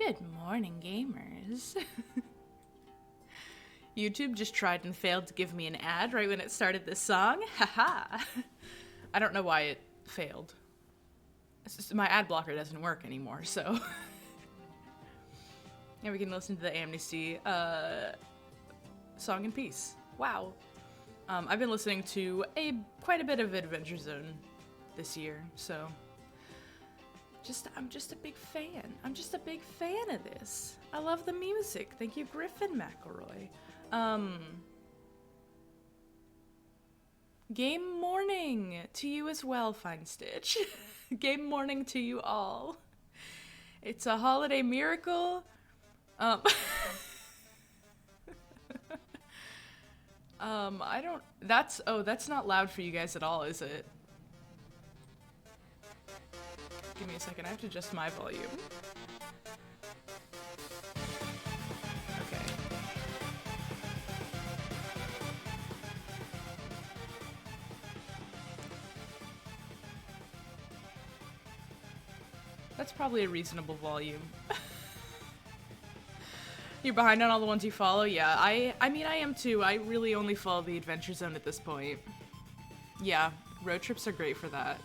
Good morning, gamers. YouTube just tried and failed to give me an ad right when it started this song. Haha. I don't know why it failed. My ad blocker doesn't work anymore, so. Yeah, we can listen to the Amnesty song in peace. Wow. I've been listening to quite a bit of Adventure Zone this year, so. I'm just a big fan. I'm just a big fan of this. I love the music. Thank you, Griffin McElroy. Game morning to you as well, Fine Stitch. Game morning to you all. It's a holiday miracle. That's not loud for you guys at all, is it? Give me a second, I have to adjust my volume. Okay. That's probably a reasonable volume. You're behind on all the ones you follow? Yeah, I mean, I am too. I really only follow the Adventure Zone at this point. Yeah, road trips are great for that.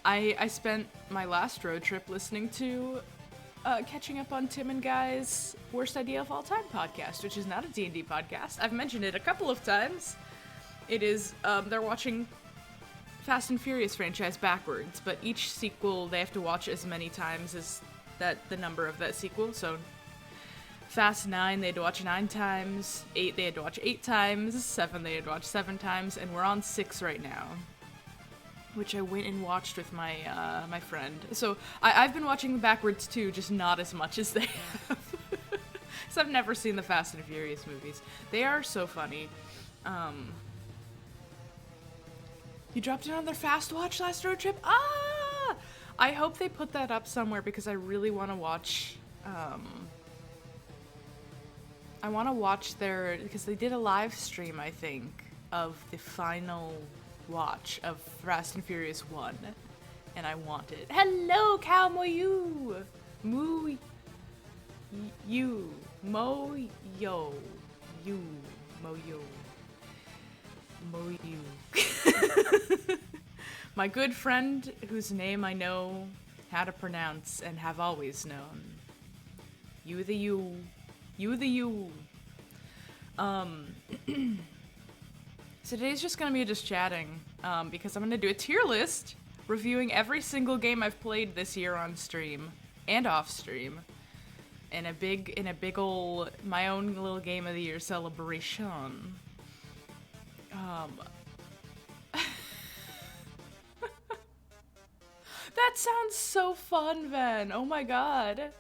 I spent my last road trip listening to catching up on Tim and Guy's Worst Idea of All Time podcast, which is not a D&D podcast. I've mentioned it a couple of times. It is, they're watching Fast and Furious franchise backwards, but each sequel they have to watch as many times as the number of that sequel, so Fast 9 they had to watch 9 times, 8 they had to watch 8 times, 7 they had to watch 7 times, and we're on 6 right now. Which I went and watched with my my friend. So I've been watching them backwards too, just not as much as they have. So I've never seen the Fast and Furious movies. They are so funny. You dropped in on their Fast Watch last road trip? Ah! I hope they put that up somewhere because I really want to watch. I want to watch because they did a live stream, I think, of the final watch of Fast and Furious 1, and I want it. Hello, Cow Moyu! Moo you Mo yo you Mo yo Mo you. My good friend whose name I know how to pronounce and have always known. You the you. You the you. So today's just gonna be just chatting, because I'm gonna do a tier list reviewing every single game I've played this year on stream and off stream, in a big ol' my own little game of the year celebration. That sounds so fun, Ven. Oh my god.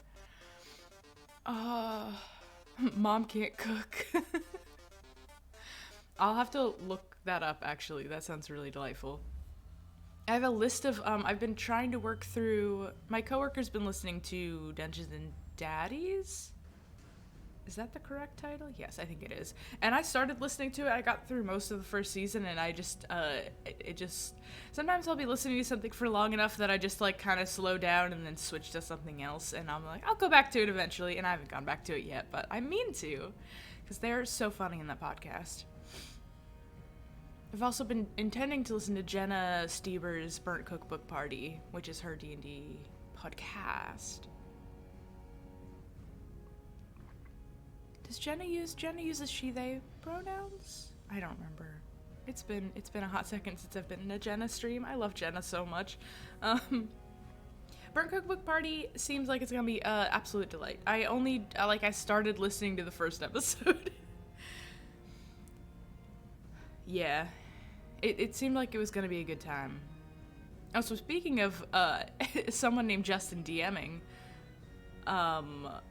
Mom can't cook. I'll have to look that up, actually. That sounds really delightful. I have a list of, I've been trying to work through, my coworker's been listening to Dungeons and Daddies? Is that the correct title? Yes, I think it is. And I started listening to it, I got through most of the first season, and I just, sometimes I'll be listening to something for long enough that I just, like, kind of slow down and then switch to something else, and I'm like, I'll go back to it eventually, and I haven't gone back to it yet, but I mean to, because they're so funny in that podcast. I've also been intending to listen to Jenna Stieber's Burnt Cookbook Party, which is her D&D podcast. Does Jenna uses she/they pronouns? I don't remember. It's been a hot second since I've been in a Jenna stream. I love Jenna so much. Burnt Cookbook Party seems like it's gonna be absolute delight. I started listening to the first episode. Yeah. It seemed like it was going to be a good time. Oh, so speaking of someone named Justin DMing,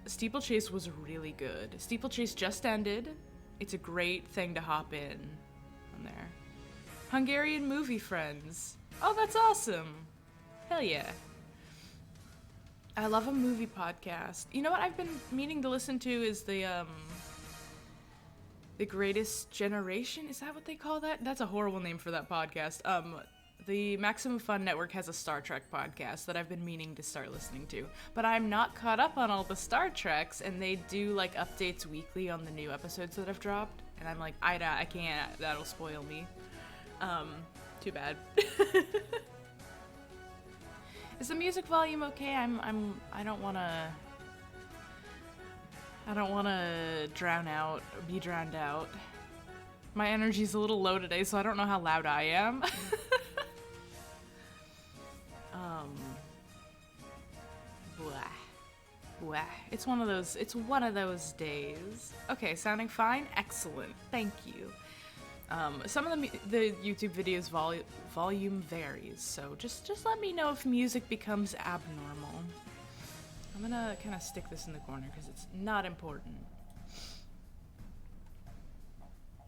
Steeplechase was really good. Steeplechase just ended. It's a great thing to hop in on there. Hungarian movie friends. Oh, that's awesome. Hell yeah. I love a movie podcast. You know what I've been meaning to listen to is the Greatest Generation? Is that what they call that? That's a horrible name for that podcast. The Maximum Fun Network has a Star Trek podcast that I've been meaning to start listening to, but I'm not caught up on all the Star Treks, and they do like updates weekly on the new episodes that have dropped, and I'm like, I can't, that'll spoil me. Too bad. Is the music volume okay? I don't wanna be drowned out. My energy's a little low today, so I don't know how loud I am. Blah. It's one of those days. Okay, sounding fine? Excellent. Thank you. Some of the YouTube videos volume varies, so just let me know if music becomes abnormal. I'm gonna kind of stick this in the corner because it's not important.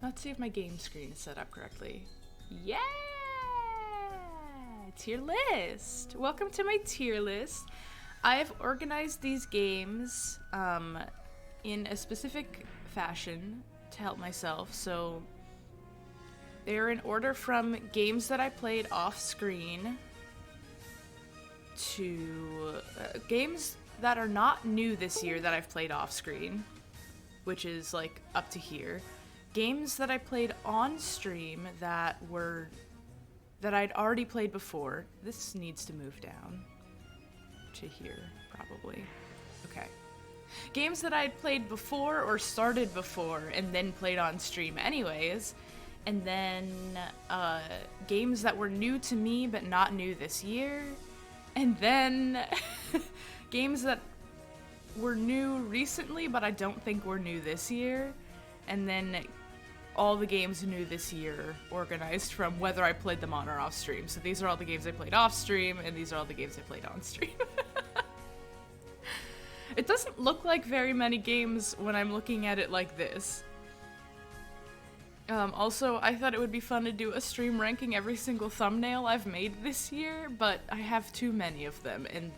Let's see if my game screen is set up correctly. Yeah! Tier list! Welcome to my tier list. I've organized these games in a specific fashion to help myself, so they're in order from games that I played off screen to games that are not new this year that I've played off screen, which is like up to here. Games that I played on stream that I'd already played before. This needs to move down to here, probably. Okay. Games that I'd played before or started before and then played on stream anyways. And then games that were new to me but not new this year. And then games that were new recently but I don't think were new this year. And then all the games new this year organized from whether I played them on or off stream. So these are all the games I played off stream, and these are all the games I played on stream. It doesn't look like very many games when I'm looking at it like this. Also, I thought it would be fun to do a stream ranking every single thumbnail I've made this year, but I have too many of them, and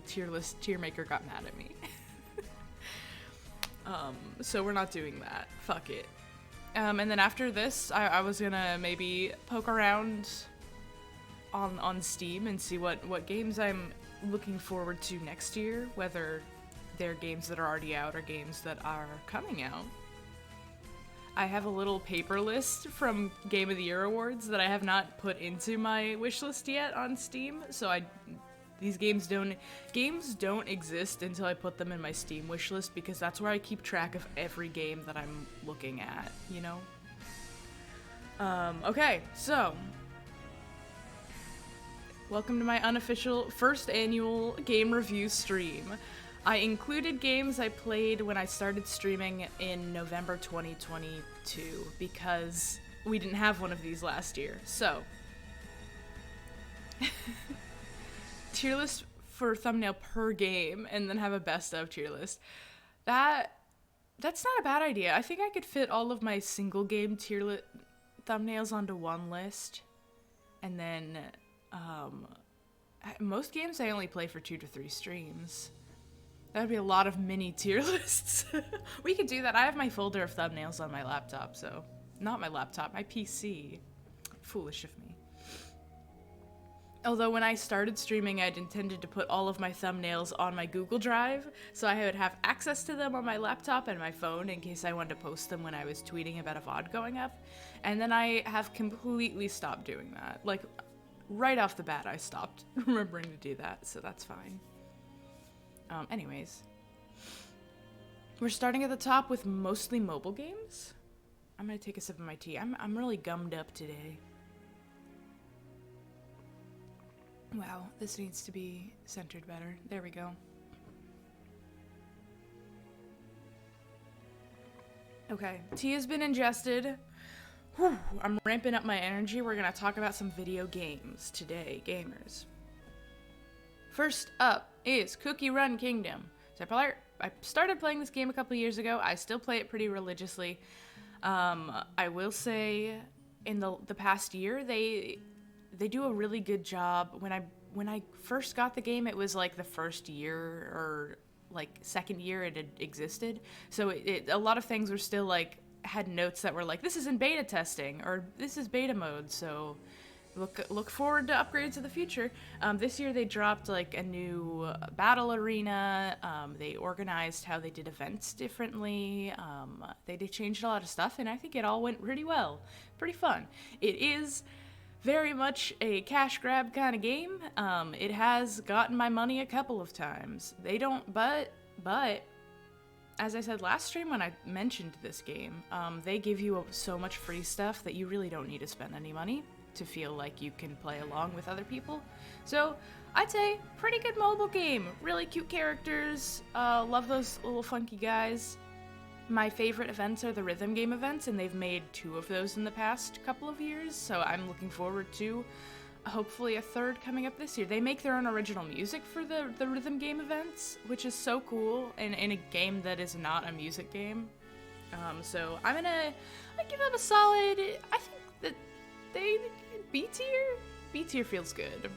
tier maker got mad at me. So we're not doing that. Fuck it. And then after this, I was gonna maybe poke around on Steam and see what games I'm looking forward to next year, whether they're games that are already out or games that are coming out. I have a little paper list from Game of the Year awards that I have not put into my wish list yet on Steam, so these games don't exist until I put them in my Steam wish list, because that's where I keep track of every game that I'm looking at, you know? Okay, so welcome to my unofficial first annual game review stream. I included games I played when I started streaming in November 2022 because we didn't have one of these last year. So, tier list for thumbnail per game, and then have a best of tier list. That's not a bad idea. I think I could fit all of my single game tier thumbnails onto one list, and then most games I only play for 2 to 3 streams. That would be a lot of mini tier lists. We could do that. I have my folder of thumbnails on my laptop, so not my laptop, my PC. Foolish of me. Although when I started streaming, I'd intended to put all of my thumbnails on my Google Drive, so I would have access to them on my laptop and my phone in case I wanted to post them when I was tweeting about a VOD going up. And then I have completely stopped doing that. Like, right off the bat, I stopped remembering to do that, so that's fine. Anyways. We're starting at the top with mostly mobile games. I'm gonna take a sip of my tea. I'm really gummed up today. Wow, this needs to be centered better. There we go. Okay, tea has been ingested. Whew, I'm ramping up my energy. We're gonna talk about some video games today, gamers. First up is Cookie Run Kingdom. So I started playing this game a couple years ago. I still play it pretty religiously. I will say in the past year, they do a really good job. When I first got the game, it was like the first year or like second year it had existed. So a lot of things were still like, had notes that were like, this is in beta testing or this is beta mode. So look forward to upgrades of the future. This year they dropped like a new battle arena. They organized how they did events differently. They changed a lot of stuff, and I think it all went pretty well. Pretty fun. It is very much a cash grab kind of game. It has gotten my money a couple of times. They don't, but as I said last stream when I mentioned this game, they give you so much free stuff that you really don't need to spend any money to feel like you can play along with other people. So I'd say pretty good mobile game. Really cute characters. Love those little funky guys. My favorite events are the rhythm game events, and they've made 2 of those in the past couple of years, so I'm looking forward to hopefully a 3rd coming up this year. They make their own original music for the rhythm game events, which is so cool in a game that is not a music game. So I give them a solid, I think that they, B tier? B tier feels good.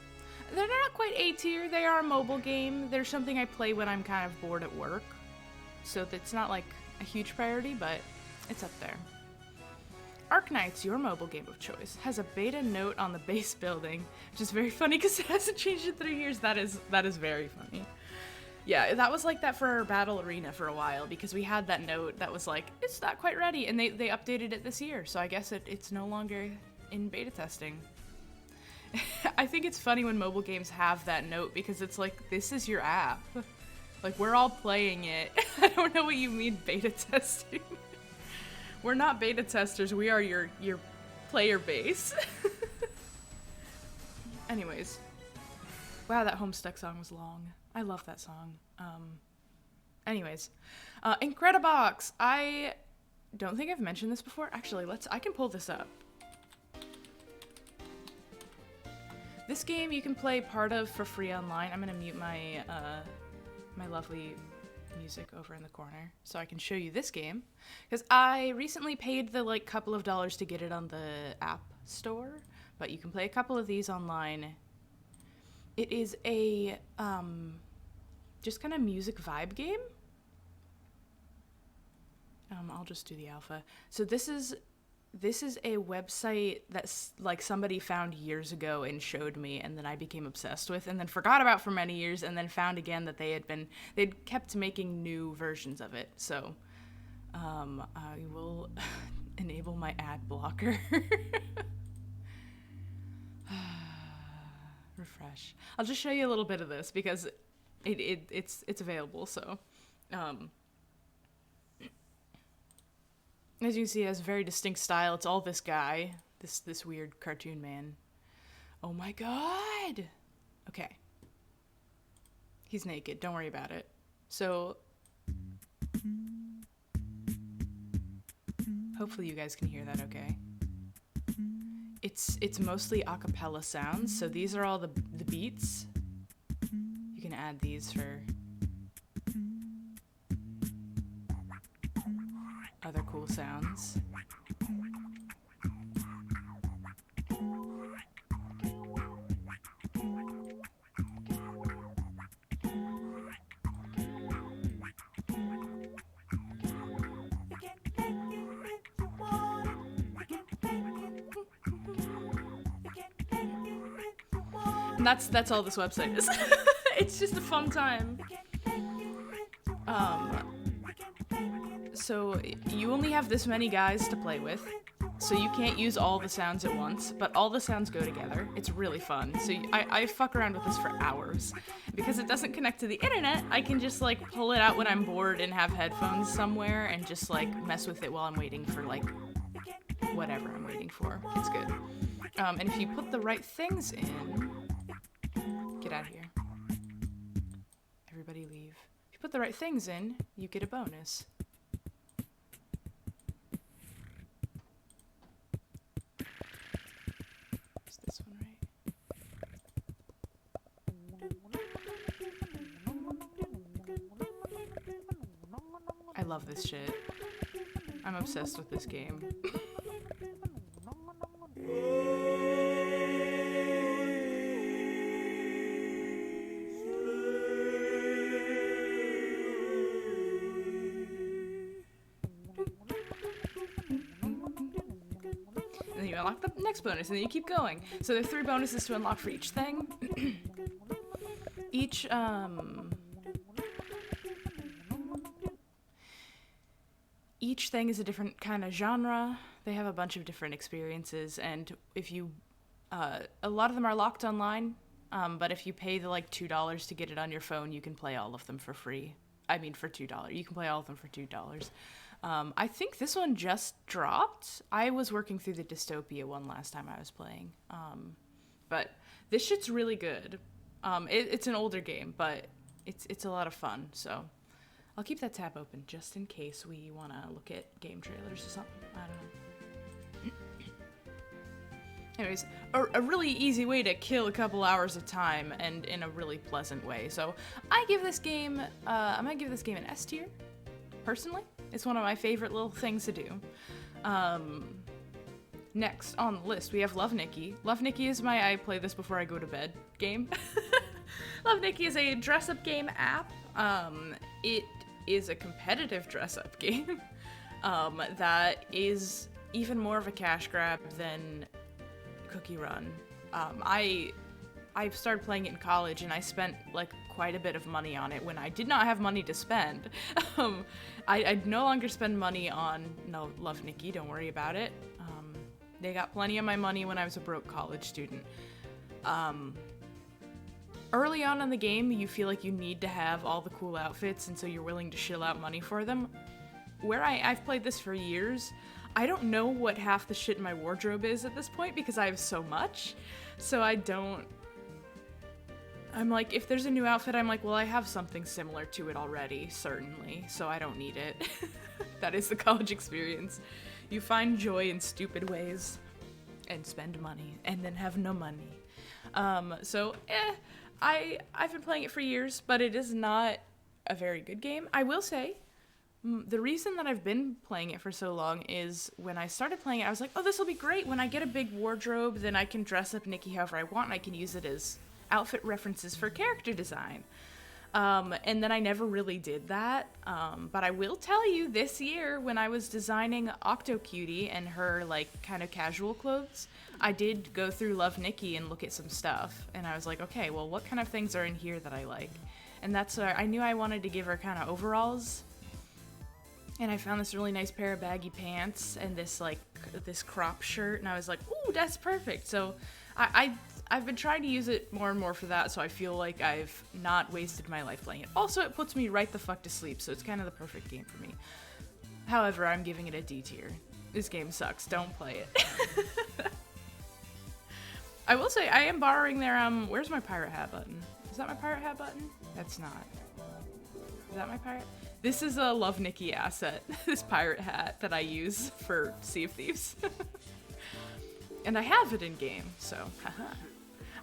They're not quite A tier, they are a mobile game. They're something I play when I'm kind of bored at work. So that's not like a huge priority, but it's up there. Arknights, your mobile game of choice, has a beta note on the base building, which is very funny because it hasn't changed in 3 years. That is very funny. Yeah, that was like that for our battle arena for a while because we had that note that was like, it's not quite ready, and they updated it this year, so I guess it's no longer in beta testing. I think it's funny when mobile games have that note because it's like, this is your app. Like, we're all playing it. I don't know what you mean beta testing. We're not beta testers, we are your player base. Anyways. Wow, that Homestuck song was long. I love that song. Anyways. Incredibox! I don't think I've mentioned this before. Actually, I can pull this up. This game you can play part of for free online. I'm gonna mute my, my lovely music over in the corner so I can show you this game because I recently paid the like couple of dollars to get it on the app store, but you can play a couple of these online. It is a just kind of music vibe game. I'll just do the alpha. So this is a website that's like somebody found years ago and showed me, and then I became obsessed with, and then forgot about for many years, and then found again that they'd kept making new versions of it. So I will enable my ad blocker. Refresh. I'll just show you a little bit of this because it's available. So as you can see, it has a very distinct style. It's all this guy, this weird cartoon man. Oh my god! Okay. He's naked, don't worry about it. So, hopefully you guys can hear that okay. It's mostly a cappella sounds, so these are all the beats. You can add these for other cool sounds. And that's all this website is. It's just a fun time. So you only have this many guys to play with, so you can't use all the sounds at once, but all the sounds go together. It's really fun. So I fuck around with this for hours. Because it doesn't connect to the internet, I can just like pull it out when I'm bored and have headphones somewhere and just like mess with it while I'm waiting for like whatever I'm waiting for. It's good. And if you put the right things in, get out of here. Everybody leave. If you put the right things in, you get a bonus. Is this one right? I love this shit. I'm obsessed with this game. and then you unlock the next bonus, and then you keep going. So there are 3 bonuses to unlock for each thing. Each thing is a different kind of genre. They have a bunch of different experiences, and if you, a lot of them are locked online, but if you pay the like $2 to get it on your phone, you can play all of them for free. I mean, for $2. You can play all of them for $2. I think this one just dropped. I was working through the Dystopia one last time I was playing. But this shit's really good. It's an older game, but it's a lot of fun, so I'll keep that tab open just in case we want to look at game trailers or something. I don't know. Anyways, a really easy way to kill a couple hours of time, and in a really pleasant way. So I give this game, I'm gonna give this game an S tier, personally. It's one of my favorite little things to do. Next on the list, we have Love Nikki. Love Nikki is my I play this before I go to bed game. Love Nikki is a dress-up game app. It is a competitive dress-up game that is even more of a cash grab than Cookie Run. I started playing it in college, and I spent like quite a bit of money on it when I did not have money to spend. I no longer spend money on Love Nikki, don't worry about it. They got plenty of my money when I was a broke college student. Early on in the game, you feel like you need to have all the cool outfits, and so you're willing to shell out money for them. Where I've played this for years, I don't know what half the shit in my wardrobe is at this point because I have so much. So I'm like, if there's a new outfit, I'm like, well, I have something similar to it already, certainly, so I don't need it. That is the college experience. You find joy in stupid ways and spend money and then have no money. I've been playing it for years, but it is not a very good game. I will say, the reason that I've been playing it for so long is when I started playing it, I was like, oh, this will be great. When I get a big wardrobe, then I can dress up Nikki however I want, and I can use it as outfit references for character design. And then I never really did that. But I will tell you, this year, when I was designing Octocutie and her, like, kind of casual clothes, I did go through Love Nikki and look at some stuff. And I was like, okay, well, what kind of things are in here that I like? And that's where I knew I wanted to give her kind of overalls. And I found this really nice pair of baggy pants and this, like, this crop shirt. And I was like, ooh, that's perfect. So I've been trying to use it more and more for that, so I feel like I've not wasted my life playing it. Also, it puts me right the fuck to sleep, so it's kind of the perfect game for me. However, I'm giving it a D tier. This game sucks. Don't play it. I will say, I am borrowing their, where's my pirate hat button? Is that my pirate hat button? That's not. Is that my pirate? This is a Love Nikki asset, this pirate hat that I use for Sea of Thieves. And I have it in game, so haha.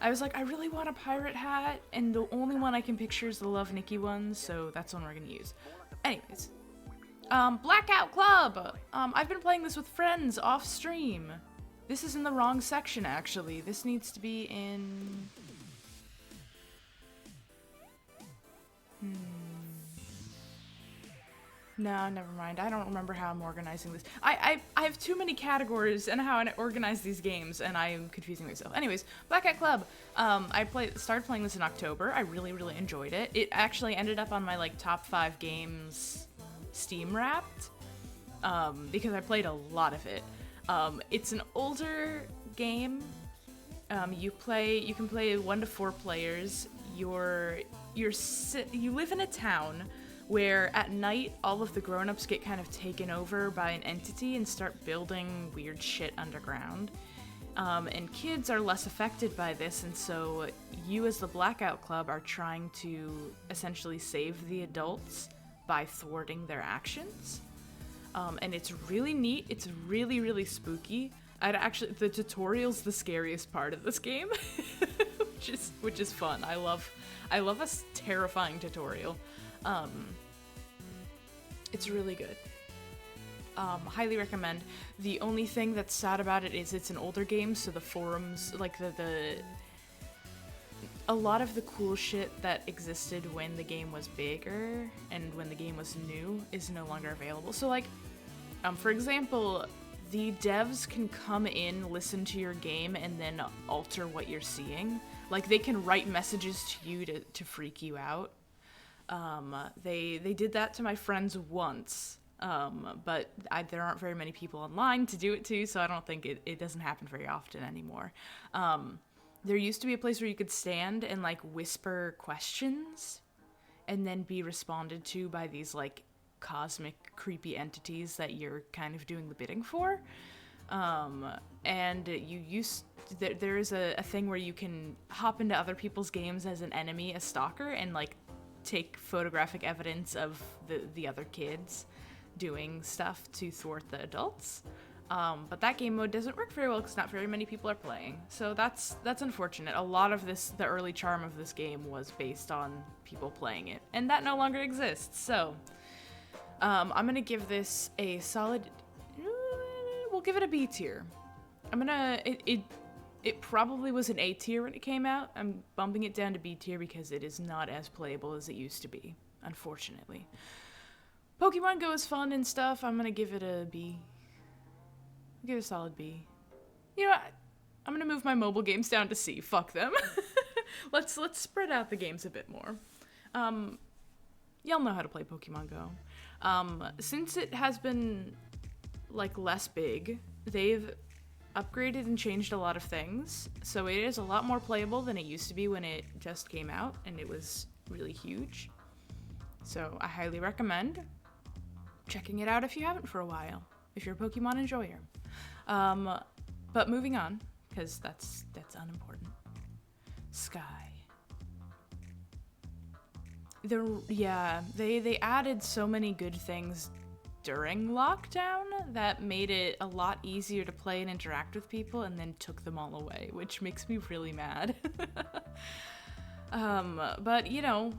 I was like, I really want a pirate hat, and the only one I can picture is the Love Nikki one, so that's one we're gonna use. Anyways, Blackout Club! I've been playing this with friends off stream. This is in the wrong section, actually. This needs to be in... No, never mind. I don't remember how I'm organizing this. I have too many categories and how I organize these games, and I am confusing myself. Anyways, Blackout Club. I started playing this in October. I really, really enjoyed it. It actually ended up on my like top 5 games Steam Wrapped because I played a lot of it. It's an older game. You can play 1 to 4 players. You live in a town where at night all of the grown-ups get kind of taken over by an entity and start building weird shit underground. And kids are less affected by this, and so you as the Blackout Club are trying to essentially save the adults by thwarting their actions. And it's really neat. It's really, really spooky. The tutorial's the scariest part of this game, which is fun. I love a terrifying tutorial. It's really good. Highly recommend. The only thing that's sad about it is it's an older game, so the forums, like a lot of the cool shit that existed when the game was bigger and when the game was new is no longer available. So like, for example, the devs can come in, listen to your game, and then alter what you're seeing. Like, they can write messages to you to freak you out. They did that to my friends once, but there aren't very many people online to do it to, so I don't think it doesn't happen very often anymore. There used to be a place where you could stand and, like, whisper questions and then be responded to by these, like, cosmic creepy entities that you're kind of doing the bidding for. And there is a thing where you can hop into other people's games as an enemy, a stalker, and, like, take photographic evidence of the other kids doing stuff to thwart the adults. But that game mode doesn't work very well because not very many people are playing. So that's unfortunate. A lot of the early charm of this game was based on people playing it, and that no longer exists. So I'm gonna give this a solid. We'll give it a B tier. It probably was an A tier when it came out. I'm bumping it down to B tier because it is not as playable as it used to be, unfortunately. Pokemon Go is fun and stuff. I'm gonna give it a B. I'll give it a solid B. You know what? I'm gonna move my mobile games down to C. Fuck them. Let's spread out the games a bit more. Y'all know how to play Pokemon Go. Since it has been, like, less big, they've upgraded and changed a lot of things, so it is a lot more playable than it used to be when it just came out, and it was really huge. So I highly recommend checking it out if you haven't for a while, if you're a Pokemon enjoyer. But moving on, because that's unimportant. Sky. They added so many good things during lockdown that made it a lot easier to play and interact with people, and then took them all away, which makes me really mad. But you know,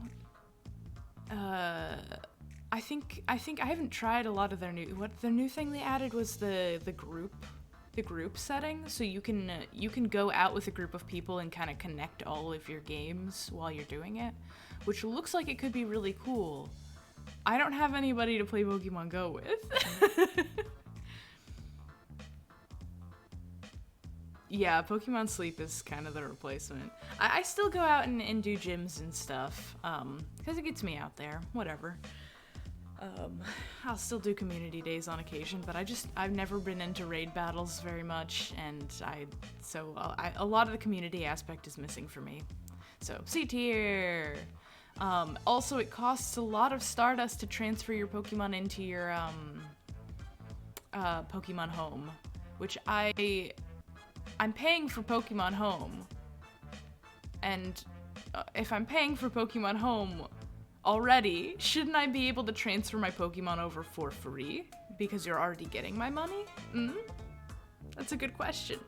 I think I haven't tried a lot of their new thing they added was the group setting, so you can go out with a group of people and kind of connect all of your games while you're doing it, which looks like it could be really cool. I don't have anybody to play Pokemon Go with. Yeah, Pokemon Sleep is kind of the replacement. I still go out and do gyms and stuff, because it gets me out there, whatever. I'll still do community days on occasion, but I've never been into raid battles very much, and a lot of the community aspect is missing for me. So, C tier! Also, it costs a lot of Stardust to transfer your Pokemon into your, Pokemon Home, which I'm paying for Pokemon Home, and if I'm paying for Pokemon Home already, shouldn't I be able to transfer my Pokemon over for free because you're already getting my money? That's a good question.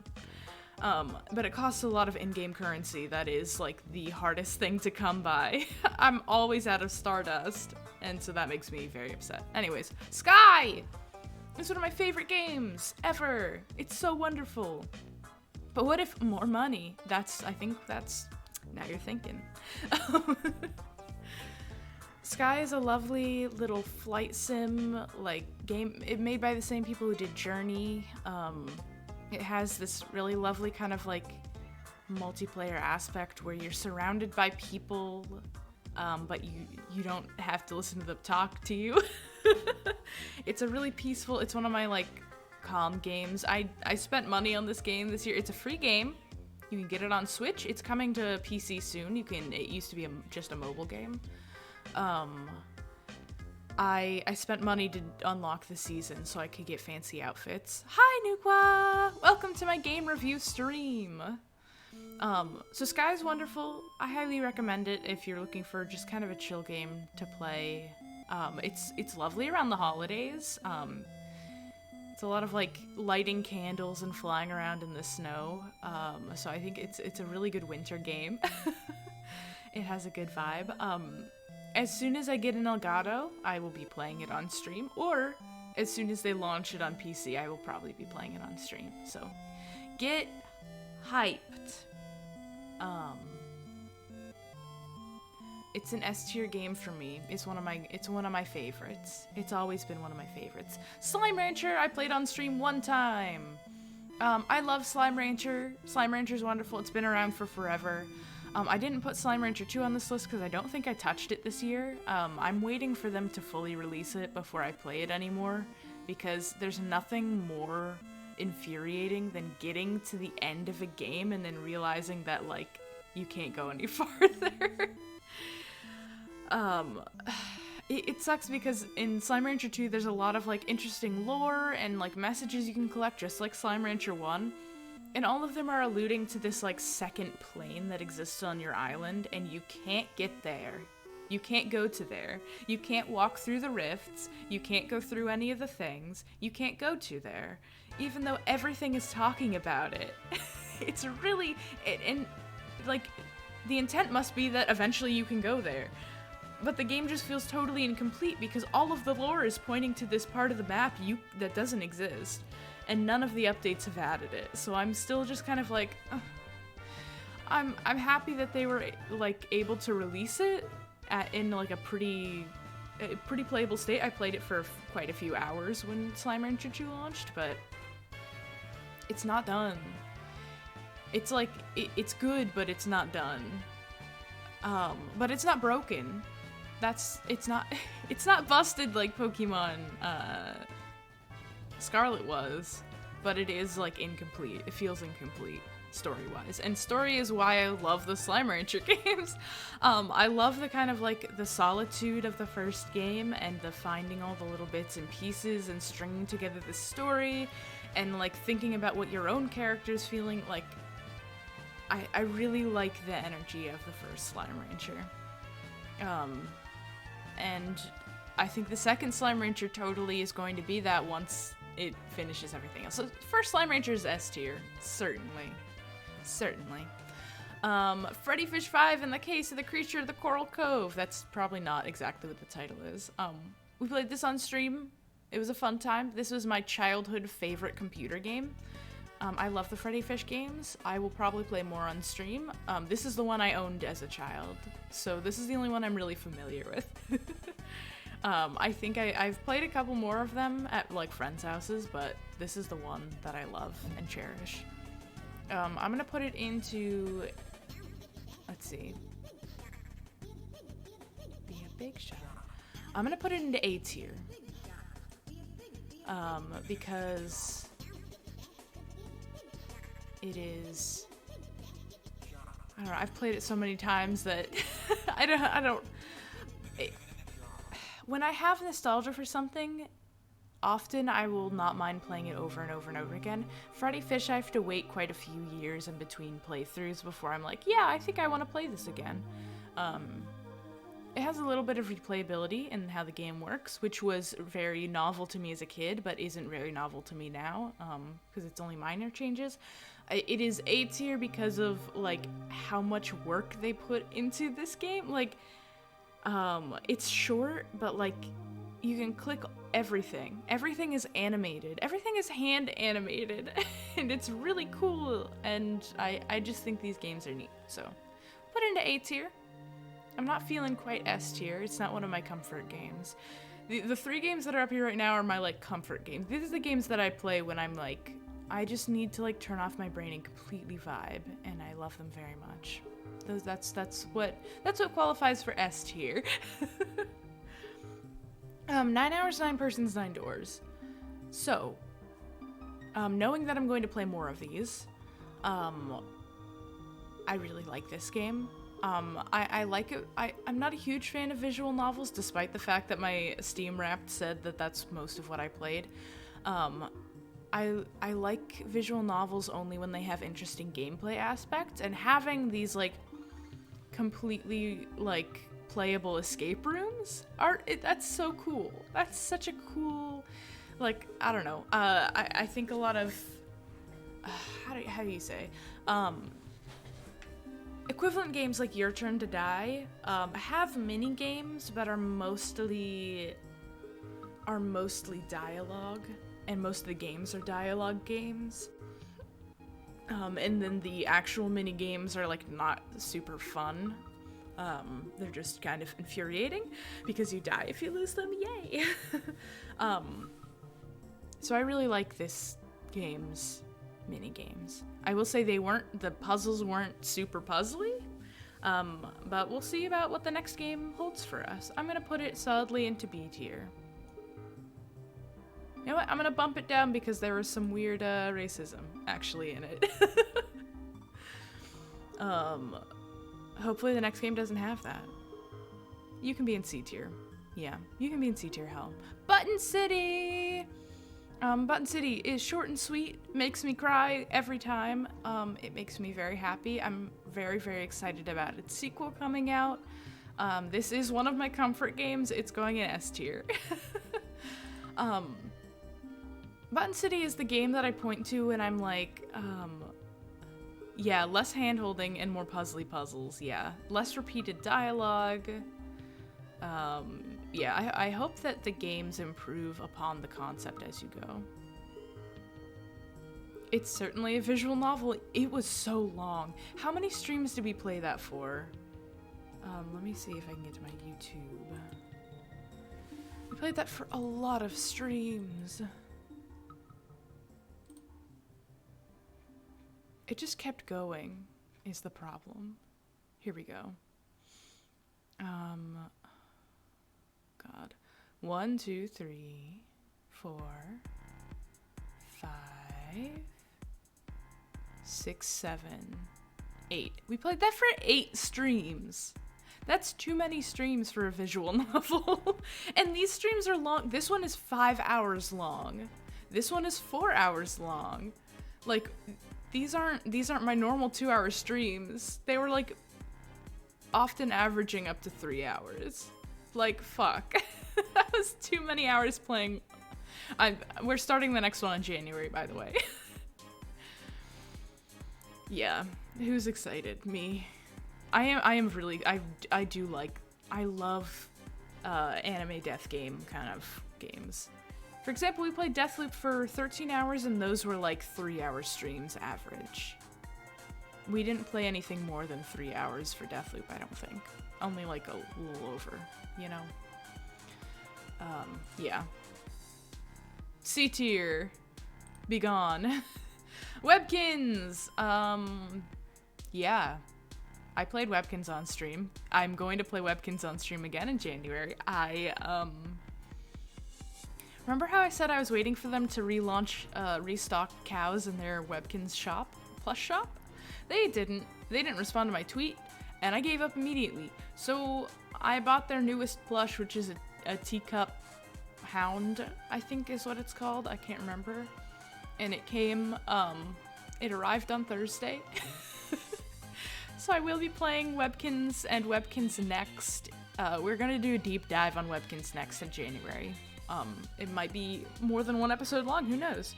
But it costs a lot of in-game currency. That is, like, the hardest thing to come by. I'm always out of Stardust, and so that makes me very upset. Anyways, Sky! It's one of my favorite games ever. It's so wonderful. But what if more money? I think that's, now you're thinking. Sky is a lovely little flight sim, like, game. It made by the same people who did Journey. It has this really lovely kind of, like, multiplayer aspect where you're surrounded by people, but you don't have to listen to them talk to you. It's a really peaceful, it's one of my, like, calm games. I spent money on this game this year. It's a free game. You can get it on Switch. It's coming to PC soon. It used to be just a mobile game. I spent money to unlock the season so I could get fancy outfits. Hi, Nukwa! Welcome to my game review stream! So Sky's wonderful. I highly recommend it if you're looking for just kind of a chill game to play. It's lovely around the holidays. It's a lot of, like, lighting candles and flying around in the snow. So I think it's a really good winter game. It has a good vibe. As soon as I get an Elgato, I will be playing it on stream, or as soon as they launch it on PC, I will probably be playing it on stream. So, get hyped. it's an S tier game for me. It's one of my favorites. It's always been one of my favorites. Slime Rancher, I played on stream one time. I love Slime Rancher. Slime Rancher's wonderful. It's been around for forever. I didn't put Slime Rancher 2 on this list because I don't think I touched it this year. I'm waiting for them to fully release it before I play it anymore, because there's nothing more infuriating than getting to the end of a game and then realizing that, like, you can't go any farther. It sucks because in Slime Rancher 2 there's a lot of, like, interesting lore and, like, messages you can collect just like Slime Rancher 1. And all of them are alluding to this, like, second plane that exists on your island, and you can't get there. You can't go to there. You can't walk through the rifts. You can't go through any of the things. You can't go to there. Even though everything is talking about it. It's really... And, like, the intent must be that eventually you can go there. But the game just feels totally incomplete because all of the lore is pointing to this part of the map that doesn't exist. And none of the updates have added it, so I'm still just kind of like, I'm happy that they were, like, able to release it in, like, a pretty playable state. I played it for quite a few hours when Slime Rancher 2 launched, but it's not done. It's like, it's good, but it's not done. But it's not broken. It's not busted like Pokemon, Scarlet was, but it is, like, incomplete. It feels incomplete story-wise, and story is why I love the Slime Rancher games. I love the kind of, like, the solitude of the first game and the finding all the little bits and pieces and stringing together the story and, like, thinking about what your own character's feeling. Like, I really like the energy of the first Slime Rancher. And I think the second Slime Rancher totally is going to be that once it finishes everything else. So first Slime Rancher is S tier, certainly. Freddy Fish 5 in the Case of the Creature of the Coral Cove. That's probably not exactly what the title is. We played this on stream. It was a fun time. This was my childhood favorite computer game. I love the Freddy Fish games. I will probably play more on stream. This is the one I owned as a child, so this is the only one I'm really familiar with. I think I've played a couple more of them at, like, friends' houses, but this is the one that I love and cherish. I'm gonna put it into, let's see, be a big shot. I'm gonna put it into A tier, because it is, I don't know, I've played it so many times that when I have nostalgia for something, often I will not mind playing it over and over and over again. Freddy Fish, I have to wait quite a few years in between playthroughs before I'm like, yeah, I think I want to play this again. It has a little bit of replayability in how the game works, which was very novel to me as a kid, but isn't very novel to me now, because it's only minor changes. It is A tier because of, like, how much work they put into this game. Like, it's short, but, like, you can click everything. Everything is animated. Everything is hand animated, and it's really cool, and I just think these games are neat. So, put it into A tier. I'm not feeling quite S tier. It's not one of my comfort games. The three games that are up here right now are my, like, comfort games. These are the games that I play when I'm, like, I just need to, like, turn off my brain and completely vibe, and I love them very much. That's what qualifies for S tier. 9 hours, 9 persons, 9 doors. So, knowing that I'm going to play more of these, I really like this game. I like it. I'm not a huge fan of visual novels, despite the fact that my Steam Wrapped said that that's most of what I played. I like visual novels only when they have interesting gameplay aspects, and having these, like, completely, like, playable escape rooms that's so cool. That's such a cool, like, I don't know. I think a lot of how do you say, equivalent games like Your Turn to Die have mini games but are mostly dialogue, and most of the games are dialogue games. And then the actual mini games are, like, not super fun. They're just kind of infuriating because you die if you lose them. Yay! So I really like this game's mini games. I will say the puzzles weren't super puzzly, but we'll see about what the next game holds for us. I'm gonna put it solidly into B tier. You know what? I'm gonna bump it down because there was some weird racism actually in it. Hopefully the next game doesn't have that. You can be in C tier. Yeah, you can be in C tier, hell. Button City! Button City is short and sweet, makes me cry every time. It makes me very happy. I'm very, very excited about its sequel coming out. This is one of my comfort games. It's going in S tier. Button City is the game that I point to and I'm like, yeah, less hand-holding and more puzzly puzzles, yeah. Less repeated dialogue. Yeah, I hope that the games improve upon the concept as you go. It's certainly a visual novel. It was so long. How many streams did we play that for? Let me see if I can get to my YouTube. We played that for a lot of streams. It just kept going, is the problem. Here we go. God. 1, 2, 3, 4, 5, 6, 7, 8. We played that for 8 streams. That's too many streams for a visual novel. And these streams are long. This one is 5 hours long. This one is 4 hours long. Like, these aren't my normal 2-hour streams. They were like often averaging up to 3 hours. Like, fuck. That was too many hours playing. We're starting the next one in January, by the way. Yeah, who's excited? Me. I am really, I do like, I love anime death game kind of games. For example, we played Deathloop for 13 hours and those were like 3-hour streams average. We didn't play anything more than 3 hours for Deathloop, I don't think. Only like a little over, you know? Yeah. C tier. Be gone. Webkins! Yeah. I played Webkins on stream. I'm going to play Webkins on stream again in January. Remember how I said I was waiting for them to relaunch, restock cows in their Webkins shop? Plush shop? They didn't. They didn't respond to my tweet, and I gave up immediately. So I bought their newest plush, which is a teacup hound, I think is what it's called. I can't remember. And it came, it arrived on Thursday. So I will be playing Webkins and Webkins Next. We're gonna do a deep dive on Webkins Next in January. It might be more than one episode long, who knows?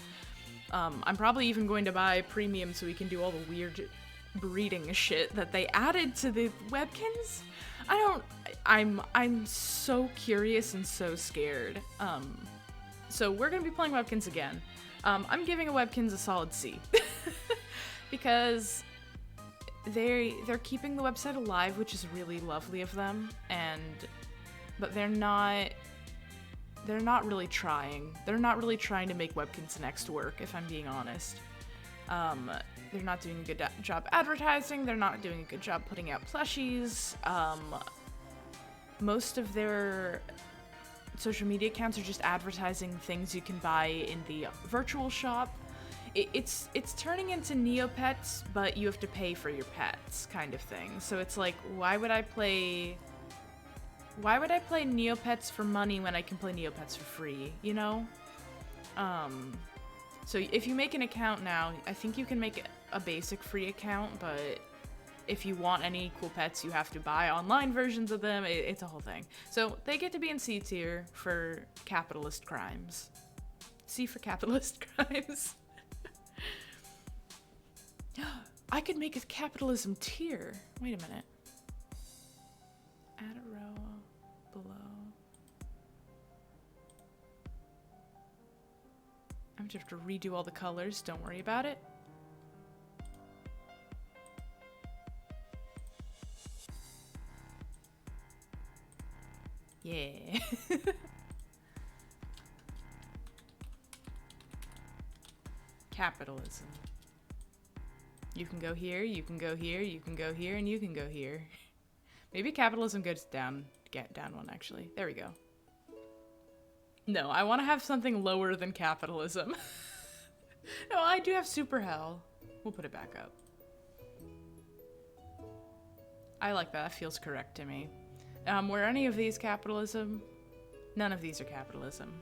I'm probably even going to buy premium so we can do all the weird breeding shit that they added to the Webkins. I'm so curious and so scared. So we're gonna be playing Webkins again. I'm giving a Webkins a solid C. Because they're keeping the website alive, which is really lovely of them, but they're not really trying. They're not really trying to make Webkins Next work, if I'm being honest. They're not doing a good job advertising. They're not doing a good job putting out plushies. Most of their social media accounts are just advertising things you can buy in the virtual shop. It's turning into Neopets, but you have to pay for your pets, kind of thing. So it's like, why would I play Neopets for money when I can play Neopets for free, you know? So if you make an account now, I think you can make a basic free account, but if you want any cool pets, you have to buy online versions of them. It's a whole thing. So they get to be in C tier for capitalist crimes. C for capitalist crimes. I could make a capitalism tier. Wait a minute. Add a row below. I'm gonna have to redo all the colors. Don't worry about it. Yeah. Capitalism. You can go here, you can go here, you can go here, and you can go here. Maybe capitalism goes down, get down one actually. There we go. No, I want to have something lower than capitalism. No, I do have super hell. We'll put it back up. I like that. That feels correct to me. Were any of these capitalism? None of these are capitalism.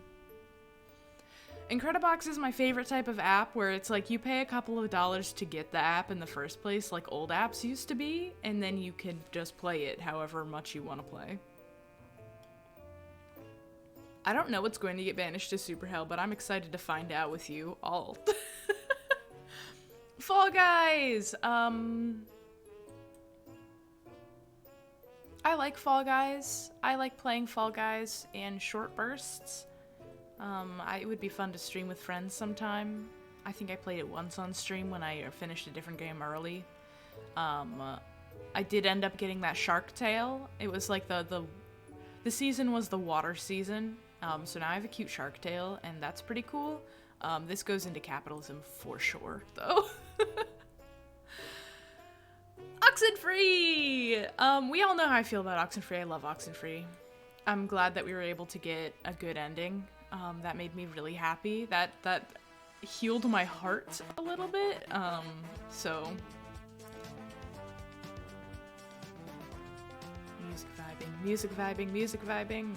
Incredibox is my favorite type of app where it's like you pay a couple of dollars to get the app in the first place, like old apps used to be, and then you can just play it however much you want to play. I don't know what's going to get banished to Super Hell, but I'm excited to find out with you all. Fall Guys! I like Fall Guys. I like playing Fall Guys in short bursts. It would be fun to stream with friends sometime. I think I played it once on stream when I finished a different game early. I did end up getting that Shark Tale. It was like the season was the water season. So now I have a cute Shark Tale, and that's pretty cool. This goes into capitalism for sure, though. Oxenfree! We all know how I feel about Oxenfree. I love Oxenfree. I'm glad that we were able to get a good ending. That made me really happy. That healed my heart a little bit. So... Music vibing, music vibing, music vibing.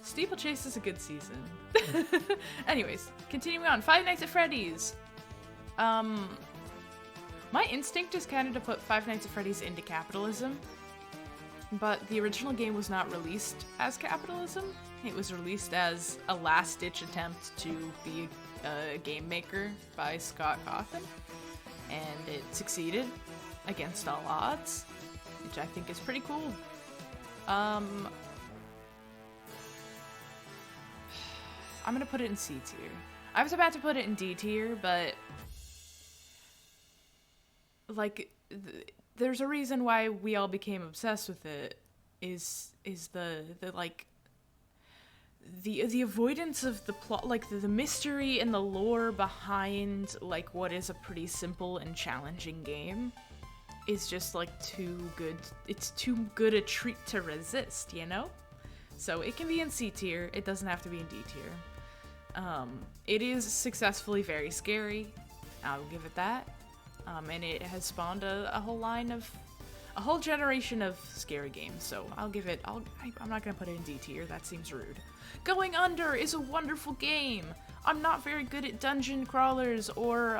Steeplechase is a good season. Anyways, continuing on. Five Nights at Freddy's. My instinct is kind of to put Five Nights at Freddy's into capitalism, but the original game was not released as capitalism. It was released as a last-ditch attempt to be a game maker by Scott Cawthon, and it succeeded against all odds, which I think is pretty cool. I'm gonna put it in C tier. I was about to put it in D tier, but like there's a reason why we all became obsessed with it is the like the avoidance of the plot, like the mystery and the lore behind like what is a pretty simple and challenging game is just like too good. It's too good a treat to resist, you know? So it can be in C tier. It doesn't have to be in D tier. It is successfully very scary. I'll give it that. And it has spawned a whole generation of scary games. So I'll give it. I'm not gonna put it in D tier. That seems rude. Going Under is a wonderful game. I'm not very good at dungeon crawlers or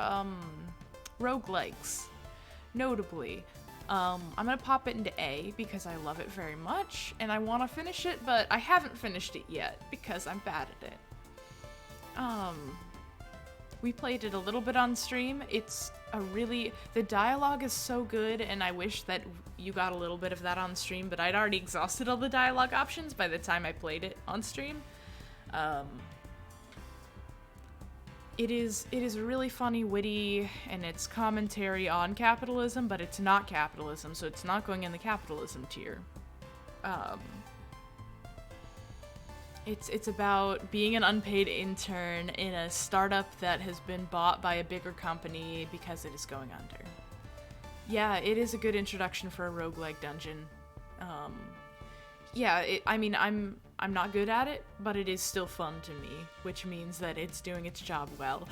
roguelikes, notably. I'm gonna pop it into A because I love it very much and I want to finish it, but I haven't finished it yet because I'm bad at it. We played it a little bit on stream. It's the dialogue is so good, and I wish that you got a little bit of that on stream, but I'd already exhausted all the dialogue options by the time I played it on stream. It is really funny, witty, and it's commentary on capitalism, but it's not capitalism, so it's not going in the capitalism tier. It's about being an unpaid intern in a startup that has been bought by a bigger company because it is going under. Yeah, it is a good introduction for a roguelike dungeon. Yeah, I'm not good at it, but it is still fun to me, which means that it's doing its job well.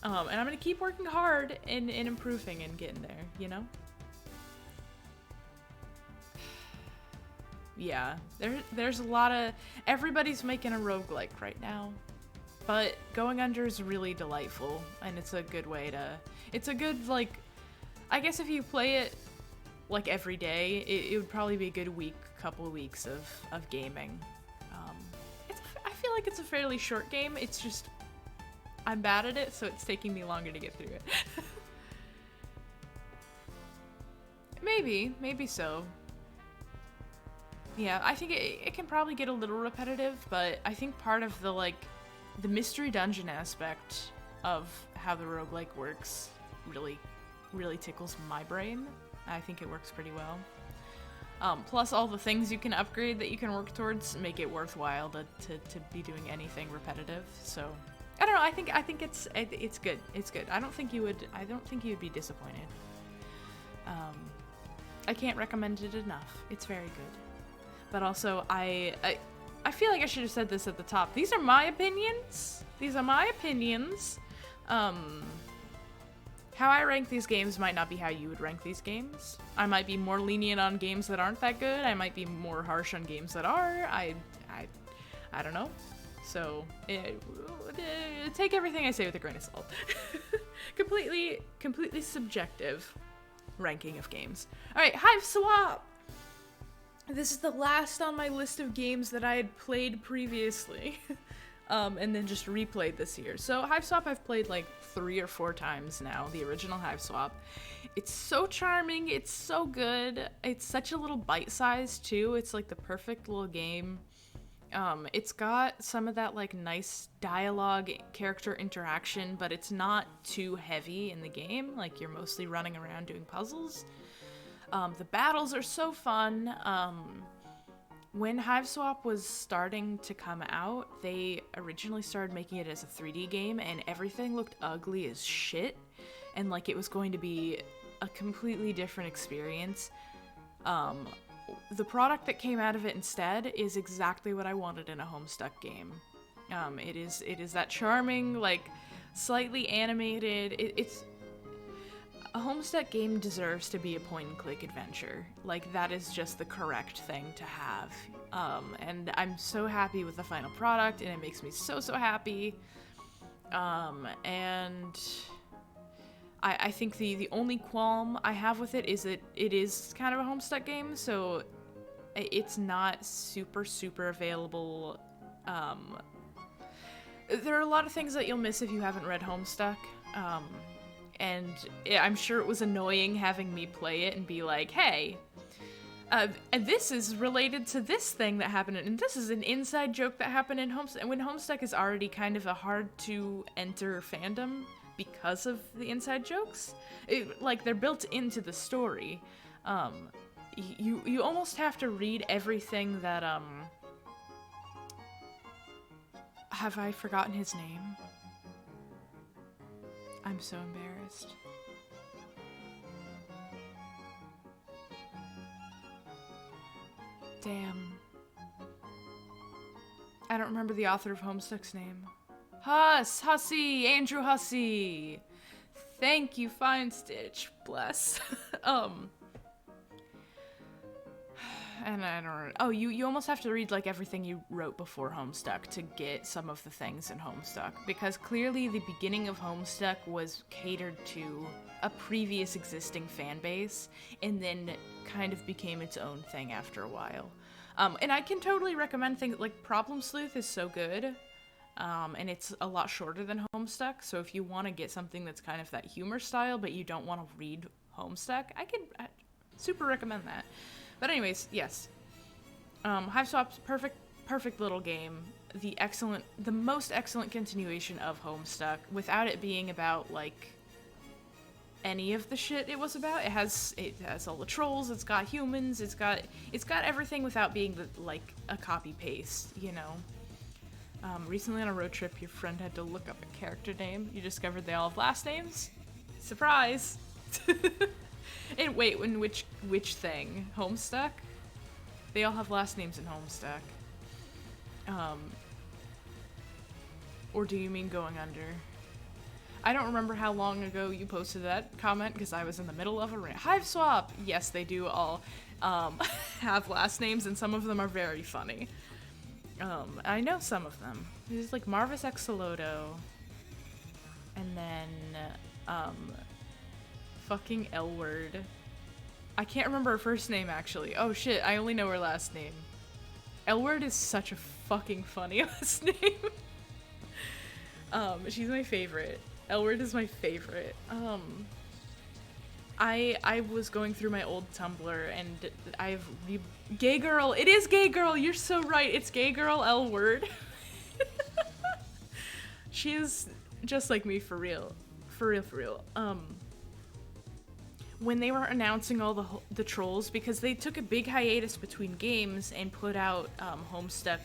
And I'm gonna keep working hard in improving and getting there, you know? Yeah, there's a lot of... Everybody's making a roguelike right now. But Going Under is really delightful, and it's a good way to... It's a good, like... I guess if you play it, like, every day, it would probably be a good couple of weeks of gaming. I feel like it's a fairly short game, it's just... I'm bad at it, so it's taking me longer to get through it. Maybe so. Yeah, I think it can probably get a little repetitive, but I think part of the mystery dungeon aspect of how the roguelike works really tickles my brain. I think it works pretty well. Plus all the things you can upgrade that you can work towards make it worthwhile to be doing anything repetitive. So I don't know. I think it's good. It's good. I don't think you would be disappointed. I can't recommend it enough. It's very good. But also I feel like I should have said this at the top. These are my opinions. How I rank these games might not be how you would rank these games. I might be more lenient on games that aren't that good. I might be more harsh on games that are. I don't know. So take everything I say with a grain of salt. completely subjective ranking of games. All right, Hive Swap. This is the last on my list of games that I had played previously. And then just replayed this year. So Hive Swap I've played like 3 or 4 times now, the original Hive Swap. It's so charming, it's so good. It's such a little bite size too. It's like the perfect little game. It's got some of that like nice dialogue, character interaction, but it's not too heavy in the game. Like you're mostly running around doing puzzles. The battles are so fun. When Hive Swap was starting to come out, they originally started making it as a 3D game, and everything looked ugly as shit, and like it was going to be a completely different experience. The product that came out of it instead is exactly what I wanted in a Homestuck game. It is that charming, like slightly animated. It's a Homestuck game deserves to be a point-and-click adventure. Like, that is just the correct thing to have. And I'm so happy with the final product, and it makes me so happy. And I think the only qualm I have with it is that it is kind of a Homestuck game, so it's not super available. There are a lot of things that you'll miss if you haven't read Homestuck. And I'm sure it was annoying having me play it and be like, hey, and this is related to this thing that happened, and this is an inside joke that happened in Homestuck. And when Homestuck is already kind of a hard-to-enter fandom because of the inside jokes, like, they're built into the story. You almost have to read everything that, have I forgotten his name? I'm so embarrassed. Damn. I don't remember the author of Homestuck's name. Hussey! Andrew Hussey! Thank you, Fine Stitch. Bless. And I don't. Oh, you almost have to read like everything you wrote before Homestuck to get some of the things in Homestuck, because clearly the beginning of Homestuck was catered to a previous existing fan base, and then kind of became its own thing after a while. And I can totally recommend things like Problem Sleuth is so good, and it's a lot shorter than Homestuck. So if you want to get something that's kind of that humor style, but you don't want to read Homestuck, I super recommend that. But anyways, yes. Hive Swap's perfect little game. The most excellent continuation of Homestuck, without it being about, like, any of the shit it was about. It has all the trolls, it's got humans, it's got everything without being, like, a copy-paste, you know? Recently on a road trip, your friend had to look up a character name. You discovered they all have last names? Surprise! And wait, which thing? Homestuck? They all have last names in Homestuck. Or do you mean Going Under? I don't remember how long ago you posted that comment because I was in the middle of a rant. Hive Swap! Yes, they do all have last names, and some of them are very funny. I know some of them. There's like Marvis Exoloto, and then fucking L-Word. I can't remember her first name, actually. Oh shit, I only know her last name. L-Word is such a fucking funny last name. She's my favorite. L-Word is my favorite. I was going through my old Tumblr, and Gay Girl! It is Gay Girl! You're so right, it's Gay Girl L-Word. She is just like me, for real. For real. when they were announcing all the trolls, because they took a big hiatus between games and put out Homestuck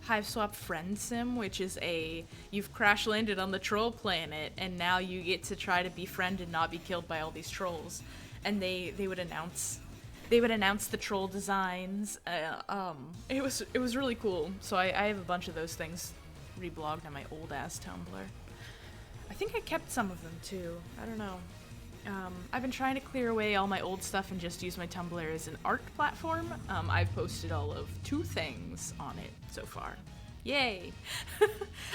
Hiveswap Friend Sim, which is you've crash landed on the troll planet and now you get to try to befriend and not be killed by all these trolls. And they would announce the troll designs. It was really cool. So I have a bunch of those things reblogged on my old ass Tumblr. I think I kept some of them too. I don't know. I've been trying to clear away all my old stuff and just use my Tumblr as an art platform. I've posted all of 2 things on it so far. Yay!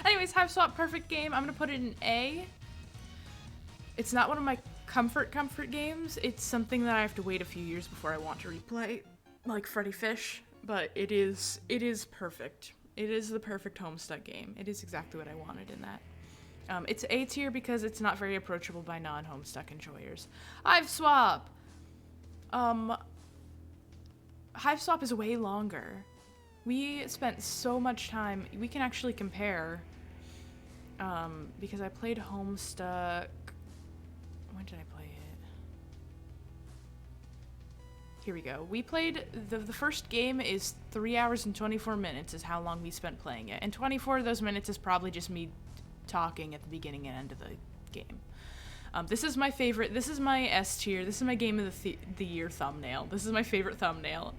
Anyways, Hiveswap, perfect game. I'm gonna put it in A. It's not one of my comfort games. It's something that I have to wait a few years before I want to replay, like Freddy Fish, but it is perfect. It is the perfect Homestuck game. It is exactly what I wanted in that. It's A tier because it's not very approachable by non-Homestuck enjoyers. Hiveswap! Hiveswap is way longer. We spent so much time. We can actually compare. Because I played Homestuck. When did I play it? Here we go. We played the first game is 3 hours and 24 minutes is how long we spent playing it, and 24 of those minutes is probably just me talking at the beginning and end of the game. This is my favorite. This is my S tier. This is my game of the year thumbnail. This is my favorite thumbnail.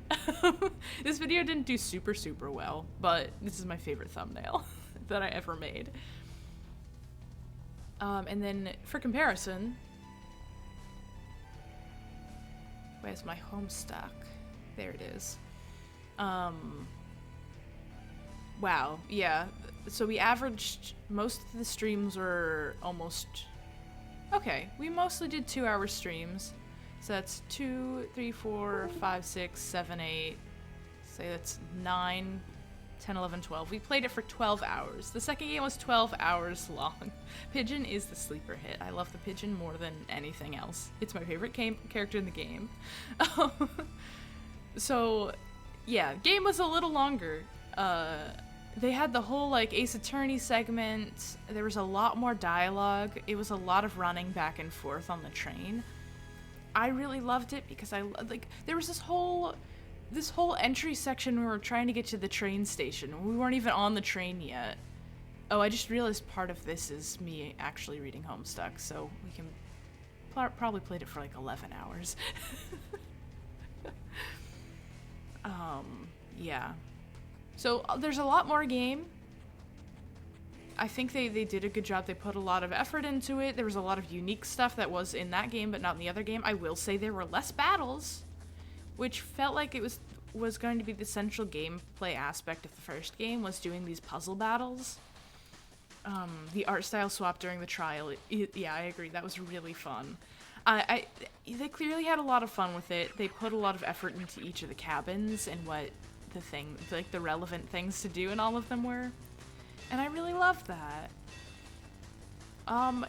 This video didn't do super well, but this is my favorite thumbnail that I ever made. And then for comparison, where's my Homestuck? There it is. Wow, yeah. So we averaged, most of the streams were almost, okay, we mostly did 2-hour streams. So that's 2, 3, 4, 5, 6, 7, 8, say that's 9, 10, 11, 12. We played it for 12 hours. The second game was 12 hours long. Pigeon is the sleeper hit. I love the Pigeon more than anything else. It's my favorite character in the game. So, yeah, game was a little longer. They had the whole, like, Ace Attorney segment. There was a lot more dialogue. It was a lot of running back and forth on the train. I really loved it because there was this whole entry section where we were trying to get to the train station. We weren't even on the train yet. Oh, I just realized part of this is me actually reading Homestuck, so we can probably played it for like 11 hours. Yeah. So there's a lot more game. I think they did a good job. They put a lot of effort into it. There was a lot of unique stuff that was in that game, but not in the other game. I will say there were less battles, which felt like it was going to be the central gameplay aspect of the first game, was doing these puzzle battles. The art style swap during the trial, yeah, I agree. That was really fun. They clearly had a lot of fun with it. They put a lot of effort into each of the cabins and what the relevant things to do in all of them were. And I really loved that.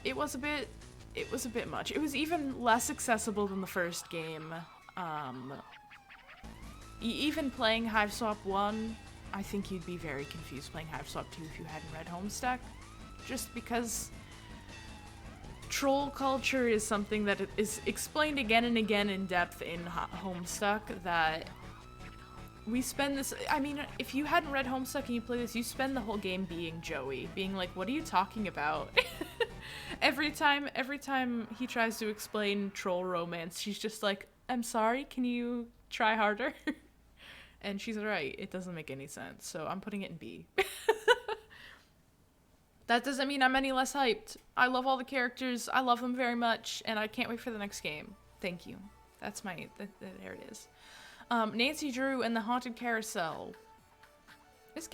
It was a bit much. It was even less accessible than the first game. Even playing Hiveswap 1, I think you'd be very confused playing Hiveswap 2 if you hadn't read Homestuck. Just because troll culture is something that is explained again and again in depth in Homestuck, that we spend this, I mean, if you hadn't read Homestuck and you play this, you spend the whole game being Joey, being like, what are you talking about? Every time he tries to explain troll romance, she's just like, I'm sorry, can you try harder? And she's right, it doesn't make any sense, so I'm putting it in B. That doesn't mean I'm any less hyped. I love all the characters, I love them very much, and I can't wait for the next game. Thank you. That's there it is. Nancy Drew and the Haunted Carousel. This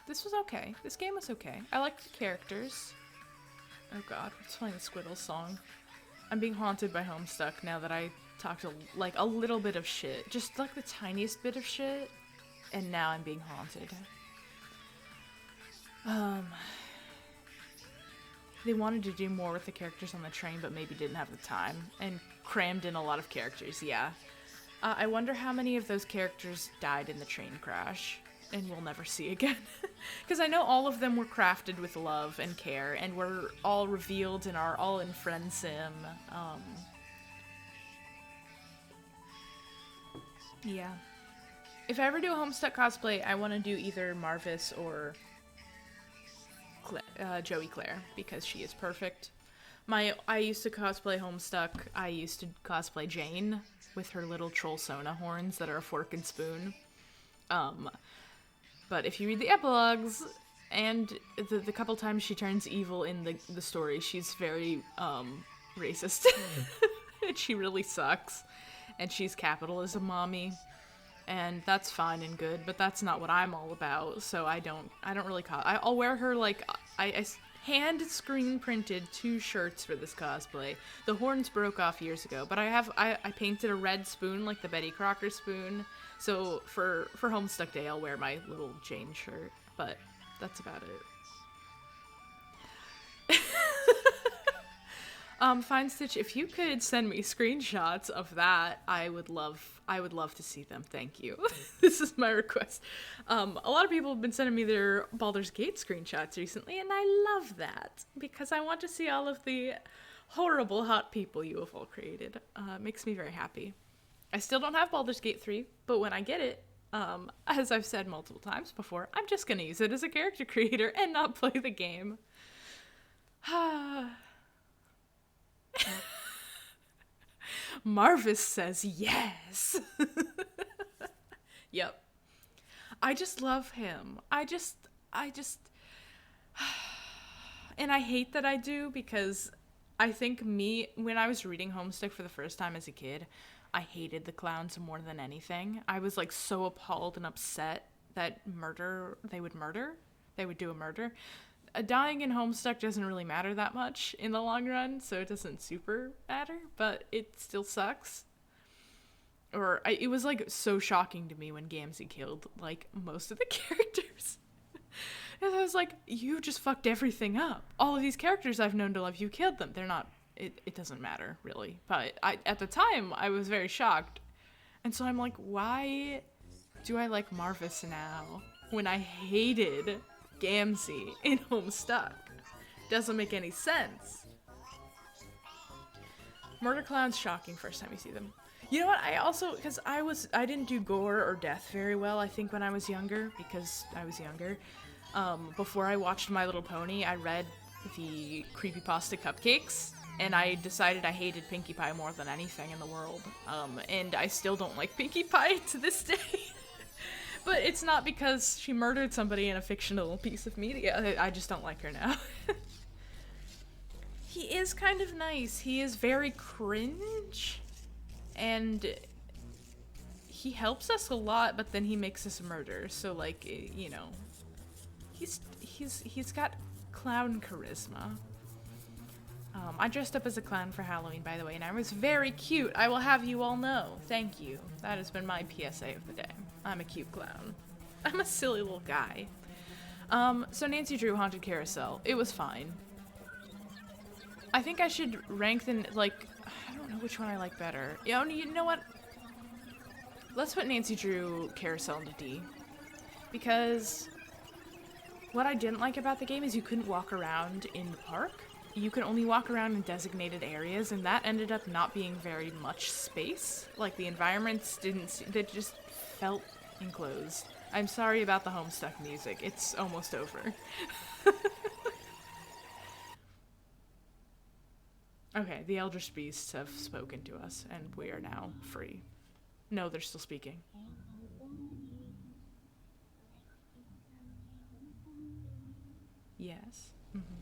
was okay. This game was okay. I liked the characters. Oh god, it's playing the Squiddles song. I'm being haunted by Homestuck now that I talked like a little bit of shit. Just like the tiniest bit of shit. And now I'm being haunted. They wanted to do more with the characters on the train, but maybe didn't have the time. And crammed in a lot of characters, yeah. I wonder how many of those characters died in the train crash. And we'll never see again. Because I know all of them were crafted with love and care, and were all revealed and are all in Friend Sim. Yeah. If I ever do a Homestuck cosplay, I want to do either Marvis or Joey Claire, because she is perfect. I used to cosplay Homestuck. I used to cosplay Jane with her little troll Sona horns that are a fork and spoon. But if you read the epilogues and the couple times she turns evil in the story, she's very racist. And she really sucks. And she's capitalism mommy. And that's fine and good, but that's not what I'm all about. So I don't really I'll wear her like I hand screen printed 2 shirts for this cosplay. The horns broke off years ago, but I painted a red spoon like the Betty Crocker spoon. So for Homestuck Day, I'll wear my little Jane shirt, but that's about it. Fine Stitch, if you could send me screenshots of that, I would love to see them. Thank you. This is my request. A lot of people have been sending me their Baldur's Gate screenshots recently, and I love that because I want to see all of the horrible hot people you have all created. It makes me very happy. I still don't have Baldur's Gate 3, but when I get it, as I've said multiple times before, I'm just gonna use it as a character creator and not play the game. Marvis says yes. Yep. I just love him. I just and I hate that I do, because I think when I was reading Homestuck for the first time as a kid, I hated the clowns more than anything. I was like so appalled and upset that they would do a murder. Dying in Homestuck doesn't really matter that much in the long run, so it doesn't super matter, but it still sucks. It was like so shocking to me when Gamzee killed like most of the characters. And I was like, you just fucked everything up. All of these characters I've known to love, you killed them. They're not, it doesn't matter really. But at the time, I was very shocked. And so I'm like, why do I like Marvis now when I hated Gamzee in Homestuck? Doesn't make any sense. Murder clowns, shocking first time you see them. You know what, because I didn't do gore or death very well, I think, when I was younger, because I was younger. Before I watched My Little Pony, I read the Creepypasta Cupcakes, and I decided I hated Pinkie Pie more than anything in the world. And I still don't like Pinkie Pie to this day. But it's not because she murdered somebody in a fictional piece of media. I just don't like her now. He is kind of nice. He is very cringe. And he helps us a lot, but then he makes us murder. So, like, you know, he's got clown charisma. I dressed up as a clown for Halloween, by the way, and I was very cute. I will have you all know. Thank you. That has been my PSA of the day. I'm a cute clown. I'm a silly little guy. So Nancy Drew Haunted Carousel. It was fine. I think I should rank them, like, I don't know which one I like better. You know what? Let's put Nancy Drew Carousel into D. Because what I didn't like about the game is you couldn't walk around in the park. You could only walk around in designated areas, and that ended up not being very much space. Like, the environments they just felt enclosed. I'm sorry about the Homestuck music. It's almost over. Okay, the Eldritch Beasts have spoken to us, and we are now free. No, they're still speaking. Yes. Mm-hmm.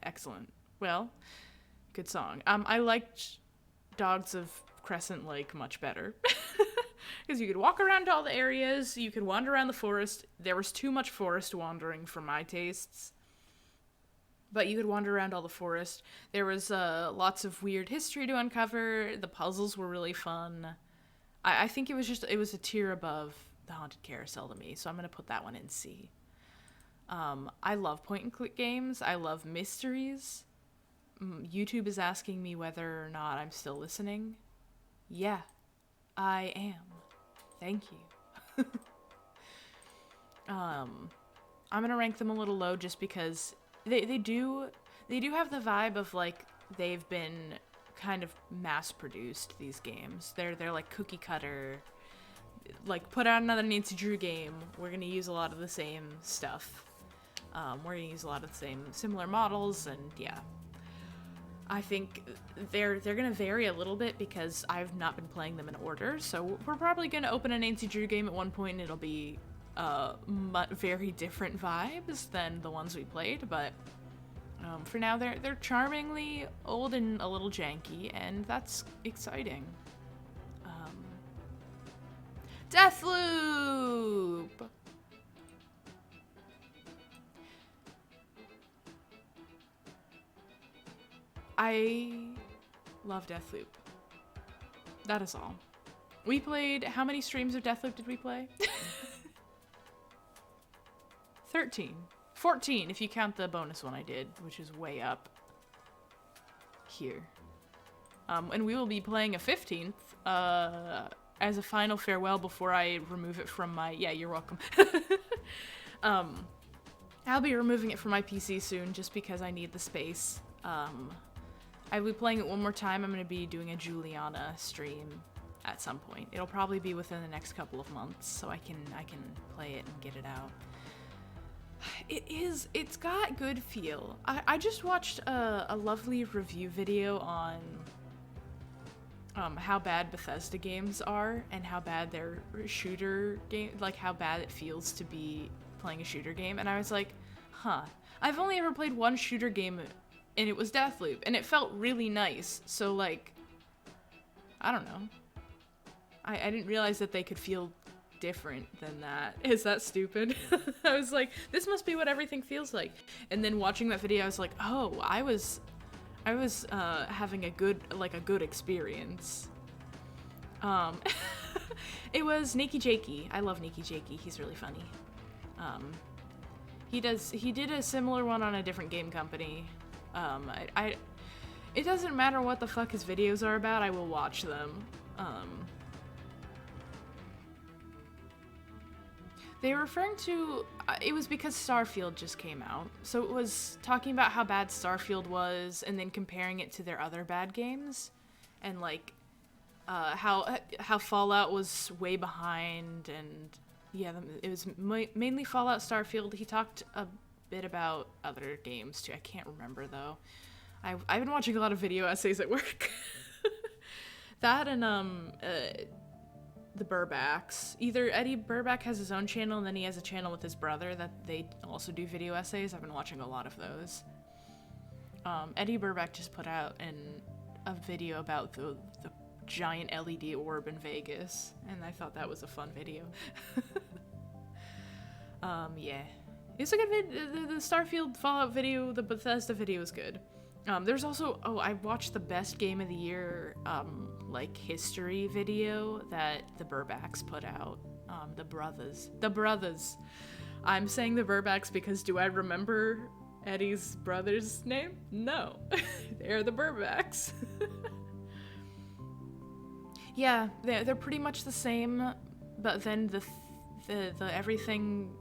Excellent. Well, good song. I liked Dogs of Crescent Lake much better. Because you could walk around all the areas, you could wander around the forest. There was too much forest wandering for my tastes. But you could wander around all the forest. There was lots of weird history to uncover. The puzzles were really fun. I think it was a tier above the Haunted Carousel to me, so I'm going to put that one in C. I love point-and-click games. I love mysteries. YouTube is asking me whether or not I'm still listening. Yeah, I am. Thank you. I'm gonna rank them a little low just because they do have the vibe of like they've been kind of mass produced, these games. They're like cookie cutter, like put out another Nancy Drew game, we're gonna use a lot of the same stuff. We're gonna use a lot of the same similar models, and yeah. I think they're gonna vary a little bit because I've not been playing them in order, so we're probably gonna open a Nancy Drew game at one point and it'll be very different vibes than the ones we played, but for now they're charmingly old and a little janky, and that's exciting. Deathloop! I love Deathloop. That is all. We played, how many streams of Deathloop did we play? 13. 14 if you count the bonus one I did, which is way up here. And we will be playing a 15th as a final farewell before I remove it from my... Yeah, you're welcome. I'll be removing it from my PC soon just because I need the space. I'll be playing it one more time. I'm going to be doing a Juliana stream at some point. It'll probably be within the next couple of months, so I can play it and get it out. It's got good feel. I just watched a lovely review video on how bad Bethesda games are and how bad their shooter game, like how bad it feels to be playing a shooter game, and I was like, huh, I've only ever played one shooter game and it was Deathloop, and it felt really nice, so like, I don't know. I didn't realize that they could feel different than that. Is that stupid? I was like, this must be what everything feels like. And then watching that video, I was like, oh, I was having a good experience. It was Nikki Jakey. I love Nikki Jakey. He's really funny. He did a similar one on a different game company. It doesn't matter what the fuck his videos are about, I will watch them. They were referring to, it was because Starfield just came out. So it was talking about how bad Starfield was and then comparing it to their other bad games. And like, how Fallout was way behind, and yeah, it was mainly Fallout, Starfield. He talked a bit about other games too. I can't remember though. I've been watching a lot of video essays at work. That and the Burbacks. Either Eddie Burback has his own channel and then he has a channel with his brother that they also do video essays. I've been watching a lot of those. Eddie Burback just put out a video about the giant LED orb in Vegas, and I thought that was a fun video. Yeah. It's a good video. The Starfield Fallout video, the Bethesda video is good. There's also, I watched the best game of the year, like, history video that the Burbacks put out. The brothers. I'm saying the Burbacks because do I remember Eddie's brother's name? No. They're the Burbacks. Yeah, they're pretty much the same, but then the everything...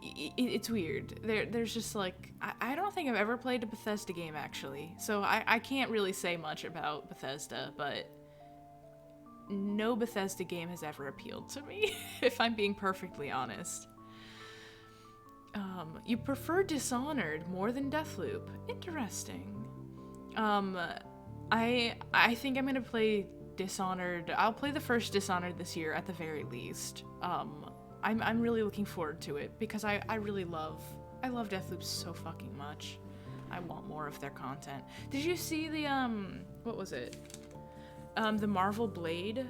It's weird. There's just like, I don't think I've ever played a Bethesda game actually, so I can't really say much about Bethesda, but no Bethesda game has ever appealed to me, if I'm being perfectly honest. You prefer Dishonored more than Deathloop. Interesting. I think I'm gonna play Dishonored. I'll play the first Dishonored this year at the very least. I'm really looking forward to it because I love Deathloop so fucking much. I want more of their content. Did you see the what was it? The Marvel Blade?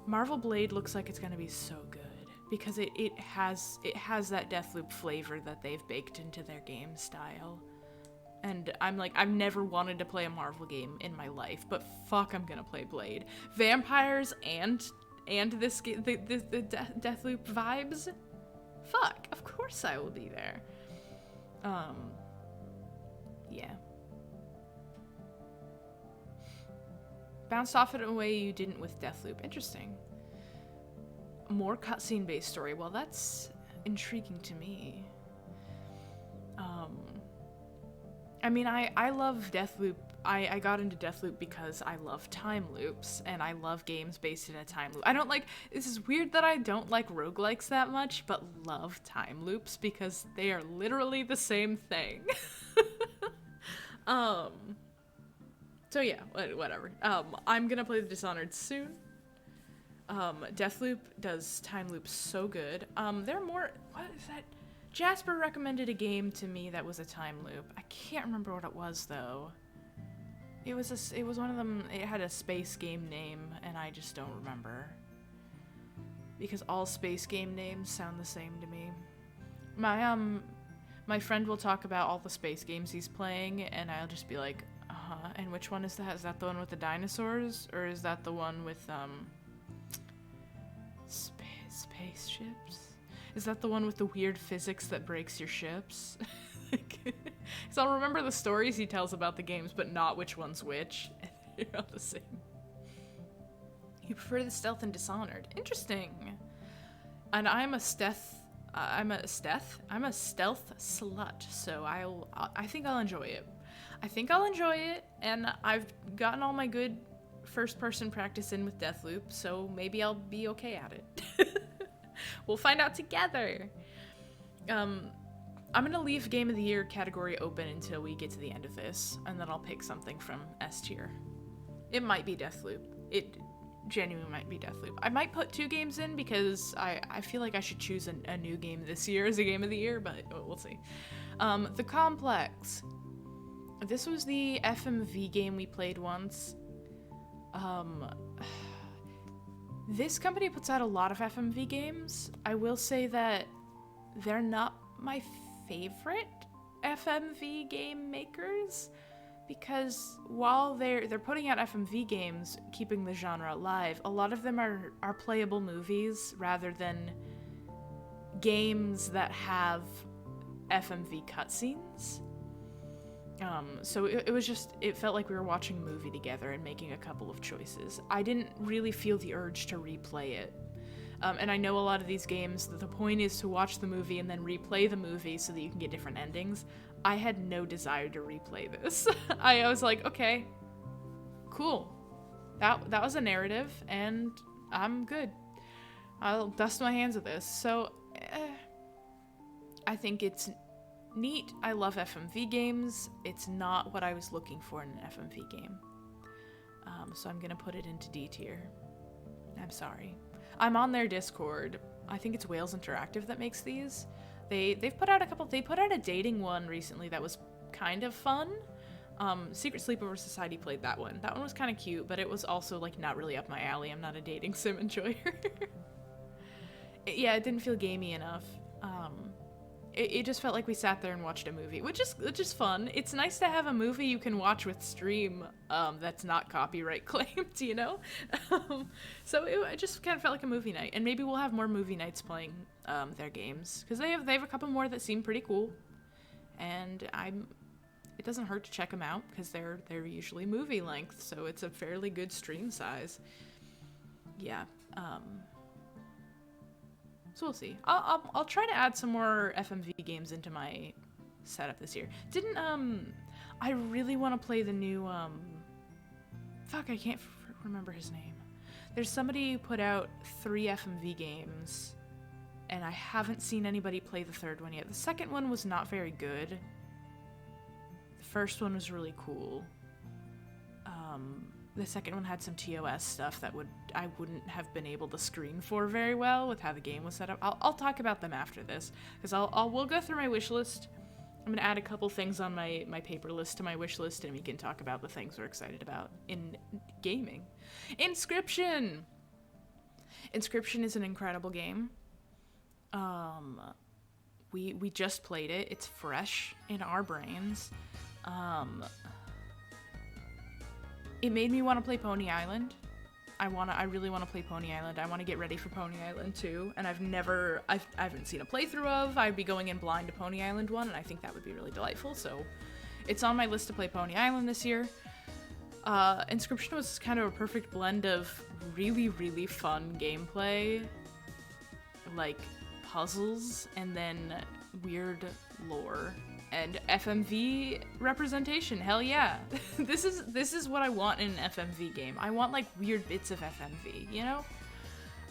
Marvel Blade looks like it's gonna be so good because it has that Deathloop flavor that they've baked into their game style. And I'm like, I've never wanted to play a Marvel game in my life, but fuck, I'm gonna play Blade. Vampires and this the Deathloop vibes? Fuck, of course I will be there. Yeah. Bounced off it in a way you didn't with Deathloop. Interesting. More cutscene based story. Well, that's intriguing to me. I mean, I love Deathloop. I got into Deathloop because I love time loops, and I love games based in a time loop. I don't like, this is weird that I don't like roguelikes that much, but love time loops because they are literally the same thing. So yeah, whatever. I'm gonna play the Dishonored soon. Deathloop does time loops so good. They're more, what is that? Jasper recommended a game to me that was a time loop. I can't remember what it was though. It was one of them. It had a space game name, and I just don't remember. Because all space game names sound the same to me. My friend will talk about all the space games he's playing, and I'll just be like, and which one is that? Is that the one with the dinosaurs, or is that the one with spaceships? Is that the one with the weird physics that breaks your ships? So I'll remember the stories he tells about the games, but not which one's which. They're all the same. You prefer the stealth and Dishonored. Interesting. And I'm a stealth slut, so I think I'll enjoy it. I think I'll enjoy it, and I've gotten all my good first-person practice in with Deathloop, so maybe I'll be okay at it. We'll find out together. I'm gonna leave Game of the Year category open until we get to the end of this, and then I'll pick something from S tier. It might be Deathloop. It genuinely might be Deathloop. I might put 2 games in because I feel like I should choose a new game this year as a Game of the Year, but we'll see. The Complex. This was the FMV game we played once. This company puts out a lot of FMV games. I will say that they're not my favorite FMV game makers, because while they're putting out FMV games, keeping the genre alive, a lot of them are playable movies rather than games that have FMV cutscenes. So it felt like we were watching a movie together and making a couple of choices. I didn't really feel the urge to replay it. And I know a lot of these games, the point is to watch the movie and then replay the movie so that you can get different endings. I had no desire to replay this. I was like, okay, cool. That was a narrative, and I'm good. I'll dust my hands of this. So, I think it's neat. I love FMV games. It's not what I was looking for in an FMV game. So I'm gonna put it into D tier. I'm sorry. I'm on their Discord. I think it's Whales Interactive that makes these. They've put out a couple. They put out a dating one recently that was kind of fun. Secret Sleepover Society played that one. That one was kind of cute, but it was also like not really up my alley. I'm not a dating sim enjoyer. Yeah, it didn't feel gamey enough. It just felt like we sat there and watched a movie, which is fun. It's nice to have a movie you can watch with stream that's not copyright claimed, you know? So it just kind of felt like a movie night, and maybe we'll have more movie nights playing their games, because they have a couple more that seem pretty cool, and it doesn't hurt to check them out because they're usually movie length, so it's a fairly good stream size. Yeah. So we'll see. I'll try to add some more FMV games into my setup this year. I really want to play the new, fuck, I can't remember his name. There's somebody who put out 3 FMV games, and I haven't seen anybody play the third one yet. The second one was not very good. The first one was really cool. The second one had some TOS stuff that I wouldn't have been able to screen for very well with how the game was set up. I'll talk about them after this, because we'll go through my wish list. I'm gonna add a couple things on my paper list to my wish list, and we can talk about the things we're excited about in gaming. Inscryption! Inscryption is an incredible game. We just played it. It's fresh in our brains. It made me want to play Pony Island. I really want to play Pony Island. I want to get ready for Pony Island 2, and I haven't seen a playthrough of. I'd be going in blind to Pony Island 1, and I think that would be really delightful, so it's on my list to play Pony Island this year. Inscryption was kind of a perfect blend of really, really fun gameplay like puzzles and then weird lore and FMV representation. Hell yeah. This is what I want in an FMV game. I want like weird bits of FMV, you know?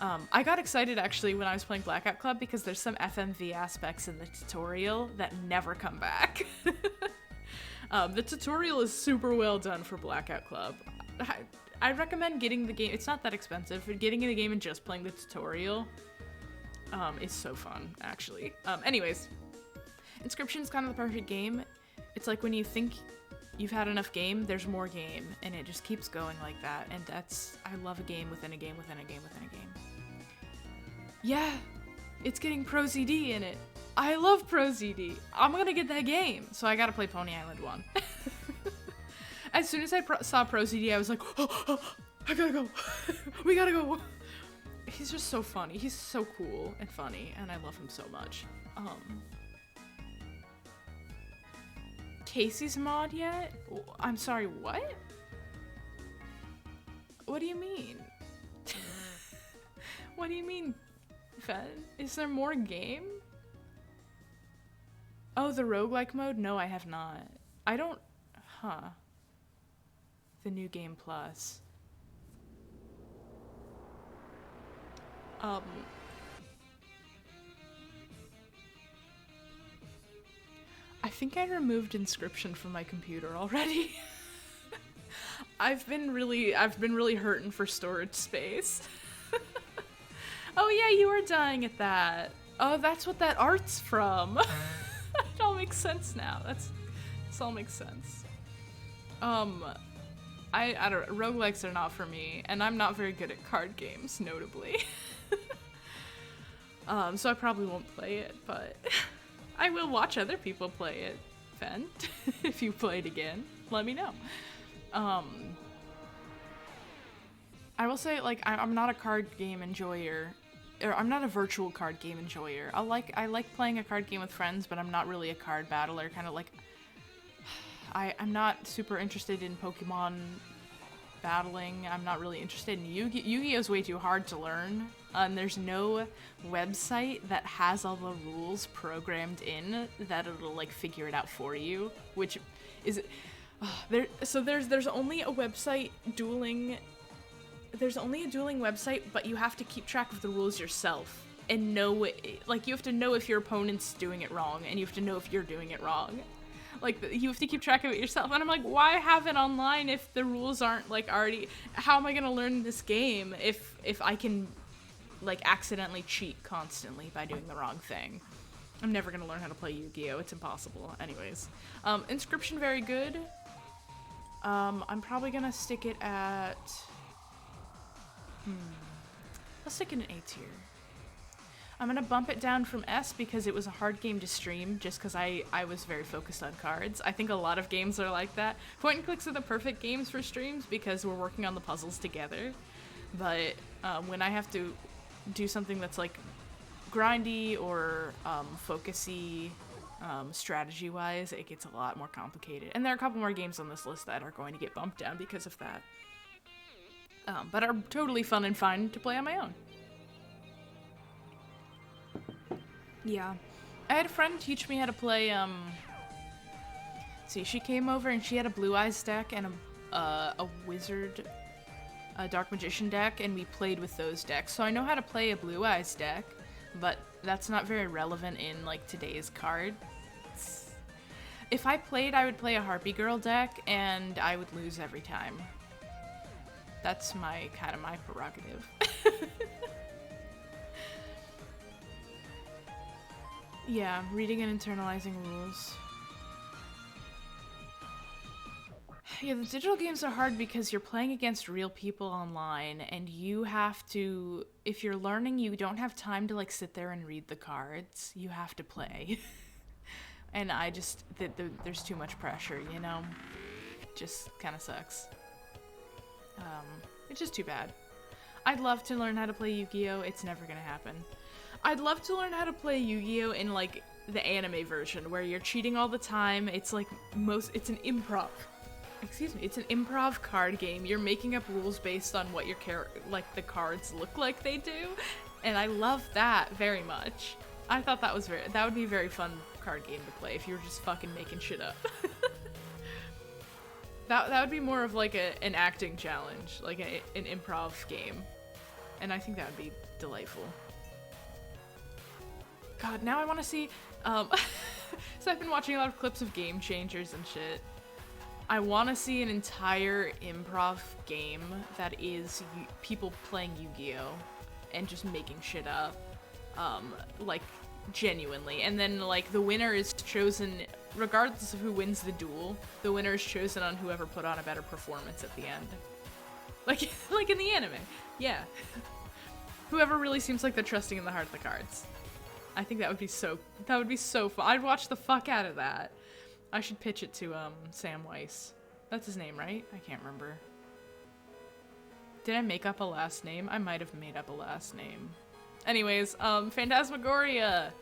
I got excited actually when I was playing Blackout Club because there's some FMV aspects in the tutorial that never come back. The tutorial is super well done for Blackout Club. I recommend getting the game. It's not that expensive, but getting in the game and just playing the tutorial is so fun, actually. Anyways, Inscryption's kind of the perfect game. It's like when you think you've had enough game, there's more game, and it just keeps going like that. And I love a game within a game within a game within a game. Yeah, it's getting ProZD in it. I love ProZD. I'm gonna get that game, so I gotta play Pony Island 1. As soon as I saw ProZD, I was like, oh, I gotta go. We gotta go. He's just so funny. He's so cool and funny, and I love him so much. Casey's mod yet? I'm sorry, what? What do you mean? What do you mean, Fen? Is there more game? Oh, the roguelike mode? No, I have not. I don't... Huh. The new game plus. I think I removed Inscryption from my computer already. I've been really hurting for storage space. Oh yeah, you are dying at that. Oh, that's what that art's from. It all makes sense now. This all makes sense. I don't roguelikes are not for me, and I'm not very good at card games, notably. So I probably won't play it, but I will watch other people play it, Fen. If you play it again, let me know. I will say, like, I'm not a card game enjoyer, or I'm not a virtual card game enjoyer. I like playing a card game with friends, but I'm not really a card battler. Kind of like, I'm not super interested in Pokemon battling. I'm not really interested in Yu-Gi-Oh's way too hard to learn. And there's no website that has all the rules programmed in that it'll like figure it out for you, which is there's only a website dueling. There's only a dueling website, but you have to keep track of the rules yourself and know like you have to know if your opponent's doing it wrong, and you have to know if you're doing it wrong. Like, you have to keep track of it yourself. And I'm like, why have it online if the rules aren't, like, already... How am I gonna learn this game if I can, like, accidentally cheat constantly by doing the wrong thing? I'm never gonna learn how to play Yu-Gi-Oh! It's impossible. Anyways. Inscryption, very good. I'm probably gonna stick it at... I'll stick it in A tier. I'm gonna bump it down from S because it was a hard game to stream, just because I was very focused on cards. I think a lot of games are like that. Point and clicks are the perfect games for streams because we're working on the puzzles together. But when I have to do something that's like grindy or focusy, strategy-wise, it gets a lot more complicated. And there are a couple more games on this list that are going to get bumped down because of that. But are totally fun and fine to play on my own. Yeah. I had a friend teach me how to play, see, she came over and she had a Blue Eyes deck and a Wizard, a Dark Magician deck, and we played with those decks. So I know how to play a Blue Eyes deck, but that's not very relevant in, like, today's cards. If I played, I would play a Harpy Girl deck, and I would lose every time. That's my prerogative. Yeah, reading and internalizing rules. Yeah, the digital games are hard because you're playing against real people online, and you have to, if you're learning, you don't have time to like sit there and read the cards. You have to play. And I just, there's too much pressure, you know? Just kind of sucks. It's just too bad. I'd love to learn how to play Yu-Gi-Oh! It's never gonna happen. I'd love to learn how to play Yu-Gi-Oh! In, like, the anime version, where you're cheating all the time. It's, like, it's an improv. Excuse me. It's an improv card game. You're making up rules based on what your the cards look like they do. And I love that very much. I thought that would be a very fun card game to play if you were just fucking making shit up. That would be more of like an acting challenge, like an improv game. And I think that would be delightful. God, now I want to see, so I've been watching a lot of clips of Game Changers and shit. I want to see an entire improv game that is people playing Yu-Gi-Oh! And just making shit up, like, genuinely. And then, like, the winner is chosen, regardless of who wins the duel, the winner is chosen on whoever put on a better performance at the end. Like, like in the anime. Yeah. Whoever really seems like they're trusting in the heart of the cards. I think that would be so fun. I'd watch the fuck out of that. I should pitch it to, Sam Weiss. That's his name, right? I can't remember. Did I make up a last name? I might have made up a last name. Anyways, Phantasmagoria.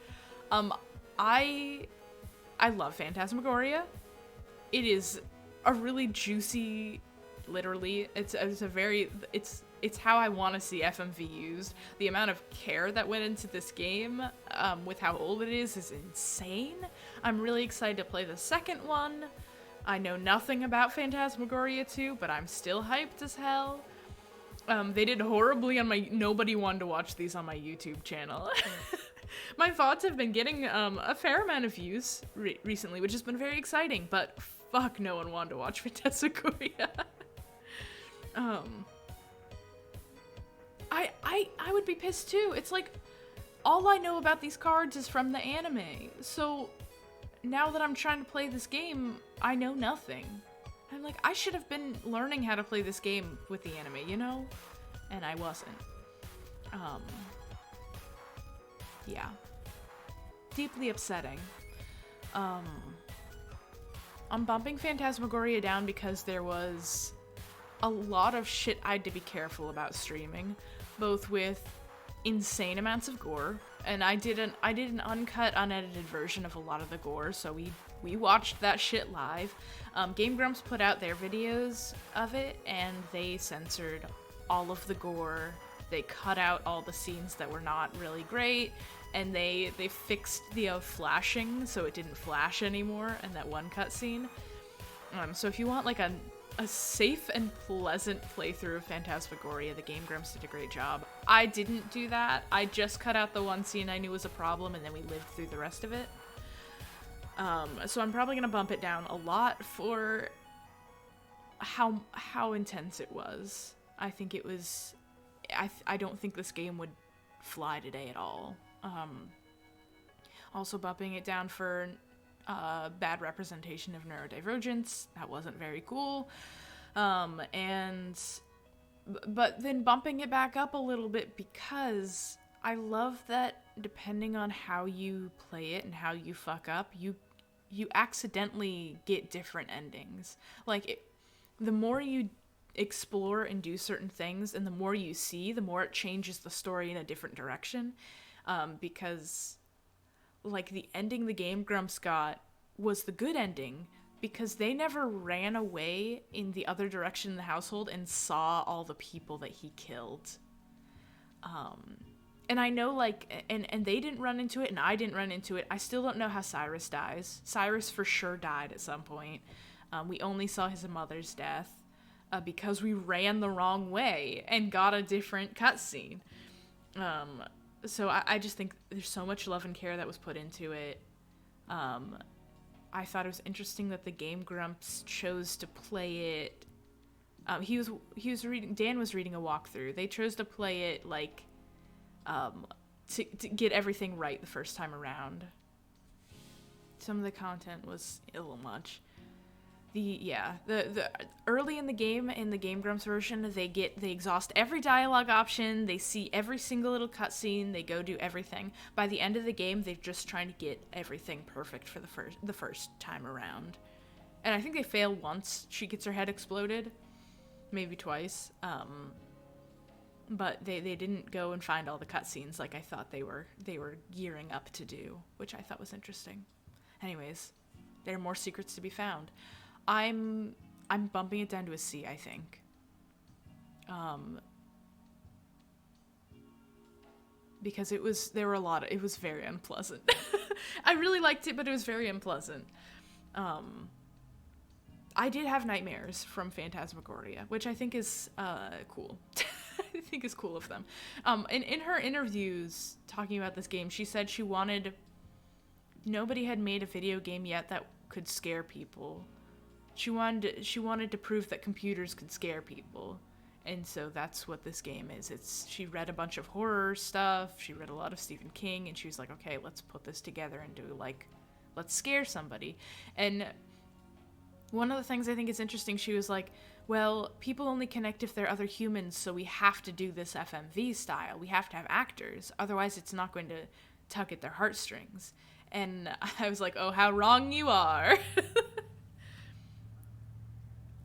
I love Phantasmagoria. It is a really juicy, literally, it's how I want to see FMV used. The amount of care that went into this game, with how old it is insane. I'm really excited to play the second one. I know nothing about Phantasmagoria 2, but I'm still hyped as hell. They did horribly on my, nobody wanted to watch these on my YouTube channel. My VODs have been getting, a fair amount of views recently, which has been very exciting, but fuck, no one wanted to watch Phantasmagoria. I would be pissed too. It's like, all I know about these cards is from the anime, so now that I'm trying to play this game, I know nothing. I'm like, I should have been learning how to play this game with the anime, you know? And I wasn't. Yeah. Deeply upsetting. I'm bumping Phantasmagoria down because there was a lot of shit I had to be careful about streaming, both with insane amounts of gore, and I did an uncut, unedited version of a lot of the gore, so we watched that shit live. Game Grumps put out their videos of it, and they censored all of the gore. They cut out all the scenes that were not really great, and they fixed the flashing so it didn't flash anymore in that one cutscene. So if you want like a safe and pleasant playthrough of Phantasmagoria, the Game Grumps did a great job. I didn't do that. I just cut out the one scene I knew was a problem, and then we lived through the rest of it. So I'm probably gonna bump it down a lot for how intense it was. I think it was. I don't think this game would fly today at all. Also bumping it down for bad representation of neurodivergence. That wasn't very cool. But then bumping it back up a little bit because I love that depending on how you play it and how you fuck up, you accidentally get different endings. Like, the more you explore and do certain things and the more you see, the more it changes the story in a different direction. Because, like, the ending the Game Grumps got was the good ending because they never ran away in the other direction in the household and saw all the people that he killed. And I know, like, and they didn't run into it, and I didn't run into it. I still don't know how Cyrus dies. Cyrus for sure died at some point. We only saw his mother's death because we ran the wrong way and got a different cutscene. So I just think there's so much love and care that was put into it. I thought it was interesting that the Game Grumps chose to play it. Dan was reading a walkthrough. They chose to play it like to get everything right the first time around. Some of the content was a little much. The early in the Game Grumps version, they exhaust every dialogue option, they see every single little cutscene, they go do everything. By the end of the game, they're just trying to get everything perfect for the first time around. And I think they fail once. She gets her head exploded, maybe twice. But they didn't go and find all the cutscenes like I thought they were gearing up to do, which I thought was interesting. Anyways, there are more secrets to be found. I'm bumping it down to a C, I think. because it was very unpleasant. I really liked it, but it was very unpleasant. I did have nightmares from Phantasmagoria, which I think is cool. I think is cool of them. In her interviews talking about this game, she said nobody had made a video game yet that could scare people. She wanted to prove that computers could scare people. And so that's what this game is. She read a bunch of horror stuff, she read a lot of Stephen King, and she was like, okay, let's put this together and let's scare somebody. And one of the things I think is interesting, she was like, well, people only connect if they're other humans, so we have to do this FMV style. We have to have actors, otherwise it's not going to tug at their heartstrings. And I was like, oh, how wrong you are.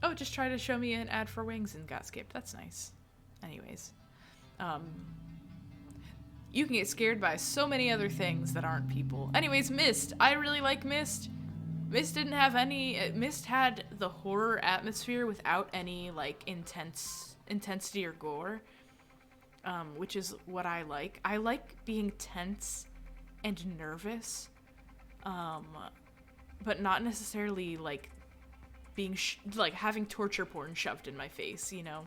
Oh, just try to show me an ad for wings and got skipped. That's nice. Anyways. You can get scared by so many other things that aren't people. Anyways, Myst. I really like Myst. Myst didn't have any... Myst had the horror atmosphere without any, like, intensity or gore. Which is what I like. I like being tense and nervous. But not necessarily, like... being having torture porn shoved in my face, you know.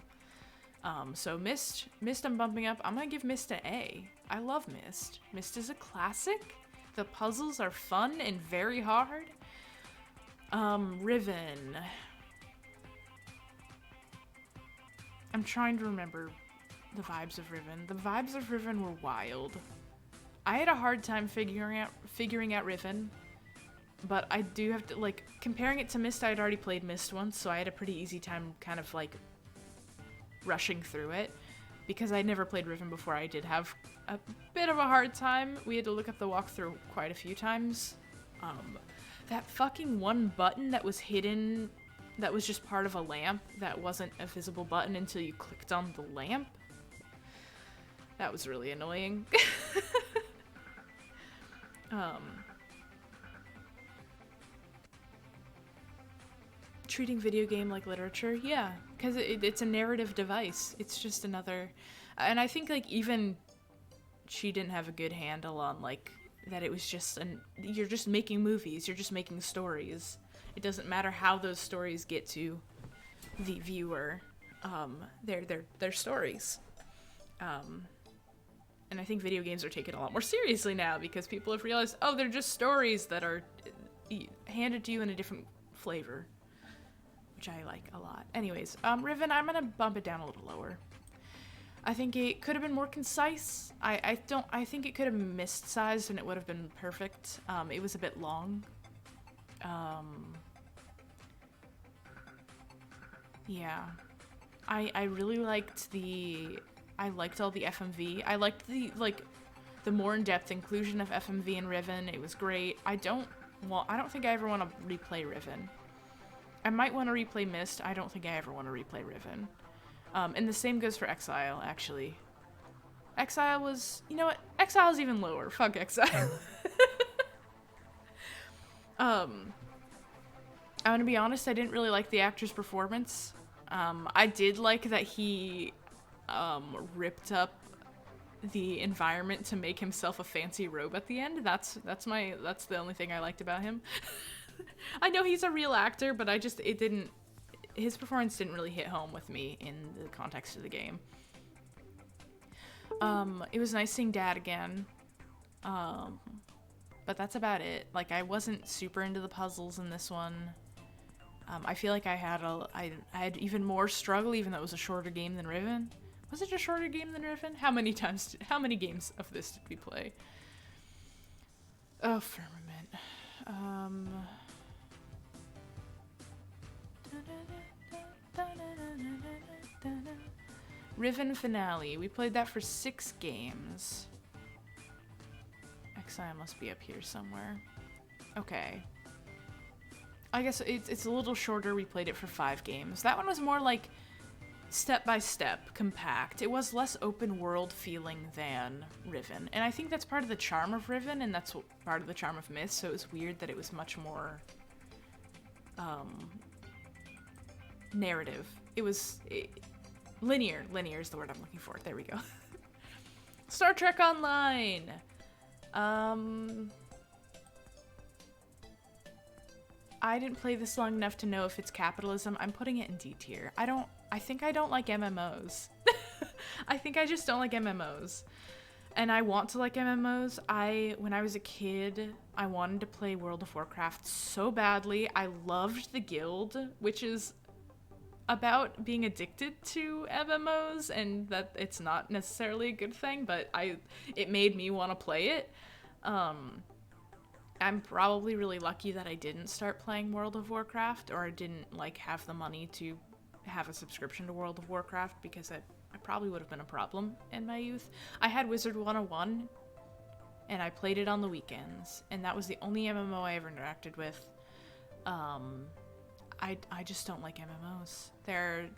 So Myst I'm bumping up. I'm gonna give Myst an A. I love Myst. Myst is a classic. The puzzles are fun and very hard. Riven. I'm trying to remember the vibes of Riven. The vibes of Riven were wild. I had a hard time figuring out Riven. But I do have to, like, comparing it to Myst, I had already played Myst once, so I had a pretty easy time kind of, like, rushing through it. Because I'd never played Riven before, I did have a bit of a hard time. We had to look up the walkthrough quite a few times. That fucking one button that was hidden, that was just part of a lamp, that wasn't a visible button until you clicked on the lamp. That was really annoying. Treating video game like literature, yeah, because it's a narrative device. It's just another, and I think like even she didn't have a good handle on like that. It was just you're just making movies, you're just making stories. It doesn't matter how those stories get to the viewer. They're stories. And I think video games are taken a lot more seriously now because people have realized, oh, they're just stories that are handed to you in a different flavor. Which I like a lot. Anyways, Riven, I'm gonna bump it down a little lower. I think it could have been more concise. I think it could have been Myst-sized and it would have been perfect. It was a bit long. Yeah. I really liked I liked all the FMV. I liked the more in-depth inclusion of FMV in Riven. It was great. I don't think I ever want to replay Riven. I might want to replay Myst. I don't think I ever want to replay Riven. And the same goes for Exile, actually. Exile was... You know what? Exile's even lower. Fuck Exile. I'm gonna be honest, I didn't really like the actor's performance. I did like that he ripped up the environment to make himself a fancy robe at the end. That's the only thing I liked about him. I know he's a real actor, but his performance didn't really hit home with me in the context of the game. It was nice seeing Dad again. But that's about it. Like, I wasn't super into the puzzles in this one. I feel like I had even more struggle, even though it was a shorter game than Riven. Was it a shorter game than Riven? How many games of this did we play? Oh, Firmament. Riven Finale. We played that for 6 games. Exile must be up here somewhere. Okay. I guess it's a little shorter. We played it for 5 games. That one was more like step-by-step, compact. It was less open world feeling than Riven. And I think that's part of the charm of Riven, and that's part of the charm of Myst, so it was weird that it was much more narrative. Linear. Linear is the word I'm looking for. There we go. Star Trek Online. I didn't play this long enough to know if it's capitalism. I'm putting it in D tier. I think I don't like MMOs. I think I just don't like MMOs. And I want to like MMOs. When I was a kid, I wanted to play World of Warcraft so badly. I loved the guild, which is about being addicted to MMOs, and that it's not necessarily a good thing, but it made me want to play it. I'm probably really lucky that I didn't start playing World of Warcraft, or I didn't like have the money to have a subscription to World of Warcraft, because I probably would have been a problem in my youth. I had Wizard 101, and I played it on the weekends, and that was the only MMO I ever interacted with. I just don't like MMOs. They're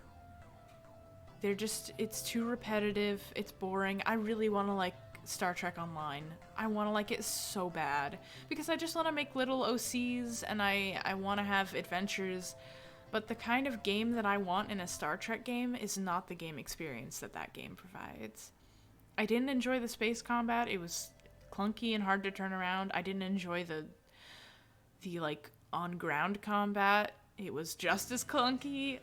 just, it's too repetitive, it's boring. I really want to like Star Trek Online. I want to like it so bad, because I just want to make little OCs, and I want to have adventures. But the kind of game that I want in a Star Trek game is not the game experience that game provides. I didn't enjoy the space combat. It was clunky and hard to turn around. I didn't enjoy the like on-ground combat. It was just as clunky.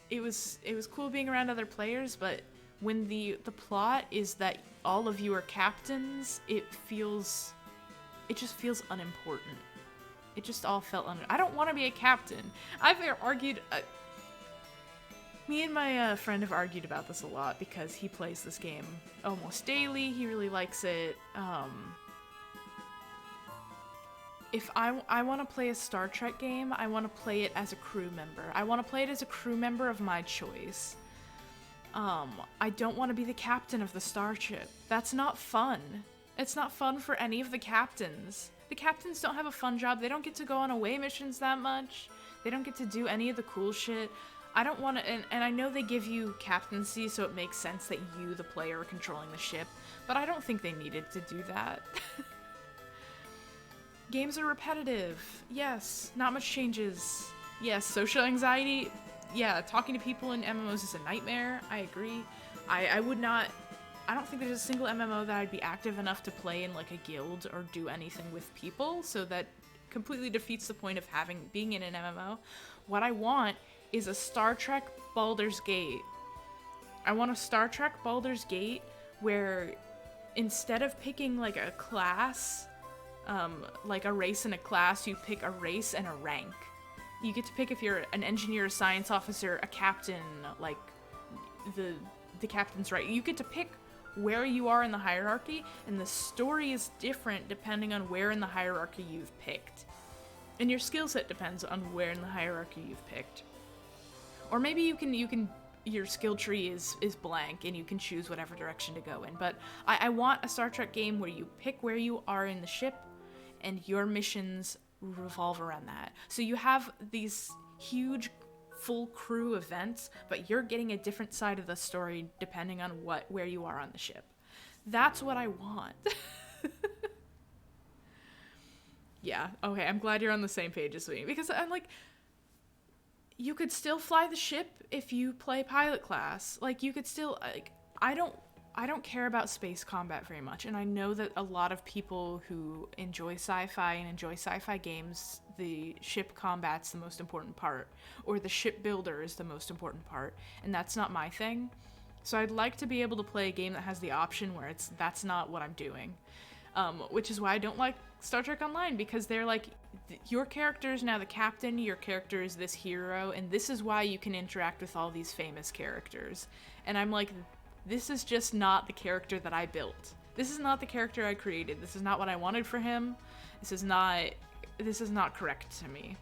It was cool being around other players, but when the plot is that all of you are captains, it just feels unimportant. It just all felt I don't want to be a captain. I've argued... me and my friend have argued about this a lot, because he plays this game almost daily. He really likes it. If I want to play a Star Trek game, I want to play it as a crew member. I want to play it as a crew member of my choice. I don't want to be the captain of the starship. That's not fun. It's not fun for any of the captains. The captains don't have a fun job. They don't get to go on away missions that much. They don't get to do any of the cool shit. I don't want to, and I know they give you captaincy, so it makes sense that you, the player, are controlling the ship, but I don't think they needed to do that. Games are repetitive. Yes. Not much changes. Yes. Social anxiety. Yeah. Talking to people in MMOs is a nightmare. I agree. I don't think there's a single MMO that I'd be active enough to play in like a guild or do anything with people, so that completely defeats the point of being in an MMO. What I want is a Star Trek Baldur's Gate. I want a Star Trek Baldur's Gate where instead of picking like a class, like a race and a class, you pick a race and a rank. You get to pick if you're an engineer, a science officer, a captain, like the captain's right. You get to pick where you are in the hierarchy, and the story is different depending on where in the hierarchy you've picked. And your skill set depends on where in the hierarchy you've picked. Or maybe your skill tree is blank and you can choose whatever direction to go in. But I want a Star Trek game where you pick where you are in the ship and your missions revolve around that. So you have these huge full crew events, but you're getting a different side of the story depending on where you are on the ship. That's what I want. Yeah, okay, I'm glad you're on the same page as me, because I'm like, you could still fly the ship if you play pilot class. Like, you could still, like, I don't care about space combat very much, and I know that a lot of people who enjoy sci-fi and enjoy sci-fi games, the ship combat's the most important part, or the ship builder is the most important part, and that's not my thing. So I'd like to be able to play a game that has the option where that's not what I'm doing. Which is why I don't like Star Trek Online, because they're like, your character is now the captain, your character is this hero, and this is why you can interact with all these famous characters. And I'm like, this is just not the character that I built. This is not the character I created. This is not what I wanted for him. This is not correct to me.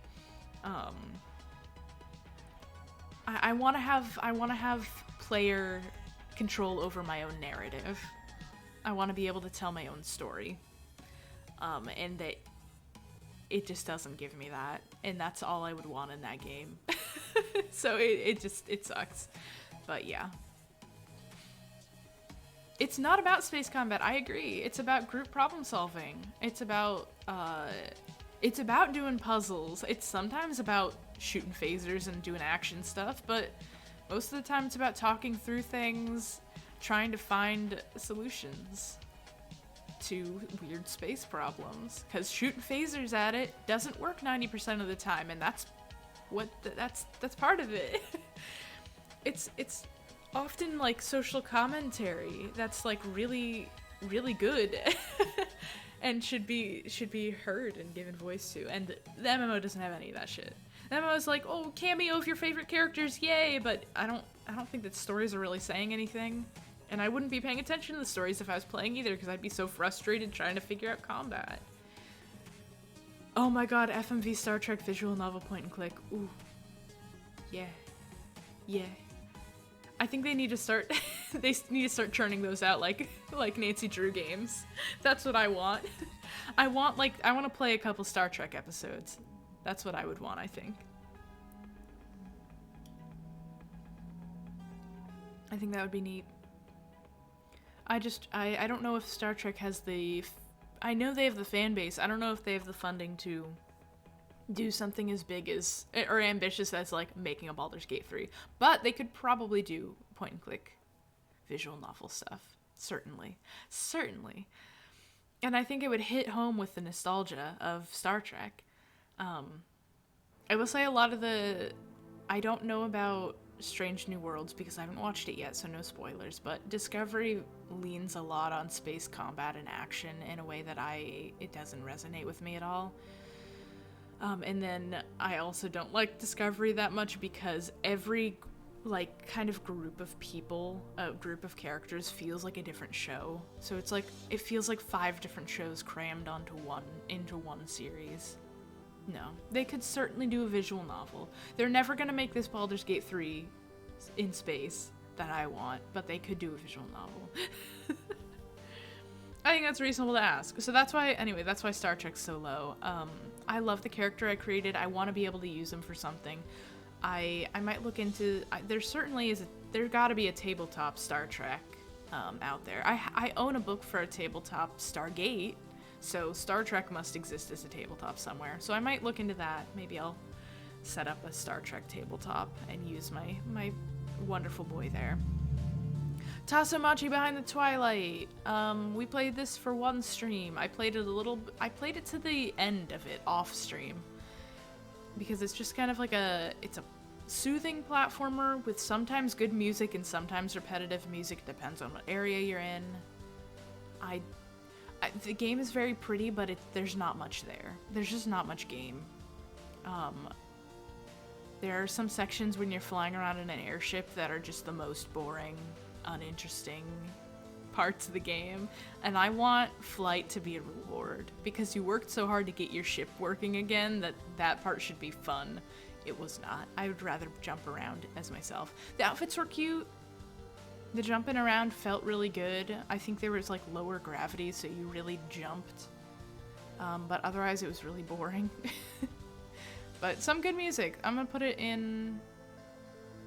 I want to have player control over my own narrative. I want to be able to tell my own story. And that it just doesn't give me that. And that's all I would want in that game. So it sucks. But yeah. It's not about space combat, I agree. It's about group problem solving. It's about doing puzzles. It's sometimes about shooting phasers and doing action stuff, but most of the time it's about talking through things, trying to find solutions to weird space problems, because shooting phasers at it doesn't work 90% of the time, and that's part of it. it's often like social commentary that's like really good and should be heard and given voice to, and the MMO doesn't have any of that shit. The MMO is like, oh, cameo of your favorite characters, yay, but I don't think that stories are really saying anything. And I wouldn't be paying attention to the stories if I was playing either, because I'd be so frustrated trying to figure out combat. Oh my god, FMV Star Trek visual novel point and click. Ooh. Yeah. Yeah. I think they need to start they need to start churning those out like Nancy Drew games. That's what I want. I want to play a couple Star Trek episodes. That's what I would want, I think. I think that would be neat. I don't know if Star Trek has I know they have the fan base. I don't know if they have the funding to do something as big as, or ambitious as, like, making a Baldur's Gate 3. But they could probably do point-and-click visual novel stuff. Certainly. Certainly. And I think it would hit home with the nostalgia of Star Trek. I will say a lot of I don't know about Strange New Worlds because I haven't watched it yet, so no spoilers, but Discovery leans a lot on space combat and action in a way that it doesn't resonate with me at all. And then I also don't like Discovery that much because every like kind of group of people, a group of characters feels like a different show. So it's like it feels like 5 different shows crammed into one series. No, they could certainly do a visual novel. They're never gonna make this Baldur's Gate 3 in space that I want, but they could do a visual novel. I think that's reasonable to ask. So that's why Star Trek's so low. I love the character I created. I want to be able to use them for something. I might look into, there gotta be a tabletop Star Trek out there. I own a book for a tabletop Stargate, so Star Trek must exist as a tabletop somewhere. So I might look into that. Maybe I'll set up a Star Trek tabletop and use my wonderful boy there. Tasomachi Behind the Twilight. We played this for one stream. I played it to the end of it off stream because it's just kind of like it's a soothing platformer with sometimes good music and sometimes repetitive music. Depends on what area you're in. The game is very pretty, but there's not much there. There's just not much game. There are some sections when you're flying around in an airship that are just the most boring, uninteresting parts of the game, and I want flight to be a reward because you worked so hard to get your ship working again that part should be fun. It was not. I would rather jump around as myself. The outfits were cute. The jumping around felt really good. I think there was like lower gravity, so you really jumped. But otherwise it was really boring. But some good music. I'm gonna put it in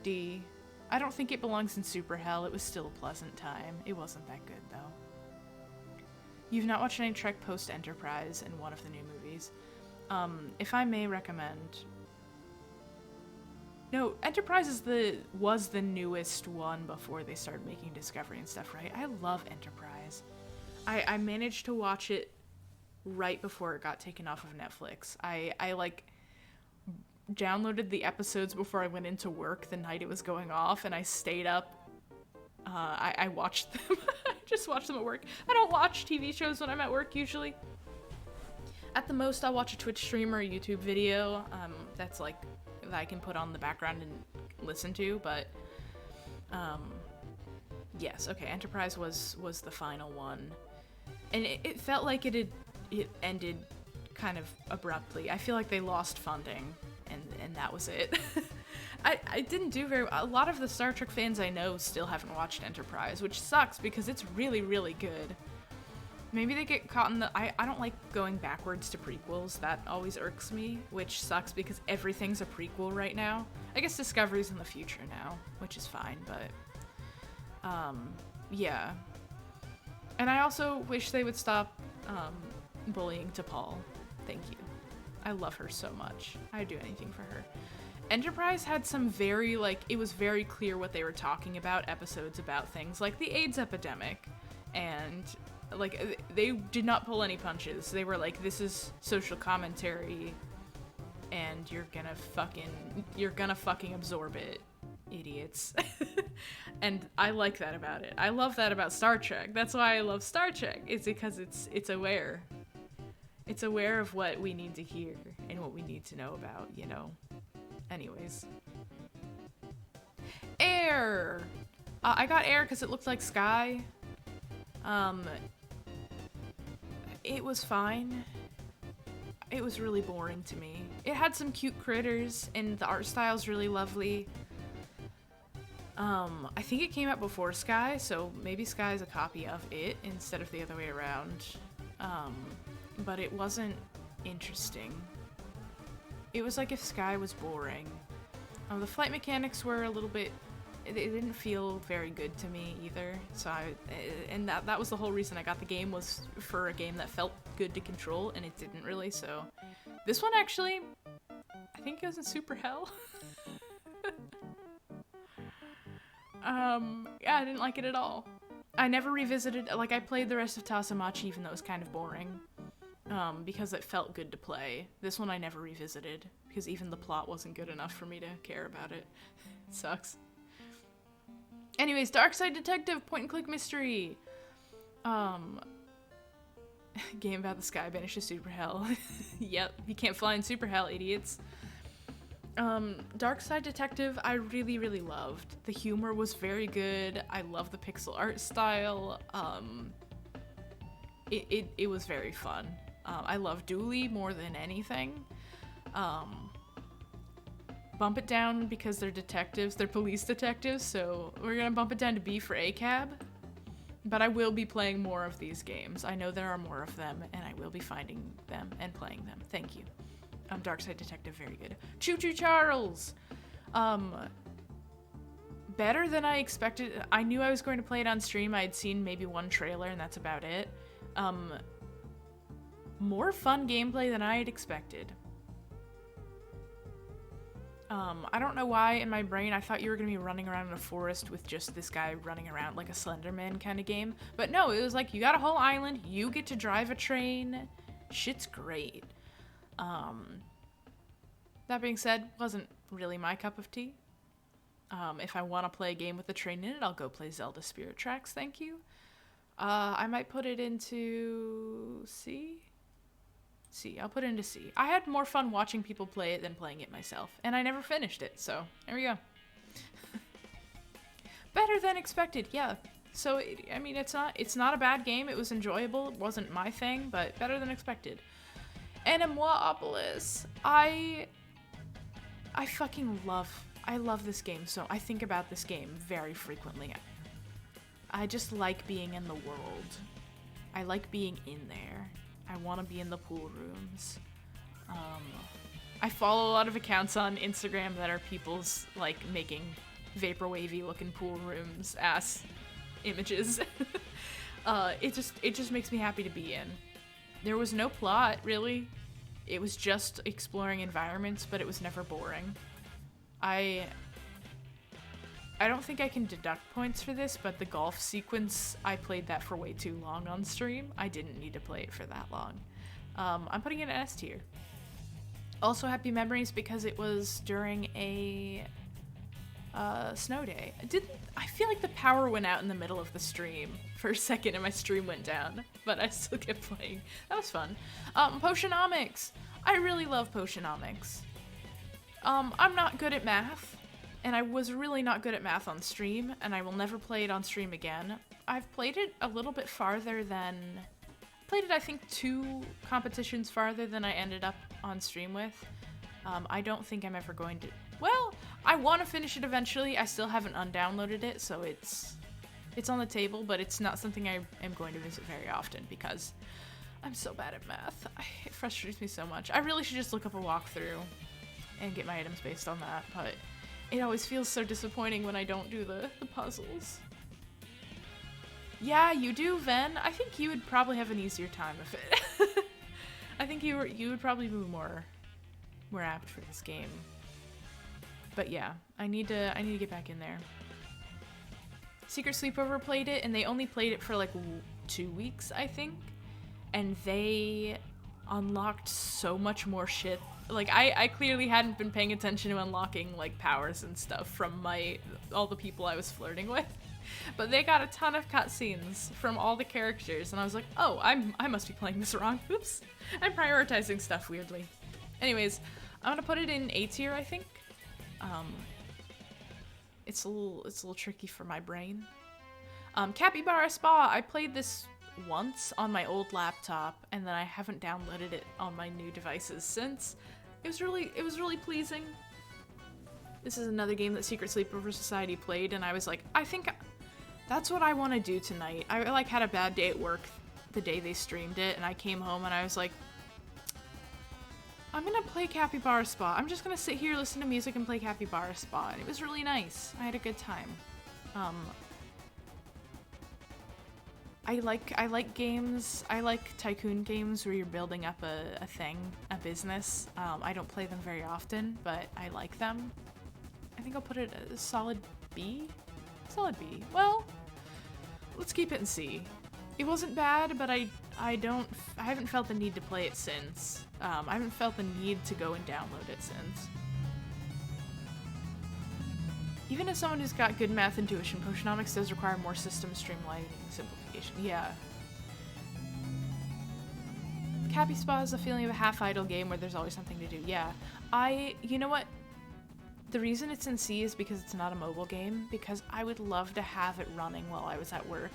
D. I don't think it belongs in Super Hell. It was still a pleasant time. It wasn't that good, though. You've not watched any Trek post-Enterprise in one of the new movies. If I may recommend... No, Enterprise was the newest one before they started making Discovery and stuff, right? I love Enterprise. I managed to watch it right before it got taken off of Netflix. I like... downloaded the episodes before I went into work the night it was going off, and I stayed up. I watched them. I just watched them at work. I don't watch TV shows when I'm at work usually. At the most, I'll watch a Twitch stream or a YouTube video. That's like that I can put on the background and listen to. But yes, okay. Enterprise was the final one, and it felt like it ended kind of abruptly. I feel like they lost funding. And that was it. I didn't do very well. A lot of the Star Trek fans I know still haven't watched Enterprise, which sucks because it's really, really good. Maybe they get caught in the... I don't like going backwards to prequels. That always irks me, which sucks because everything's a prequel right now. I guess Discovery's in the future now, which is fine, but... yeah. And I also wish they would stop bullying T'Pol. Thank you. I love her so much. I'd do anything for her. Enterprise had some very, like, it was very clear what they were talking about, episodes about things like the AIDS epidemic, and, like, they did not pull any punches. They were like, this is social commentary, and you're gonna fucking absorb it, idiots. And I like that about it. I love that about Star Trek. That's why I love Star Trek. It's because it's aware. It's aware of what we need to hear and what we need to know about, you know. Anyways. Air! I got Air because it looked like Sky. It was fine. It was really boring to me. It had some cute critters, and the art style's really lovely. I think it came out before Sky, so maybe Sky is a copy of it instead of the other way around. But it wasn't interesting. It was like if Sky was boring. The flight mechanics were a little bit... It didn't feel very good to me either. So and that was the whole reason I got the game, was for a game that felt good to control, and it didn't really, so... This one actually, I think it was in Super Hell. Yeah, I didn't like it at all. I never revisited, like, I played the rest of Tazamachi even though it was kind of boring. Because it felt good to play. This one I never revisited, because even the plot wasn't good enough for me to care about it. It sucks. Anyways, Darkside Detective point-and-click mystery. Game about the sky banishes Super Hell. Yep, you can't fly in Super Hell, idiots. Darkside Detective I really, really loved. The humor was very good. I love the pixel art style. It was very fun. I love Dooley more than anything. Bump it down because they're detectives. They're police detectives, so we're gonna bump it down to B for ACAB. But I will be playing more of these games. I know there are more of them, and I will be finding them and playing them. Thank you. Darkside Detective, very good. Choo Choo Charles! Better than I expected. I knew I was going to play it on stream. I had seen maybe one trailer, and that's about it. More fun gameplay than I had expected. I don't know why in my brain I thought you were gonna be running around in a forest with just this guy running around like a Slenderman kind of game. But no, it was like you got a whole island, you get to drive a train. Shit's great. That being said, wasn't really my cup of tea. If I want to play a game with a train in it, I'll go play Zelda Spirit Tracks, thank you. I might put it into C? C, I'll put it into C. I had more fun watching people play it than playing it myself, and I never finished it, so there we go. Better than expected, yeah. So, I mean, it's not a bad game. It was enjoyable. It wasn't my thing, but better than expected. Enemopolis. I love this game, so I think about this game very frequently. I just like being in the world. I like being in there. I want to be in the pool rooms. I follow a lot of accounts on Instagram that are people's, like, making vaporwavy looking pool rooms ass images. It just makes me happy to be in. There was no plot, really. It was just exploring environments, but it was never boring. I don't think I can deduct points for this, but the golf sequence, I played that for way too long on stream. I didn't need to play it for that long. I'm putting it in S tier. Also happy memories because it was during a snow day. I feel like the power went out in the middle of the stream for a second and my stream went down, but I still kept playing. That was fun. Potionomics. I really love Potionomics. I'm not good at math, and I was really not good at math on stream, and I will never play it on stream again. I've played it a little bit farther than... Played it, I think, 2 competitions farther than I ended up on stream with. I don't think I'm ever going to... Well, I want to finish it eventually. I still haven't undownloaded it, so it's on the table, but it's not something I am going to visit very often because I'm so bad at math. It frustrates me so much. I really should just look up a walkthrough and get my items based on that, but it always feels so disappointing when I don't do the puzzles. Yeah, you do, Ven. I think you would probably have an easier time of it. I think you would probably be more apt for this game. But yeah, I need to get back in there. Secret Sleepover played it, and they only played it for like 2 weeks, I think. And they unlocked so much more shit. Like, I clearly hadn't been paying attention to unlocking, like, powers and stuff from all the people I was flirting with. But they got a ton of cutscenes from all the characters, and I was like, oh, I must be playing this wrong. Oops. I'm prioritizing stuff weirdly. Anyways, I'm gonna put it in A tier, I think. It's a little tricky for my brain. Capybara Spa, I played this once on my old laptop, and then I haven't downloaded it on my new devices since. It was really pleasing. This is another game that Secret Sleepover Society played, and I was like, I think that's what I want to do tonight. I like had a bad day at work the day they streamed it, and I came home and I was like, I'm gonna play Capybara Spa. I'm just gonna sit here, listen to music, and play Capybara Spa, and it was really nice. I had a good time. I like games. I like tycoon games where you're building up a thing, a business. I don't play them very often, but I like them. I think I'll put it a solid B. Solid B. Well, let's keep it in C. It wasn't bad, but I haven't felt the need to play it since. I haven't felt the need to go and download it since. Even as someone who's got good math intuition, Potionomics does require more system streamlining simplification. Yeah. Cappy Spa has a feeling of a half-idle game where there's always something to do. Yeah. You know what? The reason it's in C is because it's not a mobile game, because I would love to have it running while I was at work.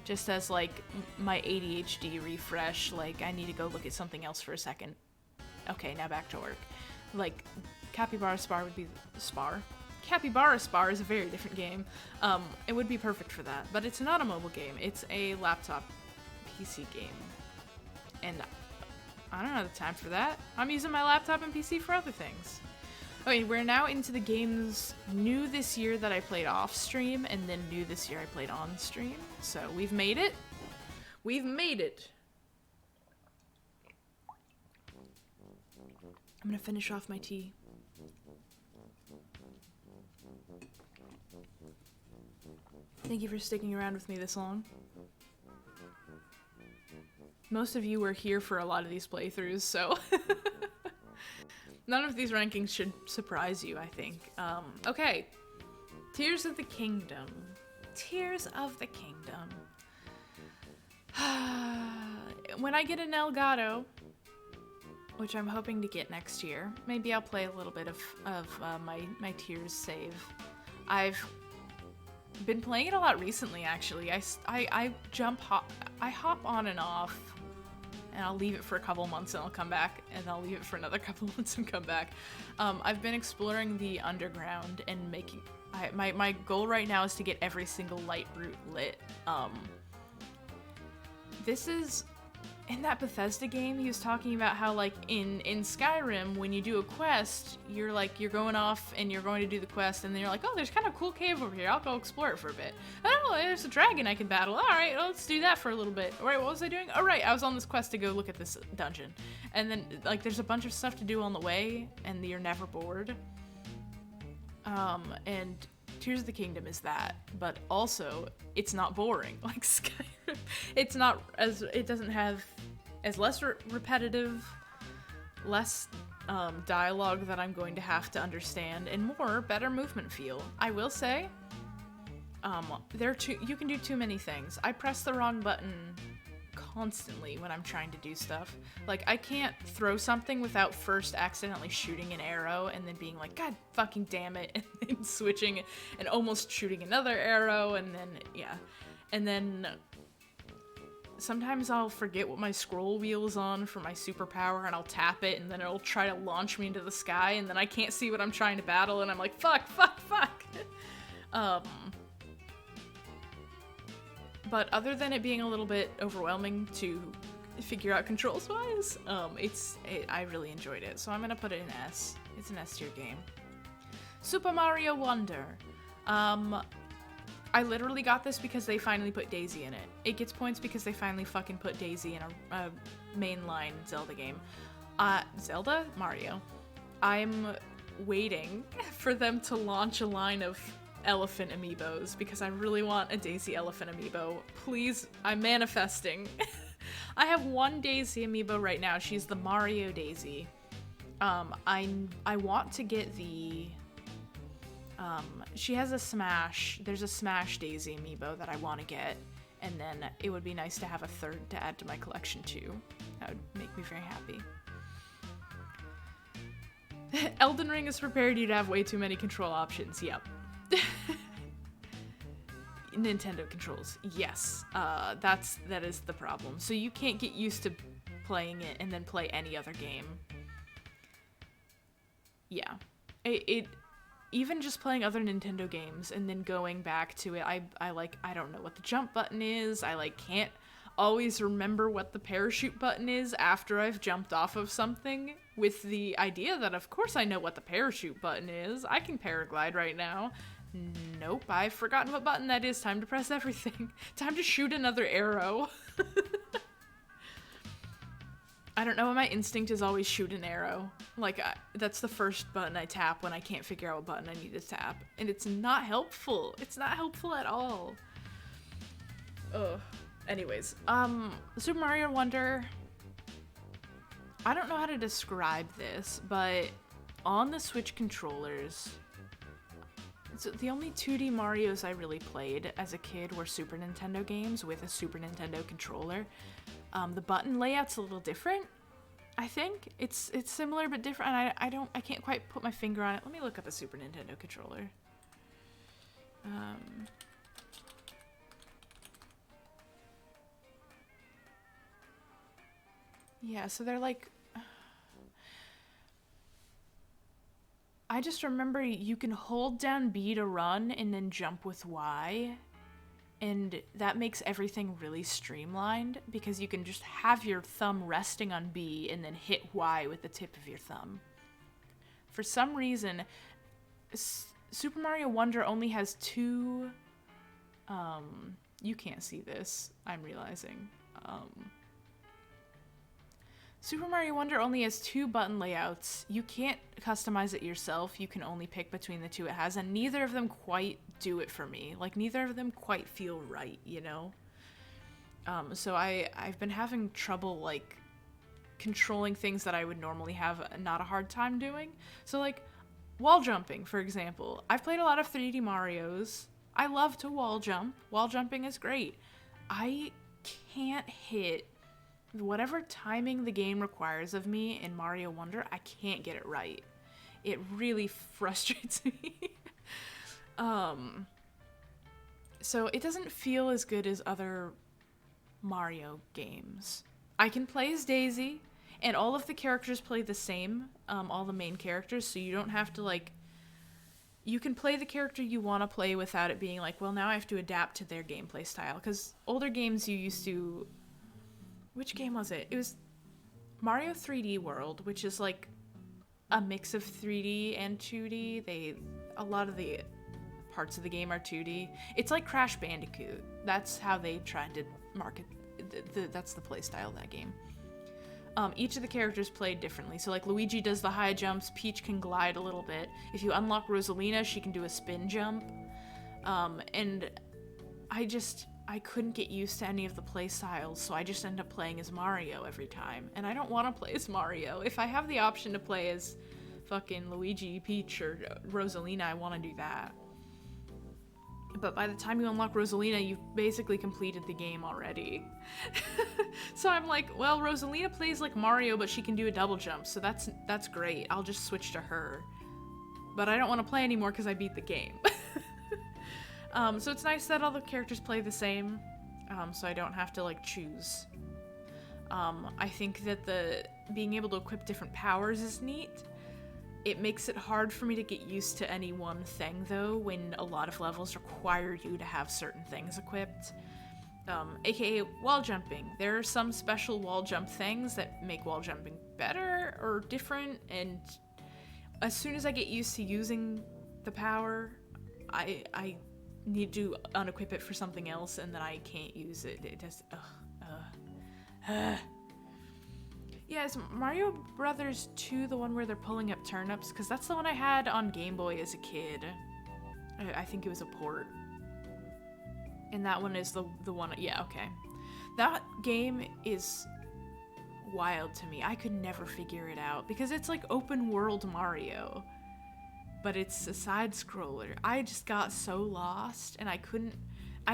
Just as, like, my ADHD refresh, like, I need to go look at something else for a second. Okay, now back to work. Like, Capybara Spa would be... Capybara Spa is a very different game. It would be perfect for that, but it's not a mobile game. It's a laptop PC game. And I don't have the time for that. I'm using my laptop and PC for other things. Okay, we're now into the games new this year that I played off stream, and then new this year I played on stream. So we've made it. We've made it. I'm gonna finish off my tea. Thank you for sticking around with me this long. Most of you were here for a lot of these playthroughs, so none of these rankings should surprise you, I think. Okay. Tears of the Kingdom. Tears of the Kingdom. When I get an Elgato, which I'm hoping to get next year, maybe I'll play a little bit of my Tears save. I've been playing it a lot recently, actually. I hop on and off, and I'll leave it for a couple months and I'll come back, and I'll leave it for another couple months and come back. I've been exploring the underground and making... My goal right now is to get every single light route lit. This is... In that Bethesda game, he was talking about how, like, in Skyrim, when you do a quest, you're going off and you're going to do the quest, and then you're like, oh, there's kind of a cool cave over here, I'll go explore it for a bit. Oh, there's a dragon I can battle. Alright, let's do that for a little bit. Alright, what was I doing? Oh, right, I was on this quest to go look at this dungeon. And then, like, there's a bunch of stuff to do on the way, and you're never bored. And Tears of the Kingdom is that, but also, it's not boring. Like, Skyrim, it doesn't have as less repetitive, less dialogue that I'm going to have to understand, and better movement feel. I will say, you can do too many things. I press the wrong button constantly when I'm trying to do stuff. Like, I can't throw something without first accidentally shooting an arrow and then being like, God fucking damn it, and then switching and almost shooting another arrow, and then, yeah. And then sometimes I'll forget what my scroll wheel is on for my superpower, and I'll tap it, and then it'll try to launch me into the sky, and then I can't see what I'm trying to battle, and I'm like, fuck. But other than it being a little bit overwhelming to figure out controls-wise, I really enjoyed it, so I'm gonna put it in S. It's an S tier game. Super Mario Wonder. I literally got this because they finally put Daisy in it. It gets points because they finally fucking put Daisy in a mainline Zelda game. Zelda? Mario. I'm waiting for them to launch a line of elephant amiibos because I really want a Daisy elephant amiibo. Please, I'm manifesting. I have one Daisy amiibo right now. She's the Mario Daisy. I want to get the she has a Smash. There's a Smash Daisy amiibo that I want to get, and then it would be nice to have a third to add to my collection too. That would make me very happy. Elden Ring has prepared you to have way too many control options. Yep. Nintendo controls. Yes. That is the problem. So you can't get used to playing it and then play any other game. Yeah. It even just playing other Nintendo games and then going back to it, I don't know what the jump button is. I can't always remember what the parachute button is after I've jumped off of something, with the idea that of course I know what the parachute button is. I can paraglide right now. Nope, I've forgotten what button that is. Time to press everything. Time to shoot another arrow. I don't know why my instinct is always shoot an arrow. That's the first button I tap when I can't figure out what button I need to tap. And it's not helpful. It's not helpful at all. Ugh. Anyways, Super Mario Wonder, I don't know how to describe this, but on the Switch controllers, so the only 2D Marios I really played as a kid were Super Nintendo games with a Super Nintendo controller. The button layout's a little different, I think. It's similar but different, and I can't quite put my finger on it. Let me look up a Super Nintendo controller. Yeah, so they're I just remember you can hold down B to run and then jump with Y. And that makes everything really streamlined because you can just have your thumb resting on B and then hit Y with the tip of your thumb. For some reason, Super Mario Wonder only has two... you can't see this, I'm realizing. Super Mario Wonder only has two button layouts. You can't customize it yourself. You can only pick between the two it has, and neither of them quite do it for me. Neither of them quite feel right, you know? So I've been having trouble, controlling things that I would normally have not a hard time doing. So, wall jumping, for example. I've played a lot of 3D Marios. I love to wall jump. Wall jumping is great. I can't hit whatever timing the game requires of me in Mario Wonder. I can't get it right. It really frustrates me. So it doesn't feel as good as other Mario games. I can play as Daisy, and all of the characters play the same, all the main characters, so you don't have to, you can play the character you want to play without it being well, now I have to adapt to their gameplay style, because older games you used to... Which game was it? It was Mario 3D World, which is a mix of 3D and 2D. A lot of the parts of the game are 2D. It's like Crash Bandicoot. That's how they tried to market. That's the play style of that game. Each of the characters played differently. So Luigi does the high jumps. Peach can glide a little bit. If you unlock Rosalina, she can do a spin jump. And I couldn't get used to any of the play styles, so I just end up playing as Mario every time. And I don't want to play as Mario. If I have the option to play as fucking Luigi, Peach, or Rosalina, I want to do that. But by the time you unlock Rosalina, you've basically completed the game already. So I'm well, Rosalina plays like Mario, but she can do a double jump, so that's great. I'll just switch to her. But I don't want to play anymore because I beat the game. So it's nice that all the characters play the same, so I don't have to, choose. I think that being able to equip different powers is neat. It makes it hard for me to get used to any one thing, though, when a lot of levels require you to have certain things equipped. AKA wall jumping. There are some special wall jump things that make wall jumping better or different, and as soon as I get used to using the power, I need to unequip it for something else, and then I can't use it. It just, Yeah, is Mario Brothers 2 the one where they're pulling up turnips? Because that's the one I had on Game Boy as a kid. I think it was a port. And that one is the one, yeah, okay. That game is wild to me. I could never figure it out because it's like open world Mario, but it's a side scroller. I just got so lost and I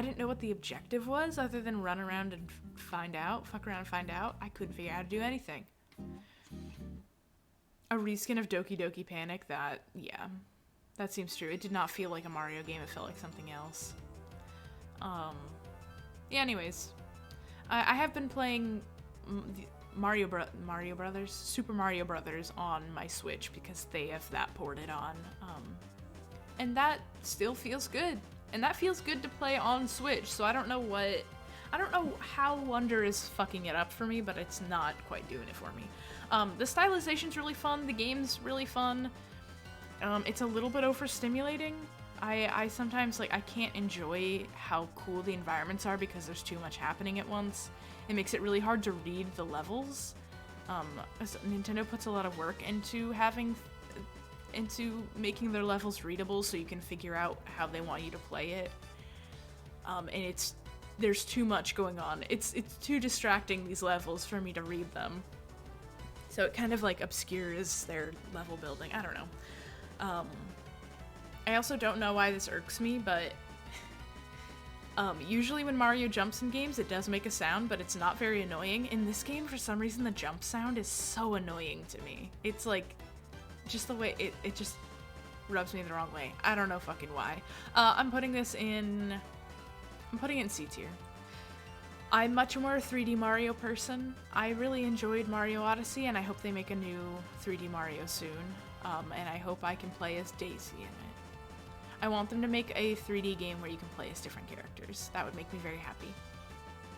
didn't know what the objective was other than run around and fuck around and find out. I couldn't figure out how to do anything. A reskin of Doki Doki Panic, yeah, that seems true. It did not feel like a Mario game, it felt like something else. Yeah, anyways, I have been playing Super Mario Brothers on my Switch because they have that ported on, and that still feels good, and that feels good to play on Switch, so I don't know how Wonder is fucking it up for me, but it's not quite doing it for me. The stylization's really fun, the game's really fun, it's a little bit overstimulating. I sometimes, like, I can't enjoy how cool the environments are because there's too much happening at once. It makes it really hard to read the levels. Nintendo puts a lot of work into making their levels readable so you can figure out how they want you to play it. And there's too much going on. It's too distracting, these levels, for me to read them. So it kind of, like, obscures their level building. I don't know. I also don't know why this irks me, but usually when Mario jumps in games, it does make a sound, but it's not very annoying. In this game, for some reason, the jump sound is so annoying to me. It's like, just the way it just rubs me the wrong way. I don't know fucking why. I'm putting it in C tier. I'm much more a 3D Mario person. I really enjoyed Mario Odyssey, and I hope they make a new 3D Mario soon. And I hope I can play as Daisy in it. I want them to make a 3D game where you can play as different characters. That would make me very happy.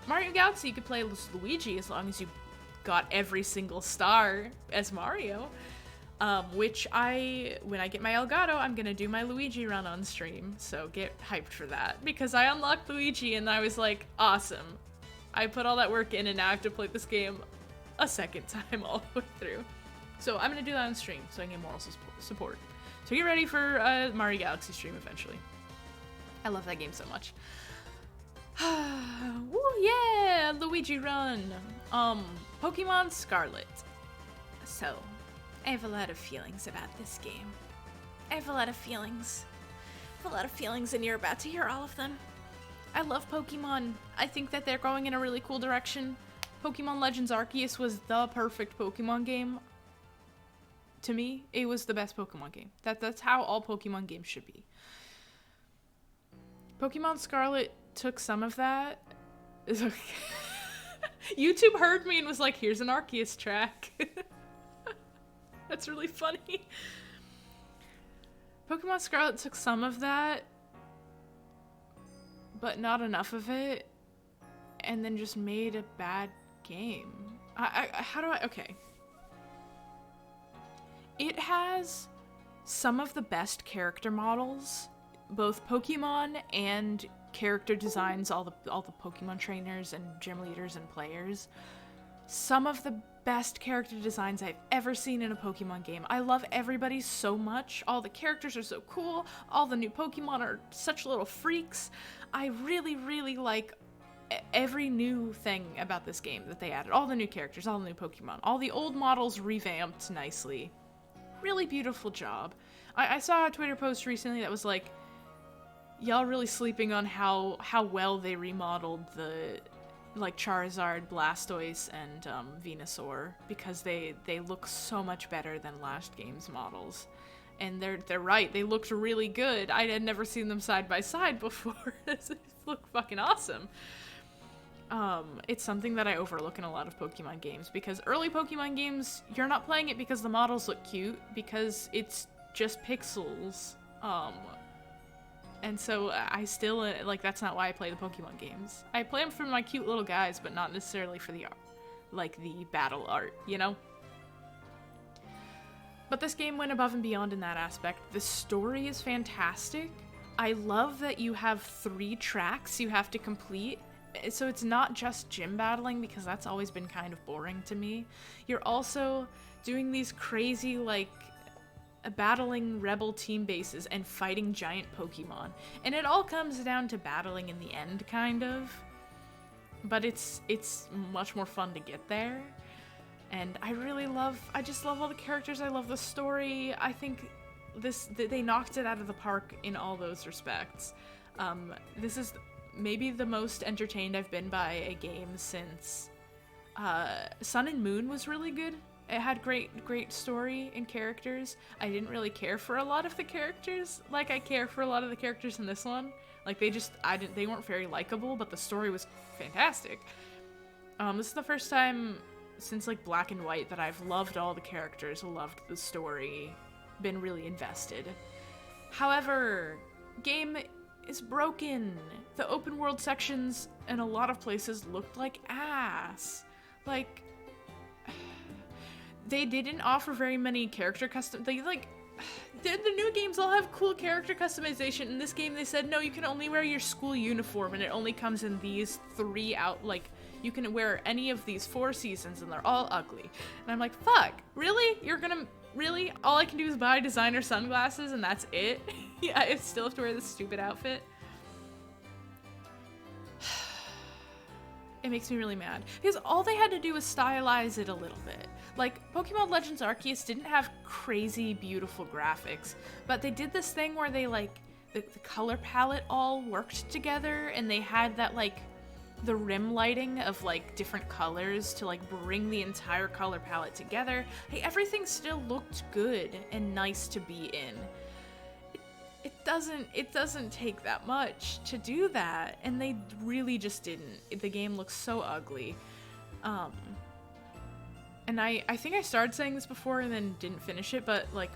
Mario Galaxy, you could play as Luigi as long as you got every single star as Mario. Which when I get my Elgato, I'm gonna do my Luigi run on stream. So get hyped for that. Because I unlocked Luigi and I was like, awesome. I put all that work in and now I have to play this game a second time all the way through. So I'm gonna do that on stream so I can get moral support. So get ready for Mario Galaxy stream eventually. I love that game so much. Woo, yeah! Luigi run! Pokemon Scarlet. So, I have a lot of feelings about this game. I have a lot of feelings. And you're about to hear all of them. I love Pokemon. I think that they're going in a really cool direction. Pokemon Legends Arceus was the perfect Pokemon game. To me, it was the best Pokemon game. That's how all Pokemon games should be. Pokemon Scarlet took some of that. YouTube heard me and was like, here's an Arceus track. That's really funny. Pokemon Scarlet took some of that, but not enough of it, and then just made a bad game. Okay. It has some of the best character models, both Pokemon and character designs, all the Pokemon trainers and gym leaders and players. Some of the best character designs I've ever seen in a Pokemon game. I love everybody so much. All the characters are so cool. All the new Pokemon are such little freaks. I really, really like every new thing about this game that they added. All the new characters, all the new Pokemon, all the old models revamped nicely. Really beautiful job. I saw a Twitter post recently that was like, y'all really sleeping on how well they remodeled the, like, Charizard, Blastoise, and Venusaur, because they look so much better than last game's models. And they're right, they looked really good. I had never seen them side by side before. They look fucking awesome. It's something that I overlook in a lot of Pokemon games, because early Pokemon games, you're not playing it because the models look cute, because it's just pixels. And so I still, like, that's not why I play the Pokemon games. I play them for my cute little guys, but not necessarily for the battle art, you know? But this game went above and beyond in that aspect. The story is fantastic. I love that you have 3 tracks you have to complete. So it's not just gym battling, because that's always been kind of boring to me. You're also doing these crazy, like, battling rebel team bases and fighting giant Pokemon. And it all comes down to battling in the end, kind of. But it's much more fun to get there. And I just love all the characters. I love the story. I think they knocked it out of the park in all those respects. This is maybe the most entertained I've been by a game since Sun and Moon was really good. It had great story and characters. I didn't really care for a lot of the characters like I care for a lot of the characters in this one. Like they weren't very likable, but the story was fantastic. This is the first time since like Black and White that I've loved all the characters, loved the story, been really invested. However, game is broken. The open world sections in a lot of places looked like ass. Like, they didn't offer very many character custom. The new games all have cool character customization. In this game, they said no, you can only wear your school uniform, and it only comes in these 3 out. Like, you can wear any of these 4 seasons, and they're all ugly. And I'm like, fuck, really? Really? All I can do is buy designer sunglasses, and that's it? Yeah, I still have to wear this stupid outfit. It makes me really mad, because all they had to do was stylize it a little bit. Like, Pokemon Legends Arceus didn't have crazy beautiful graphics, but they did this thing where they, like, the color palette all worked together, and they had that, like, the rim lighting of, like, different colors to, like, bring the entire color palette together. Hey, everything still looked good and nice to be in. It doesn't take that much to do that, and they really just didn't. The game looks so ugly. And I think I started saying this before and then didn't finish it, but like,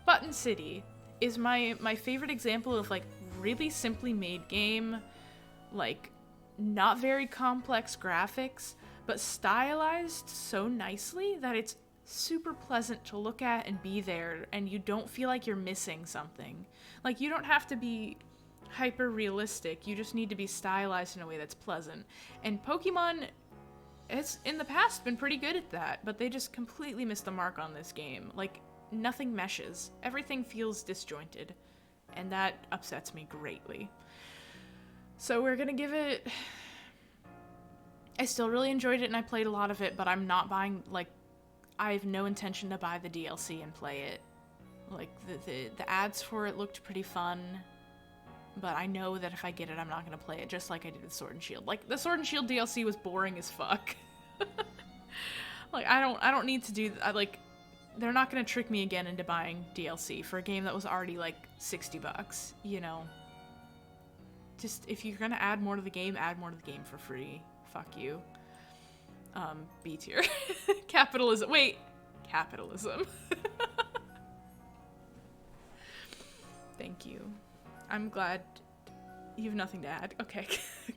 Button City is my favorite example of like really simply made game, like not very complex graphics, but stylized so nicely that it's super pleasant to look at and be there, and you don't feel like you're missing something. Like, you don't have to be hyper realistic, you just need to be stylized in a way that's pleasant. And Pokemon has in the past been pretty good at that, but they just completely missed the mark on this game. Like, nothing meshes, everything feels disjointed, and that upsets me greatly. So we're gonna give it... I still really enjoyed it and I played a lot of it, but I'm not buying, like, I have no intention to buy the DLC and play it. Like, the ads for it looked pretty fun, but I know that if I get it, I'm not gonna play it, just like I did with Sword and Shield. Like, the Sword and Shield DLC was boring as fuck. Like, I don't need to do, they're not gonna trick me again into buying DLC for a game that was already, like, $60, you know? Just, if you're gonna add more to the game for free. Fuck you. B tier. Capitalism. Wait. Capitalism. Thank you. I'm glad you have nothing to add. Okay,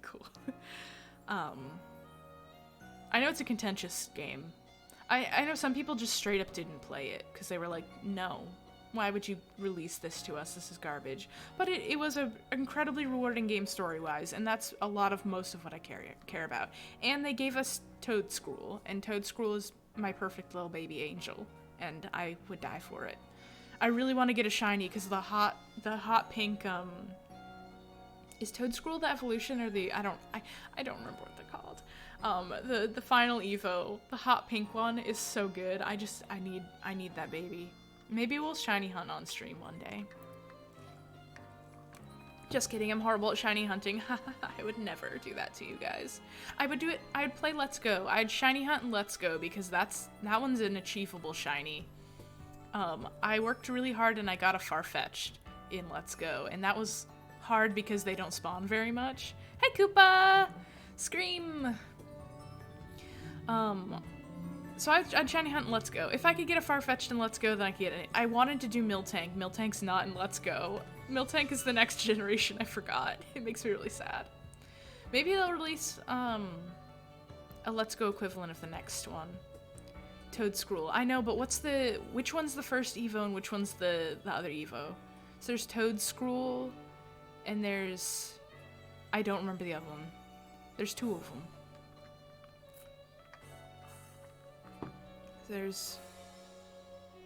cool. I know it's a contentious game. I know some people just straight up didn't play it because they were like, no, why would you release this to us? This is garbage. But it was an incredibly rewarding game story-wise, and that's a lot of most of what I care about. And they gave us Toedscruel, and Toedscruel is my perfect little baby angel, and I would die for it. I really want to get a shiny because the hot pink, is Toedscruel the evolution or the, I don't remember what they're called. The final Evo, the hot pink one is so good. I need that baby. Maybe we'll shiny hunt on stream one day. Just kidding, I'm horrible at shiny hunting. I would never do that to you guys. I would do it, I'd play Let's Go. I'd shiny hunt and Let's Go because that one's an achievable shiny. I worked really hard and I got a Farfetch'd in Let's Go, and that was hard because they don't spawn very much. Hey Koopa! Scream! So I'd shiny hunt in Let's Go. If I could get a Farfetch'd in Let's Go, then I could get it. I wanted to do Miltank. Miltank's not in Let's Go. Miltank is the next generation, I forgot. It makes me really sad. Maybe they'll release, a Let's Go equivalent of the next one. Toedscruel. I know, but which one's the first Evo and which one's the other Evo? So there's Toedscruel, And there's... I don't remember the other one. There's 2 of them. There's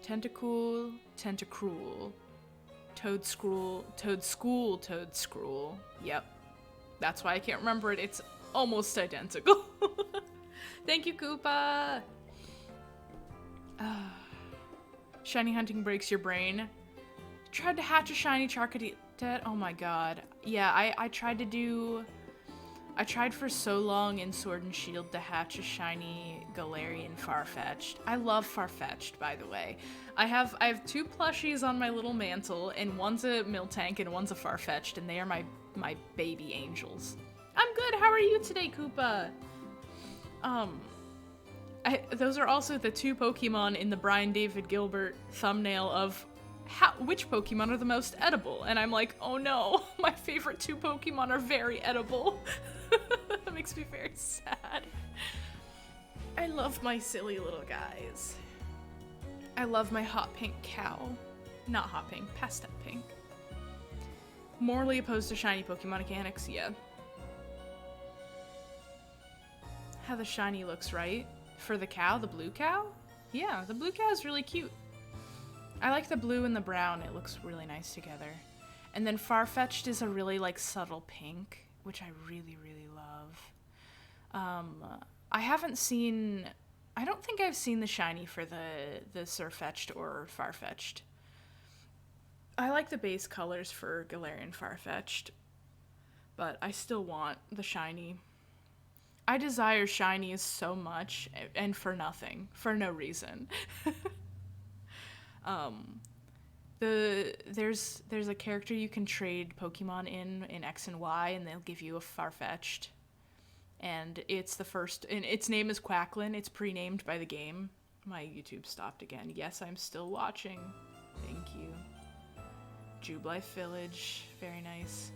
Tentacool, Tentacruel, Toedscruel. Yep. That's why I can't remember it. It's almost identical. Thank you, Koopa! Shiny hunting breaks your brain. Tried to hatch a shiny Charcadet. Oh my god. Yeah, I tried for so long in Sword and Shield to hatch a shiny Galarian Farfetch'd. I love Farfetch'd, by the way. I have 2 plushies on my little mantle, and one's a Miltank and one's a Farfetch'd, and they are my baby angels. I'm good, how are you today, Koopa? Those are also the 2 Pokemon in the Brian David Gilbert thumbnail of which Pokemon are the most edible, and I'm like, oh no, my favorite 2 Pokemon are very edible. That makes me very sad. I love my silly little guys. I love my hot pink cow. Not hot pink, pastel pink. Morally opposed to shiny Pokemon mechanics, yeah. How the shiny looks, right? For the cow, the blue cow? Yeah, the blue cow is really cute. I like the blue and the brown, it looks really nice together. And then Farfetch'd is a really like subtle pink, which I really, really love. I don't think I've seen the shiny for the Sirfetch'd or Farfetch'd. I like the base colors for Galarian Farfetch'd, but I still want the shiny. I desire shinies so much, and for nothing, for no reason. There's a character you can trade Pokemon in X and Y, and they'll give you a Farfetch'd. And it's the first, and its name is Quacklin. It's pre-named by the game. My YouTube stopped again. Yes, I'm still watching. Thank you. Jubilife Village, very nice.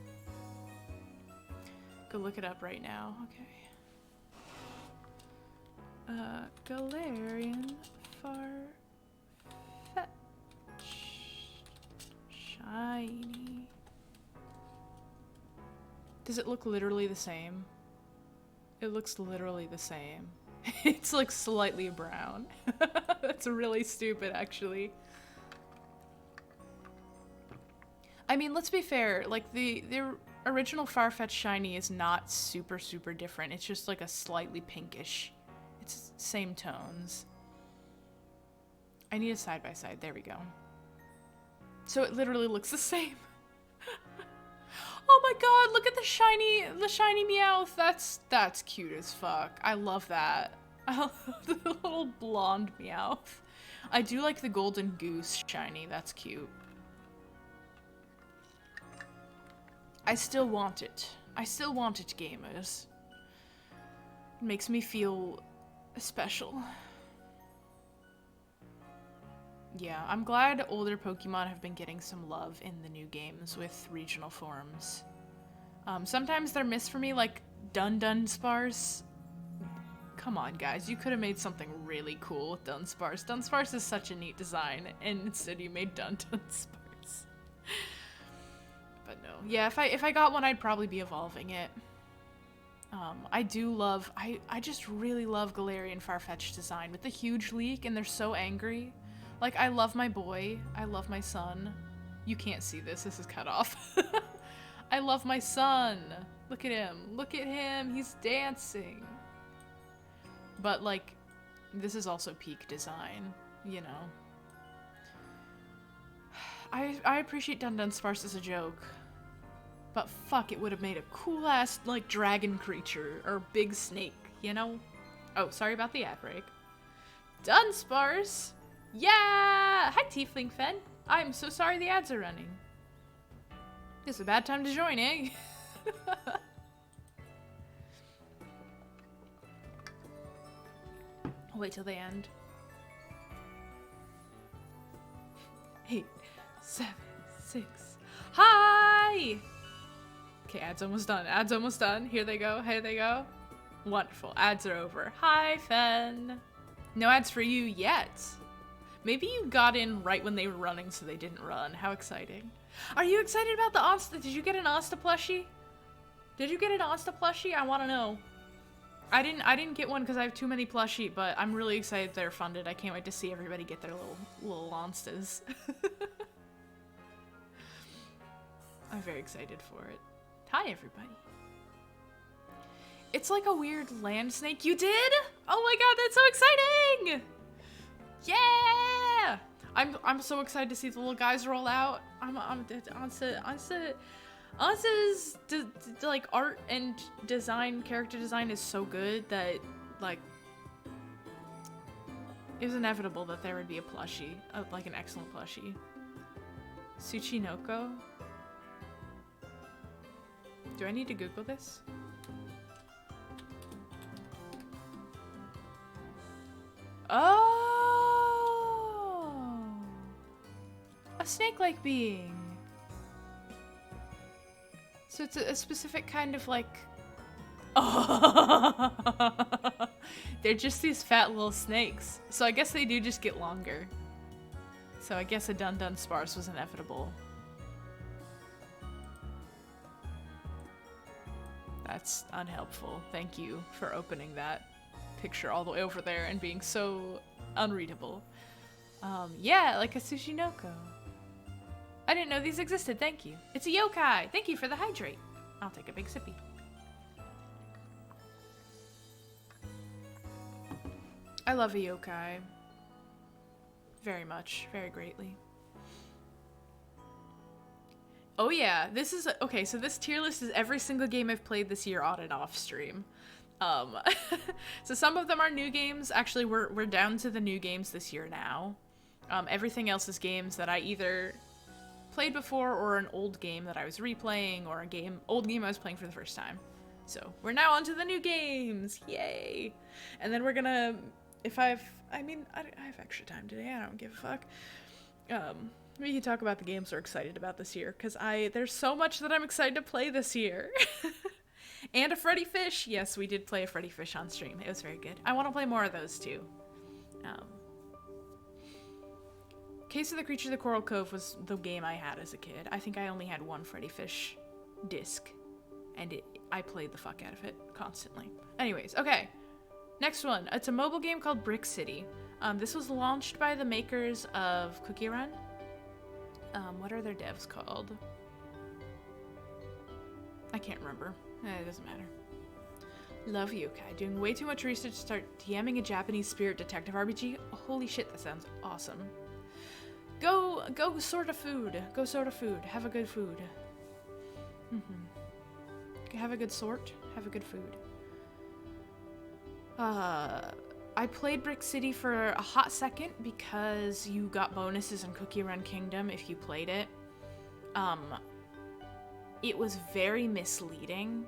Go look it up right now. Okay. Galarian Farfetch'd. Shiny. Does it look literally the same? It looks literally the same. It's like slightly brown. That's really stupid, actually. I mean, let's be fair. Like, the original Farfetch'd shiny is not super, super different. It's just like a slightly pinkish. It's same tones. I need a side-by-side. There we go. So it literally looks the same. Oh my god, look at the shiny Meowth. That's cute as fuck. I love that. I love the little blonde Meowth. I do like the golden goose shiny. That's cute. I still want it. I still want it, gamers. It makes me feel special. Yeah, I'm glad older Pokemon have been getting some love in the new games with regional forms. Sometimes they're missed for me, like Dunsparce. Come on, guys, you could have made something really cool with Dunsparce. Dunsparce is such a neat design, and instead you made Dunsparce. But no, yeah, if I got one, I'd probably be evolving it. I just really love Galarian Farfetch'd design with the huge leak, and they're so angry. Like, I love my boy. I love my son. You can't see this. This is cut off. I love my son. Look at him. Look at him. He's dancing. But, like, this is also peak design, you know. I appreciate Dunsparce as a joke. But fuck, it would have made a cool-ass, like, dragon creature or big snake, you know? Oh, sorry about the ad break. Dunsparce! Yeah! Hi, Tiefling Fen. I'm so sorry the ads are running. It's a bad time to join, eh? I'll wait till they end. 8, 7, 6. Hi! Okay, ads almost done. Ads almost done. Here they go. Here they go. Wonderful. Ads are over. Hi, Fen. No ads for you yet. Maybe you got in right when they were running so they didn't run. How exciting. Are you excited about the Asta? Did you get an Asta plushie? Did you get an Asta plushie? I want to know. I didn't get one because I have too many plushie, but I'm really excited they're funded. I can't wait to see everybody get their little Anstas. I'm very excited for it. Hi, everybody. It's like a weird land snake. You did? Oh my god, that's so exciting! Yeah! I'm so excited to see the little guys roll out. Ansa's like art and design, character design is so good that like it was inevitable that there would be a plushie, like an excellent plushie. Tsuchinoko. Do I need to Google this? Oh, a snake-like being. So it's a specific kind of like, oh, they're just these fat little snakes. So I guess they do just get longer. So I guess a Dun Dun Sparse was inevitable. That's unhelpful. Thank you for opening that picture all the way over there and being so unreadable. Yeah, like a Tsushinoko. I didn't know these existed, thank you. It's a yokai! Thank you for the hydrate. I'll take a big sippy. I love a yokai. Very much, very greatly. Oh yeah, this is, okay, so this tier list is every single game I've played this year on and off stream. So some of them are new games. Actually, we're down to the new games this year now. Everything else is games that I either played before or an old game that I was replaying or old game I was playing for the first time. So we're now on to the new games. Yay. And then we're gonna, I have extra time today. I don't give a fuck. We can talk about the games we're excited about this year because there's so much that I'm excited to play this year. And a Freddy Fish. Yes, we did play a Freddy Fish on stream. It was very good. I want to play more of those too. Case of the Creature of the Coral Cove was the game I had as a kid. I think I only had one Freddy Fish disc, and I played the fuck out of it constantly. Anyways, okay. Next one. It's a mobile game called Brick City. This was launched by the makers of Cookie Run. What are their devs called? I can't remember. It doesn't matter. Love Yokai. Doing way too much research to start DMing a Japanese spirit detective RPG. Holy shit, that sounds awesome. Go sort of food. Go sort of food. Have a good food. Have a good sort. Have a good food. I played Brick City for a hot second because you got bonuses in Cookie Run Kingdom if you played it. It was very misleading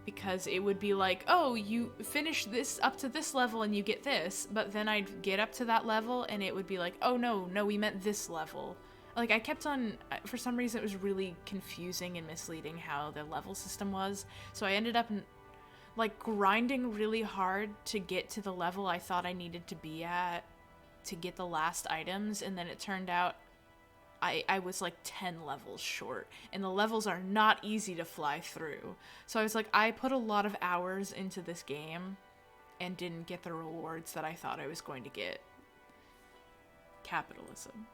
because it would be like, oh, you finish this up to this level and you get this, but then I'd get up to that level and it would be like, oh no, we meant this level. Like I kept on, for some reason it was really confusing and misleading how the level system was, so I ended up like grinding really hard to get to the level I thought I needed to be at to get the last items, and then it turned out I was like 10 levels short, and the levels are not easy to fly through. So I was like, I put a lot of hours into this game and didn't get the rewards that I thought I was going to get. Capitalism.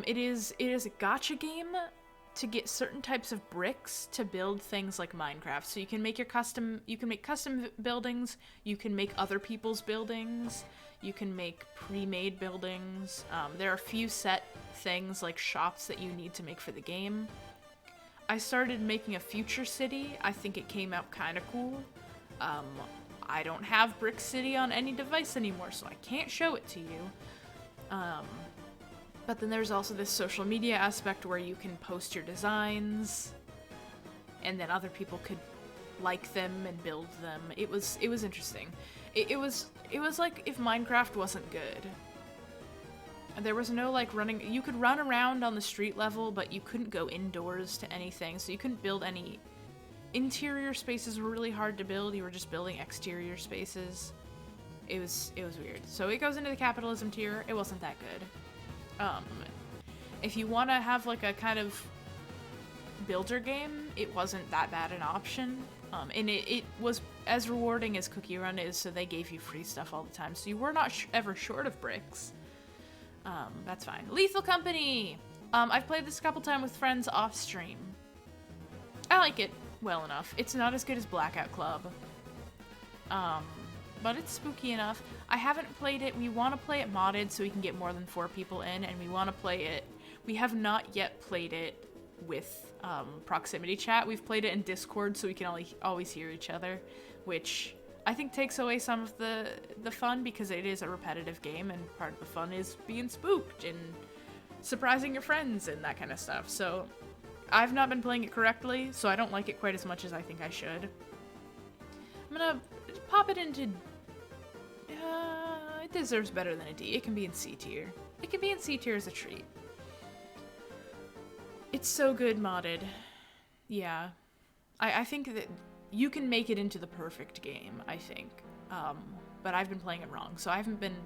It is a gacha game to get certain types of bricks to build things like Minecraft. So you can make custom buildings, you can make other people's buildings, you can make pre-made buildings. There are a few set things like shops that you need to make for the game. I started making a future city. I think it came out kind of cool. I don't have Brick City on any device anymore, so I can't show it to you. But then there's also this social media aspect where you can post your designs, and then other people could like them and build them. It was interesting. It was like if Minecraft wasn't good. There was no like running. You could run around on the street level, but you couldn't go indoors to anything, so you couldn't build any. Interior spaces were really hard to build. You were just building exterior spaces. it was weird. So it goes into the capitalism tier. It wasn't that good. If you want to have like a kind of builder game, it wasn't that bad an option. And it was as rewarding as Cookie Run is, so they gave you free stuff all the time, so you were not ever short of bricks. That's fine. Lethal Company! I've played this a couple times with friends off stream. I like it well enough. It's not as good as Blackout Club. But it's spooky enough. I haven't played it. We want to play it modded so we can get more than 4 people in, and we want to play it. We have not yet played it with proximity chat. We've played it in Discord so we can always hear each other, which I think takes away some of the fun because it is a repetitive game, and part of the fun is being spooked and surprising your friends and that kind of stuff. So I've not been playing it correctly, so I don't like it quite as much as I think I should. I'm gonna pop it into... it deserves better than a D. It can be in C tier. It can be in C tier as a treat. It's so good modded. Yeah. I think that you can make it into the perfect game, I think. But I've been playing it wrong, so I haven't been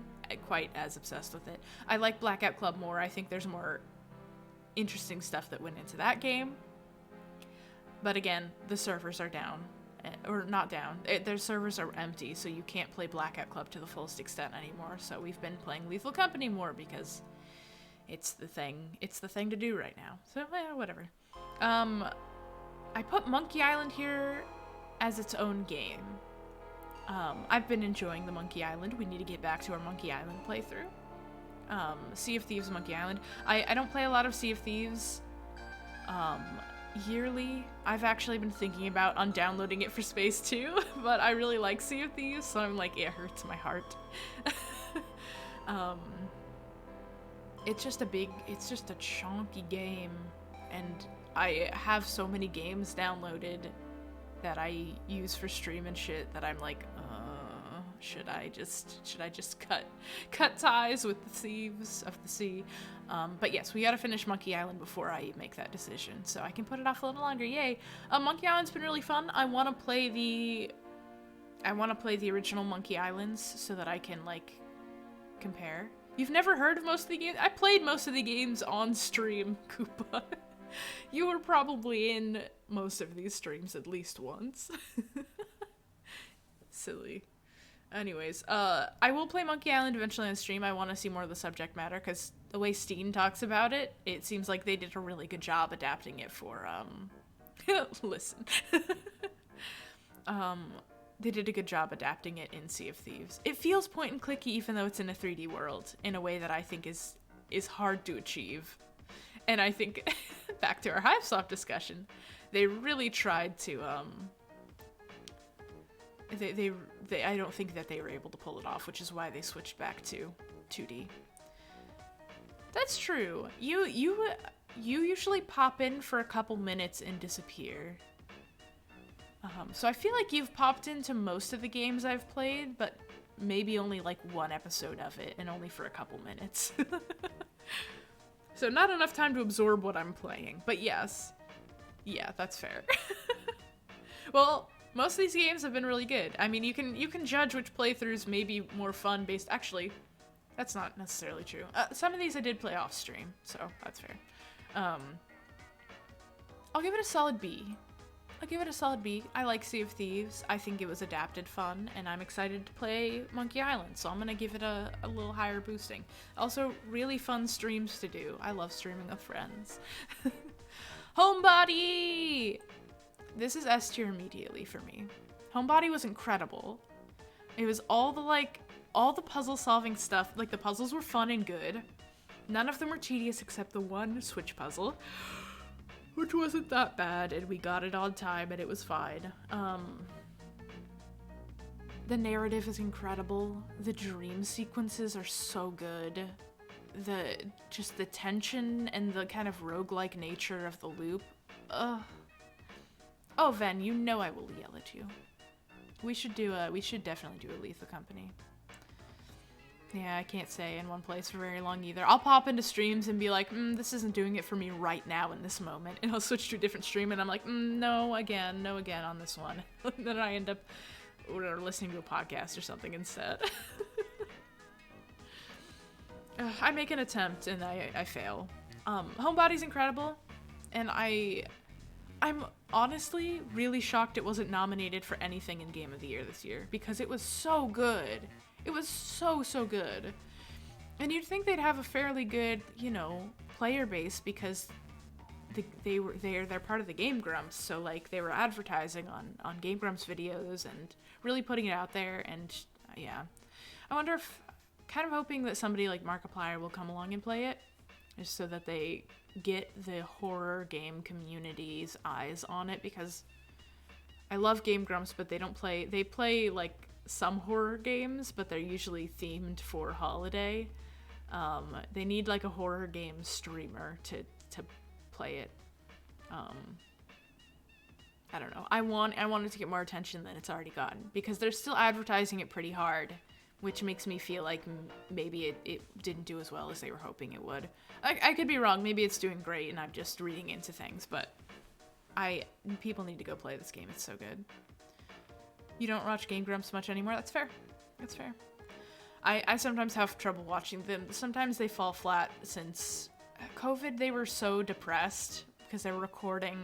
quite as obsessed with it. I like Blackout Club more. I think there's more interesting stuff that went into that game. But again, the servers are down. Or not down. Their servers are empty, so you can't play Blackout Club to the fullest extent anymore. So we've been playing Lethal Company more because it's the thing to do right now. So whatever. I put Monkey Island here as its own game. I've been enjoying the Monkey Island. We need to get back to our Monkey Island playthrough. Sea of Thieves, Monkey Island. I don't play a lot of Sea of Thieves yearly. I've actually been thinking about undownloading it for space too, but I really like Sea of Thieves, so I'm like, it hurts my heart. It's just a chunky game, and I have so many games downloaded that I use for stream and shit that I'm like, should I just cut ties with the thieves of the sea? But yes, we gotta finish Monkey Island before I make that decision, so I can put it off a little longer. Yay! Monkey Island's been really fun. I want to play the original Monkey Islands so that I can like compare. You've never heard of most of the games? I played most of the games on stream, Koopa. You were probably in most of these streams at least once. Silly. Anyways, I will play Monkey Island eventually on stream. I want to see more of the subject matter, because the way Steen talks about it, it seems like they did a really good job adapting it for, listen. They did a good job adapting it in Sea of Thieves. It feels point and clicky even though it's in a 3D world, in a way that I think is hard to achieve. And I think, back to our Hivesoft discussion, they really tried to, I don't think that they were able to pull it off, which is why they switched back to 2D. That's true. You usually pop in for a couple minutes and disappear. So I feel like you've popped into most of the games I've played, but maybe only like one episode of it, and only for a couple minutes. So not enough time to absorb what I'm playing, but yes. Yeah, that's fair. Well, most of these games have been really good. I mean, you can judge which playthroughs may be more fun based... Actually, that's not necessarily true. Some of these I did play off stream, so that's fair. I'll give it a solid B. I like Sea of Thieves. I think it was adapted fun, and I'm excited to play Monkey Island, so I'm gonna give it a little higher boosting. Also, really fun streams to do. I love streaming with friends. Homebody! This is S tier immediately for me. Homebody was incredible. It was all the puzzle solving stuff. Like, the puzzles were fun and good. None of them were tedious except the one switch puzzle, which wasn't that bad, and we got it on time, and it was fine. The narrative is incredible. The dream sequences are so good. Just the tension and the kind of roguelike nature of the loop. Oh, Ven, you know I will yell at you. We should definitely do a Lethal Company. Yeah, I can't stay in one place for very long either. I'll pop into streams and be like, this isn't doing it for me right now in this moment. And I'll switch to a different stream and I'm like, no again on this one. Then I end up or listening to a podcast or something instead. I make an attempt and I fail. Homebody's incredible, and I'm honestly really shocked it wasn't nominated for anything in Game of the Year this year, because it was so good. It was so good. And you'd think they'd have a fairly good, player base, because they're part of the Game Grumps, so like they were advertising on Game Grumps videos and really putting it out there. And yeah, I wonder if, kind of hoping that somebody like Markiplier will come along and play it, just so that they get the horror game community's eyes on it, because I love Game Grumps, but they play like some horror games, but they're usually themed for holiday. They need like a horror game streamer to play it. I don't know. I wanted to get more attention than it's already gotten, because they're still advertising it pretty hard, which makes me feel like maybe it didn't do as well as they were hoping it would. I could be wrong. Maybe it's doing great and I'm just reading into things, but people need to go play this game. It's so good. You don't watch Game Grumps much anymore? That's fair. That's fair. I sometimes have trouble watching them. Sometimes they fall flat since COVID. They were so depressed because they were recording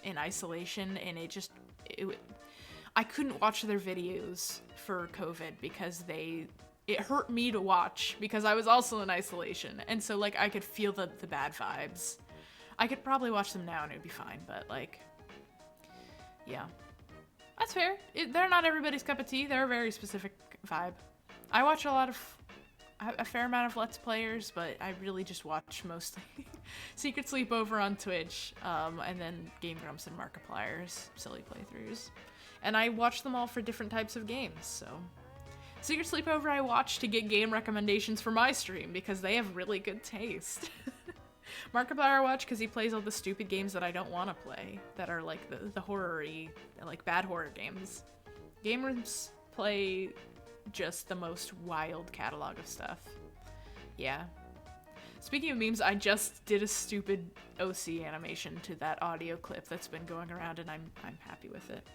in isolation, and I couldn't watch their videos for COVID because it hurt me to watch, because I was also in isolation, and so like I could feel the bad vibes. I could probably watch them now and it'd be fine, but like, yeah, that's fair. They're not everybody's cup of tea. They're a very specific vibe. I watch a fair amount of Let's Players, but I really just watch mostly Secret Sleepover on Twitch, and then Game Grumps and Markiplier's silly playthroughs. And I watch them all for different types of games, so. Secret Sleepover I watch to get game recommendations for my stream, because they have really good taste. Markiplier I watch because he plays all the stupid games that I don't want to play, that are like the horror-y, like bad horror games. Gamers play just the most wild catalog of stuff. Yeah. Speaking of memes, I just did a stupid OC animation to that audio clip that's been going around, and I'm happy with it.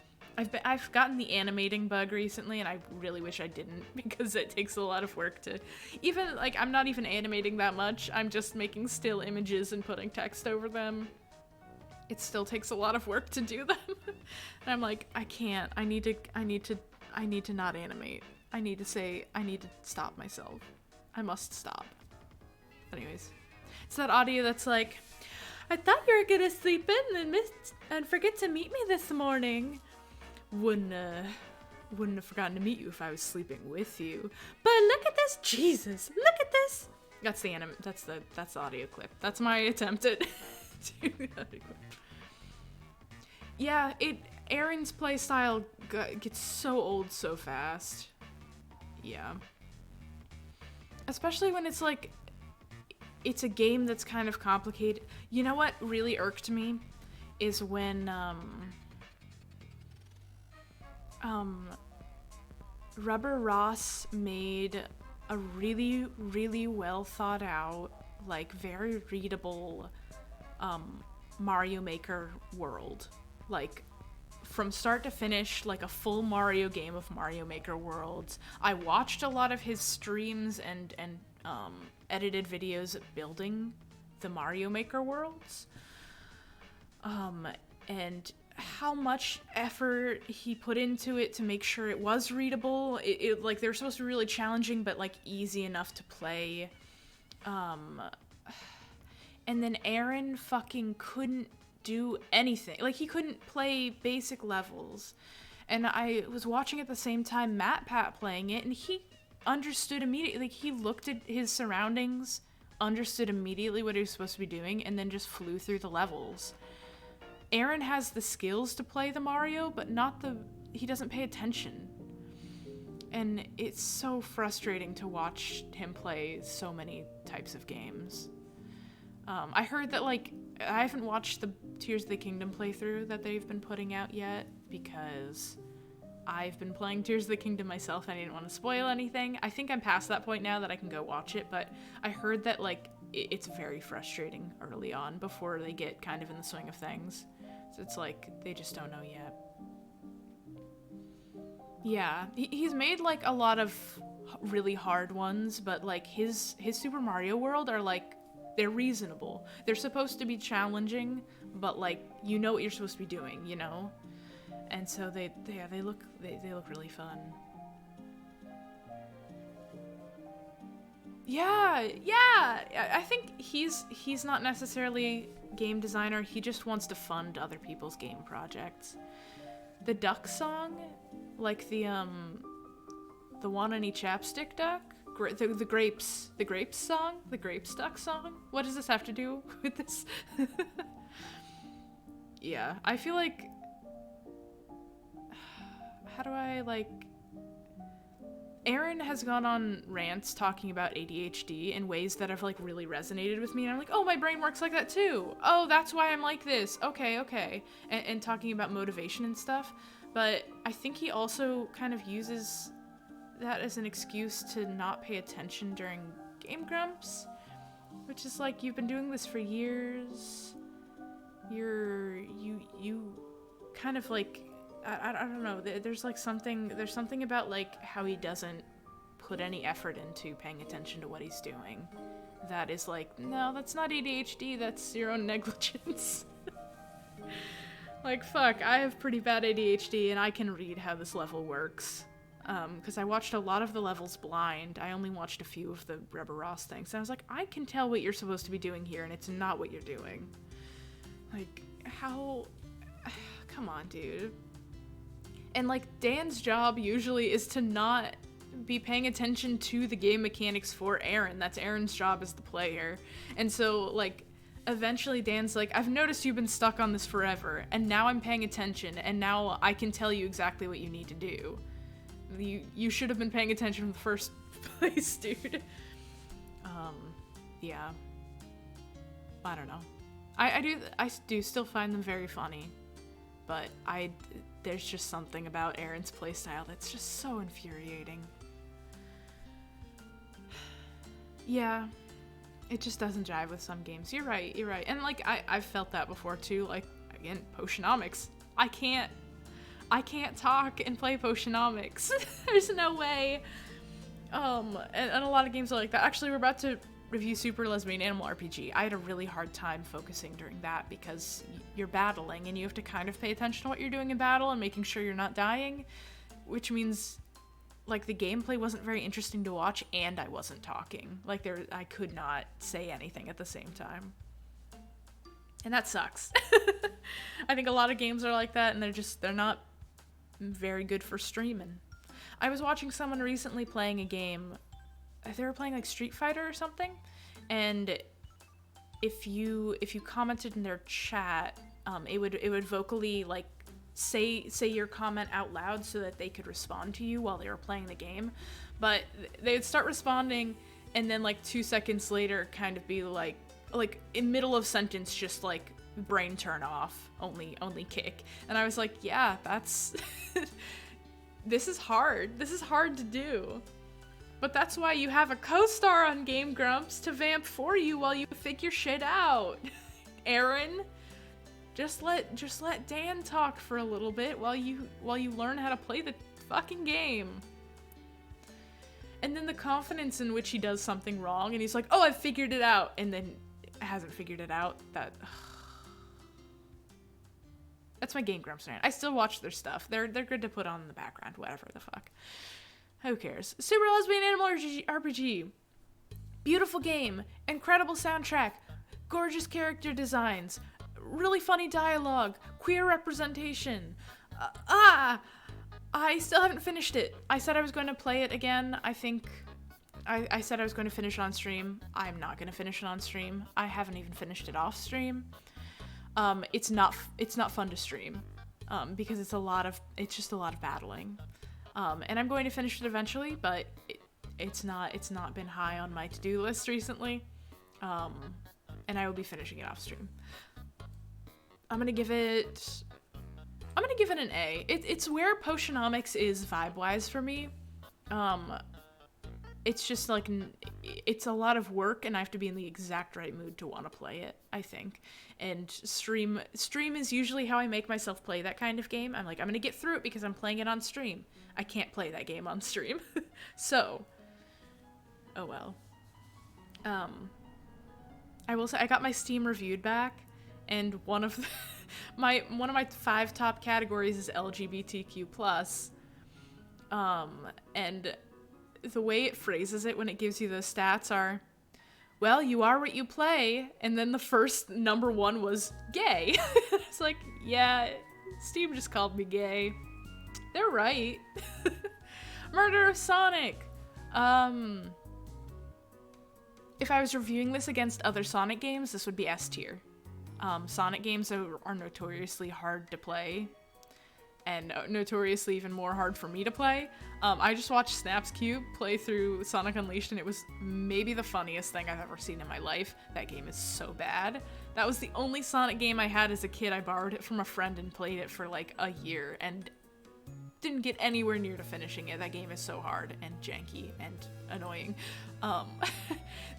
I've gotten the animating bug recently, and I really wish I didn't, because it takes a lot of work to even, like, I'm not even animating that much. I'm just making still images and putting text over them. It still takes a lot of work to do them. And I'm like, I can't. I need to not animate. I need to stop myself. I must stop. Anyways, it's that audio that's like, I thought you were gonna sleep in and forget to meet me this morning. Wouldn't have forgotten to meet you if I was sleeping with you. But look at this, Jesus! Look at this. That's the audio clip. That's my attempt at doing the audio clip. Yeah, Aaron's playstyle gets so old so fast. Yeah. Especially when it's like, it's a game that's kind of complicated. You know what really irked me is when Rubber Ross made a really, really well thought out, like very readable Mario Maker world. Like, from start to finish, like a full Mario game of Mario Maker worlds. I watched a lot of his streams and edited videos building the Mario Maker worlds. And how much effort he put into it to make sure it was readable. It like, they were supposed to be really challenging, but like easy enough to play. And then Aaron fucking couldn't do anything. Like, he couldn't play basic levels. And I was watching at the same time MatPat playing it, and he understood immediately. Like, he looked at his surroundings, understood immediately what he was supposed to be doing, and then just flew through the levels. Aaron has the skills to play the Mario, but he doesn't pay attention. And it's so frustrating to watch him play so many types of games. I heard that, like, I haven't watched the Tears of the Kingdom playthrough that they've been putting out yet, because I've been playing Tears of the Kingdom myself and I didn't want to spoil anything. I think I'm past that point now that I can go watch it, but I heard that, like, it's very frustrating early on before they get kind of in the swing of things. So it's like, they just don't know yet. Yeah, he's made like a lot of really hard ones, but like his Super Mario World are like they're reasonable. They're supposed to be challenging, but like you know what you're supposed to be doing, you know? And so they look really fun. Yeah, yeah. I think he's not necessarily game designer. He just wants to fund other people's game projects. The duck song, like the one on each chapstick duck, the grapes song, the grapes duck song. What does this have to do with this? Yeah, I feel like how do I like Aaron has gone on rants talking about ADHD in ways that have like really resonated with me, and I'm like, oh, my brain works like that too. Oh, that's why I'm like this. Okay. And talking about motivation and stuff. But I think he also kind of uses that as an excuse to not pay attention during Game Grumps, which is like, you've been doing this for years. You kind of like, I don't know, there's something about like how he doesn't put any effort into paying attention to what he's doing that is like, no, that's not ADHD, that's your own negligence. Like, fuck, I have pretty bad ADHD and I can read how this level works. Because I watched a lot of the levels blind. I only watched a few of the Rebel Ross things, and I was like, I can tell what you're supposed to be doing here, and it's not what you're doing. Like, how... Come on, dude. And, like, Dan's job usually is to not be paying attention to the game mechanics for Aaron. That's Aaron's job as the player. And so, like, eventually Dan's like, I've noticed you've been stuck on this forever, and now I'm paying attention, and now I can tell you exactly what you need to do. You should have been paying attention in the first place, dude. Yeah. I don't know. I do still find them very funny, but there's just something about Aaron's playstyle that's just so infuriating. Yeah, it just doesn't jive with some games. You're right. And like, I've felt that before too. Like, again, Potionomics. I can't talk and play Potionomics. There's no way. And a lot of games are like that. Actually, we're about to review Super Lesbian Animal RPG. I had a really hard time focusing during that because you're battling and you have to kind of pay attention to what you're doing in battle and making sure you're not dying, which means like the gameplay wasn't very interesting to watch and I wasn't talking. Like I could not say anything at the same time. And that sucks. I think a lot of games are like that and they're not very good for streaming. I was watching someone recently playing a game. They were playing like Street Fighter or something, and if you commented in their chat, it would vocally like say your comment out loud so that they could respond to you while they were playing the game. But they'd start responding, and then like 2 seconds later, kind of be like in middle of sentence, just like brain turn off, only kick. And I was like, yeah, that's this is hard to do, but that's why you have a co-star on Game Grumps to vamp for you while you figure shit out. Aaron, just let Dan talk for a little bit while you learn how to play the fucking game. And then the confidence in which he does something wrong and he's like, oh, I've figured it out, and then hasn't figured it out. That's my Game Grumps rant. I still watch their stuff. They're good to put on in the background, whatever the fuck. Who cares? Super Lesbian Animal RPG. Beautiful game. Incredible soundtrack. Gorgeous character designs. Really funny dialogue. Queer representation. I still haven't finished it. I said I was going to play it again. I think I said I was going to finish it on stream. I'm not going to finish it on stream. I haven't even finished it off stream. It's not fun to stream, because it's just a lot of battling. And I'm going to finish it eventually, but it's not been high on my to-do list recently. And I will be finishing it off stream. I'm gonna give it an A. It's where Potionomics is vibe-wise for me. it's just like it's a lot of work, and I have to be in the exact right mood to want to play it, I think. And stream is usually how I make myself play that kind of game. I'm like, I'm gonna get through it because I'm playing it on stream. I can't play that game on stream. So oh well. I will say I got my Steam reviewed back, and one of my 5 top categories is LGBTQ+. And the way it phrases it when it gives you those stats are, well, you are what you play, and then the first number 1 was gay. It's like, yeah, Steam just called me gay. They're right. Murder of Sonic. If I was reviewing this against other Sonic games, this would be S tier. Sonic games are notoriously hard to play, and notoriously even more hard for me to play. I just watched Snaps Cube play through Sonic Unleashed, and it was maybe the funniest thing I've ever seen in my life. That game is so bad. That was the only Sonic game I had as a kid. I borrowed it from a friend and played it for like a year, and didn't get anywhere near to finishing it. That game is so hard and janky and annoying.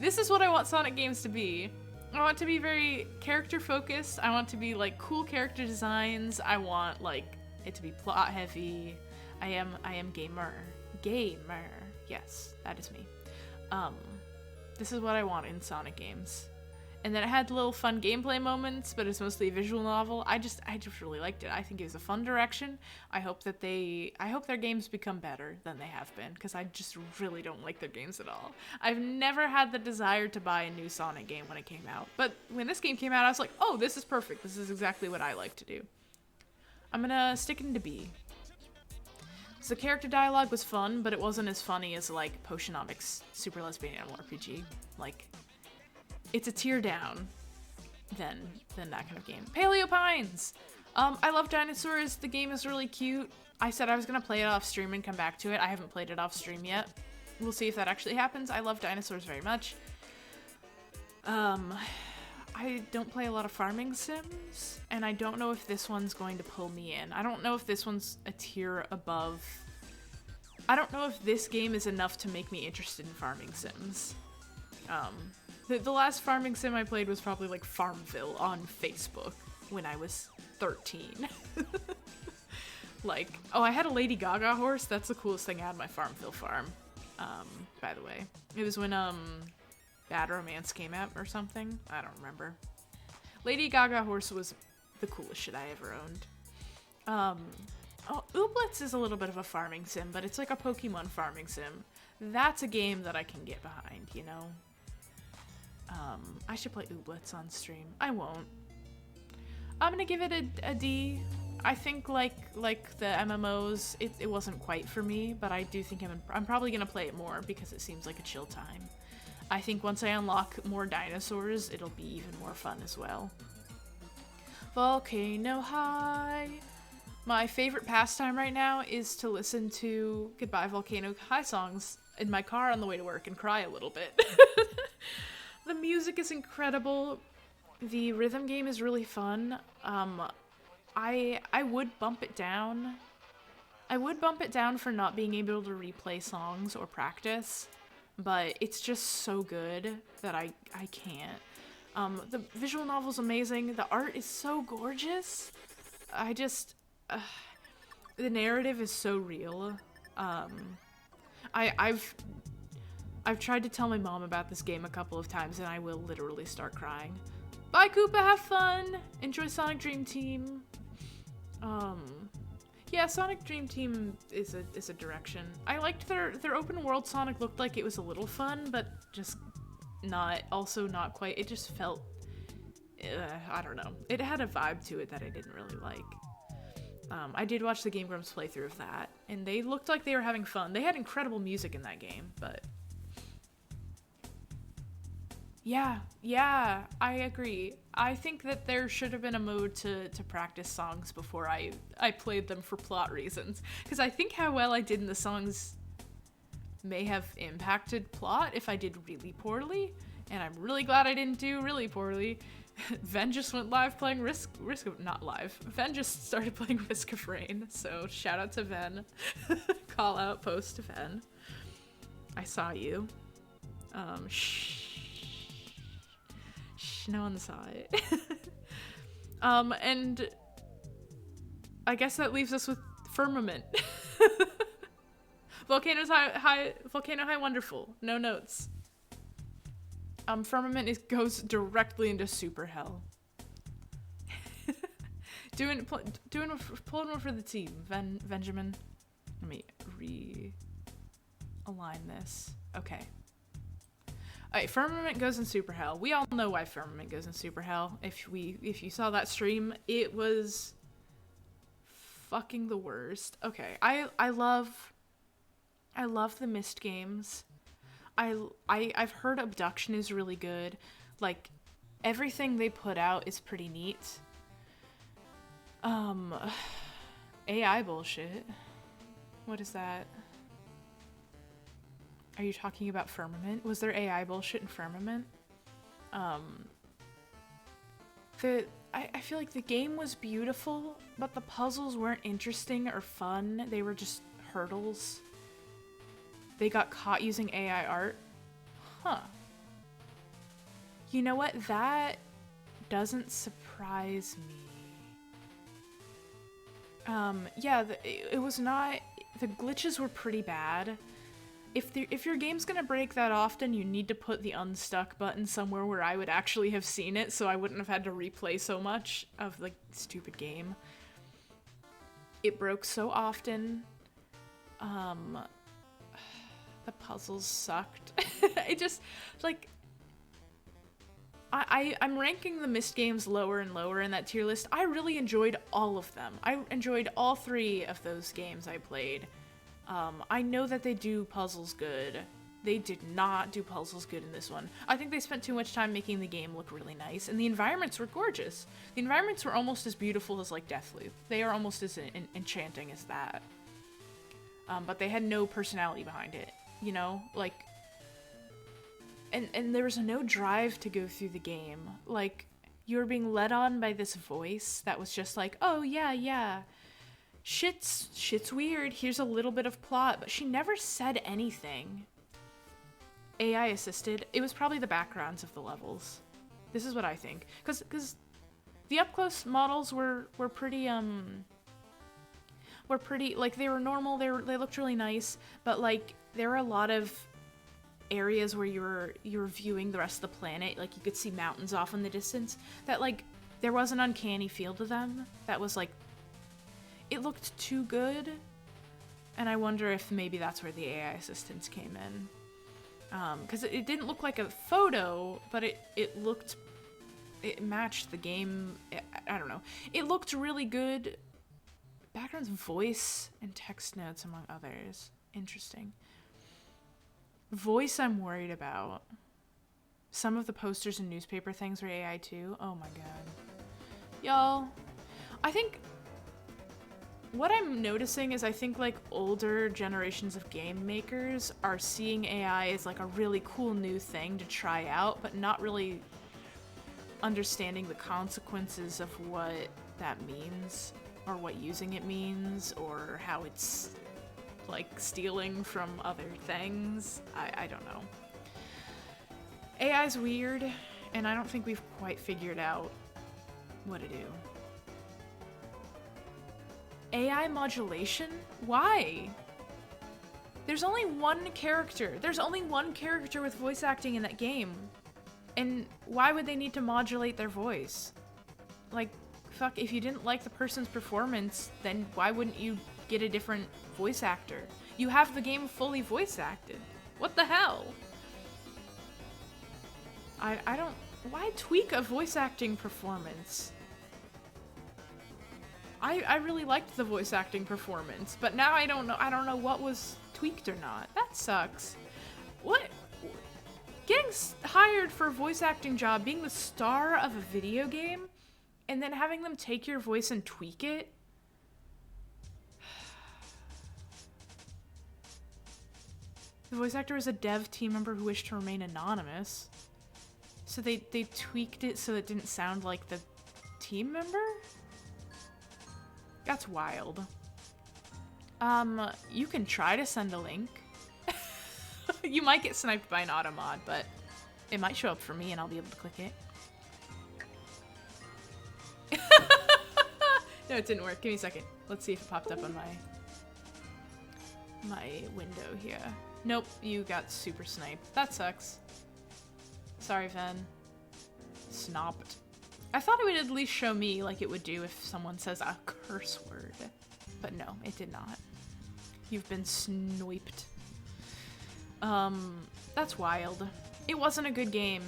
This is what I want Sonic games to be. I want to be very character focused. I want to be like cool character designs. I want like it to be plot heavy. I am gamer. Yes, that is me. This is what I want in Sonic games. And then it had little fun gameplay moments, but it's mostly a visual novel. I just really liked it. I think it was a fun direction. I hope their games become better than they have been, because I just really don't like their games at all. I've never had the desire to buy a new Sonic game when it came out. But when this game came out, I was like, oh, this is perfect. This is exactly what I like to do. I'm gonna stick it into B. So the character dialogue was fun, but it wasn't as funny as like Potionomics Super Lesbian Animal RPG. Like, it's a tier down than that kind of game. Paleo Pines! I love dinosaurs. The game is really cute. I said I was gonna play it off stream and come back to it. I haven't played it off stream yet. We'll see if that actually happens. I love dinosaurs very much. I don't play a lot of farming sims, and I don't know if this one's going to pull me in. I don't know if this one's a tier above. I don't know if this game is enough to make me interested in farming sims. The last farming sim I played was probably like Farmville on Facebook when I was 13. Like, oh, I had a Lady Gaga horse. That's the coolest thing I had on my Farmville farm, by the way. It was when, Bad Romance came out or something. I don't remember. Lady Gaga horse was the coolest shit I ever owned. Oh, Ooblets is a little bit of a farming sim, but it's like a Pokemon farming sim. That's a game that I can get behind, you know? I should play Ooblets on stream. I won't. I'm gonna give it a D. I think like the MMOs, it wasn't quite for me, but I do think I'm probably gonna play it more because it seems like a chill time. I think once I unlock more dinosaurs, it'll be even more fun as well. Volcano High. My favorite pastime right now is to listen to Goodbye Volcano High songs in my car on the way to work and cry a little bit. The music is incredible. The rhythm game is really fun. I would bump it down. I would bump it down for not being able to replay songs or practice, but it's just so good that I can't. The visual novel's amazing. The art is so gorgeous. The narrative is so real. I've tried to tell my mom about this game a couple of times, and I will literally start crying. Bye, Koopa, have fun! Enjoy Sonic Dream Team. Yeah, Sonic Dream Team is a direction. I liked their open world Sonic looked like it was a little fun, but just not quite. It just felt, I don't know. It had a vibe to it that I didn't really like. I did watch the Game Grumps playthrough of that, and they looked like they were having fun. They had incredible music in that game, but yeah, I agree. I think that there should have been a mode to practice songs before I played them for plot reasons, because I think how well I did in the songs may have impacted plot if I did really poorly, and I'm really glad I didn't do really poorly. Ven just went live playing Ven just started playing Risk of Rain, so shout out to Ven. Call out post to Ven. I saw you. Shh. No one saw it. And I guess that leaves us with Firmament. Volcano High Wonderful. No notes. Firmament goes directly into super hell. Pulling one for the team, Benjamin. Let me realign this. Okay. Alright, Firmament goes in super hell. We all know why Firmament goes in super hell. If you saw that stream, it was fucking the worst. Okay, I love the Myst games. I've heard Abduction is really good. Like, everything they put out is pretty neat. AI bullshit. What is that? Are you talking about Firmament? Was there AI bullshit in Firmament? I feel like the game was beautiful, but the puzzles weren't interesting or fun. They were just hurdles. They got caught using AI art. Huh. You know what? That doesn't surprise me. Yeah, it was not... The glitches were pretty bad. If your game's gonna break that often, you need to put the unstuck button somewhere where I would actually have seen it, so I wouldn't have had to replay so much of the stupid game. It broke so often. The puzzles sucked. It just, like... I'm ranking the Myst games lower and lower in that tier list. I really enjoyed all of them. I enjoyed all 3 of those games I played. I know that they do puzzles good. They did not do puzzles good in this one. I think they spent too much time making the game look really nice, and the environments were gorgeous. The environments were almost as beautiful as, like, Deathloop. They are almost as enchanting as that. But they had no personality behind it, you know? Like... And there was no drive to go through the game. Like, you were being led on by this voice that was just like, oh, yeah. Shit's weird. Here's a little bit of plot. But she never said anything. AI assisted. It was probably the backgrounds of the levels. This is what I think. Because the up-close models were pretty, like, they were normal. They looked really nice. But, like, there were a lot of areas where you were viewing the rest of the planet, like you could see mountains off in the distance, that like there was an uncanny feel to them that was like, it looked too good, and I wonder if maybe that's where the AI assistants came in, because it didn't look like a photo, but it matched the game. I don't know, it looked really good. Backgrounds, voice, and text notes among others. Interesting. Voice I'm worried about. Some of the posters and newspaper things were AI too. Oh my god. Y'all, I think what I'm noticing is I think like older generations of game makers are seeing AI as like a really cool new thing to try out, but not really understanding the consequences of what that means, or what using it means, or how it's like stealing from other things. I don't know. AI's weird, and I don't think we've quite figured out what to do. AI modulation? Why? There's only one character. There's only one character with voice acting in that game. And why would they need to modulate their voice? Like, fuck, if you didn't like the person's performance, then why wouldn't you get a different voice actor? You have the game fully voice acted. What the hell? I don't... Why tweak a voice acting performance? I really liked the voice acting performance, but now I don't know what was tweaked or not. That sucks. What? Getting hired for a voice acting job, being the star of a video game, and then having them take your voice and tweak it? The voice actor was a dev team member who wished to remain anonymous. So they tweaked it so it didn't sound like the team member? That's wild. You can try to send a link. You might get sniped by an auto mod, but it might show up for me and I'll be able to click it. No, it didn't work. Give me a second. Let's see if it popped up on my window here. Nope, you got super sniped. That sucks. Sorry, Ven. Snopped. I thought it would at least show me like it would do if someone says a curse word. But no, it did not. You've been sniped. That's wild. It wasn't a good game.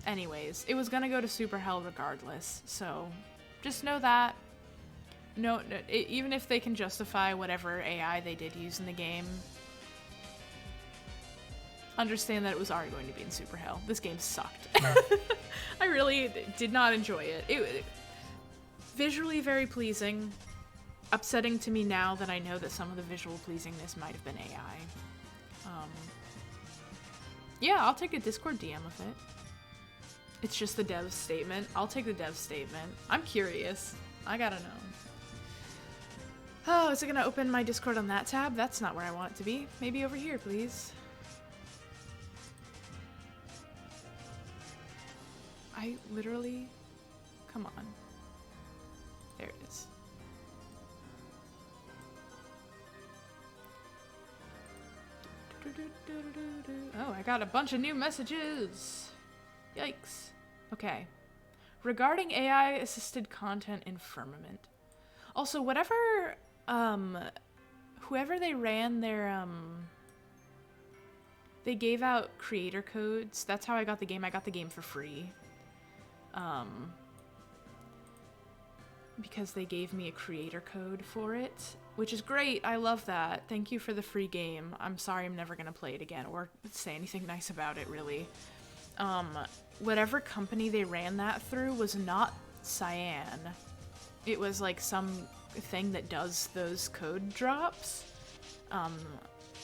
Anyways, it was gonna go to Super Hell regardless, so just know that. No, even if they can justify whatever AI they did use in the game, understand that it was already going to be in Super Hell. This game sucked. I really did not enjoy it. It visually very pleasing. Upsetting to me now that I know that some of the visual pleasingness might have been AI. Yeah, I'll take a Discord DM of it. It's just the dev statement. I'll take the dev statement. I'm curious. I gotta know. Oh, is it gonna open my Discord on that tab? That's not where I want it to be. Maybe over here, please. I literally... Come on. There it is. Oh, I got a bunch of new messages. Yikes. Okay. Regarding AI-assisted content in Firmament. Also, whatever, whoever they ran their, they gave out creator codes. That's how I got the game. I got the game for free. Because they gave me a creator code for it, which is great. I love that. Thank you for the free game. I'm sorry I'm never gonna play it again or say anything nice about it, really. Whatever company they ran that through was not Cyan. It was like some thing that does those code drops.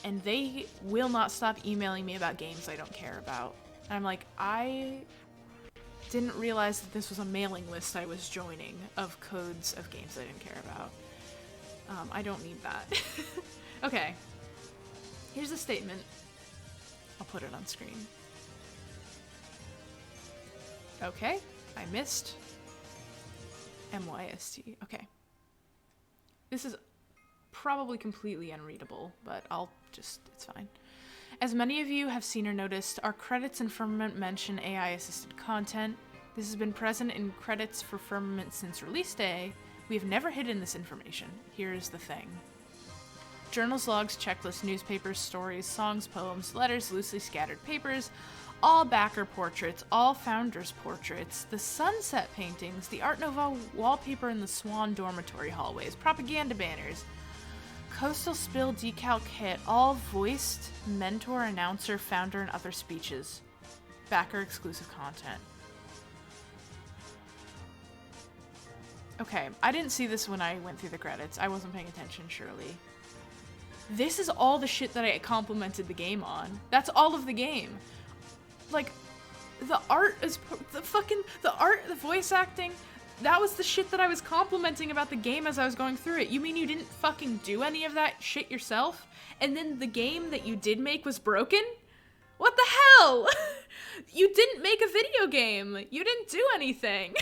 And they will not stop emailing me about games I don't care about. And I'm like, I didn't realize that this was a mailing list I was joining of codes of games I didn't care about. I don't need that. Okay. Here's a statement. I'll put it on screen. Okay. I missed. MYST. Okay. This is probably completely unreadable, but it's fine. As many of you have seen or noticed, our credits in Firmament mention AI-assisted content. This has been present in credits for Firmament since release day. We have never hidden this information. Here's the thing. Journals, logs, checklists, newspapers, stories, songs, poems, letters, loosely scattered papers, all backer portraits, all founders' portraits, the sunset paintings, the Art Nouveau wallpaper in the Swan dormitory hallways, propaganda banners, Coastal Spill decal kit, all voiced, mentor, announcer, founder, and other speeches. Backer exclusive content. Okay, I didn't see this when I went through the credits. I wasn't paying attention, surely. This is all the shit that I complimented the game on. That's all of the game. Like, the art is the art, the voice acting, that was the shit that I was complimenting about the game as I was going through it. You mean you didn't fucking do any of that shit yourself? And then the game that you did make was broken? What the hell? You didn't make a video game. You didn't do anything.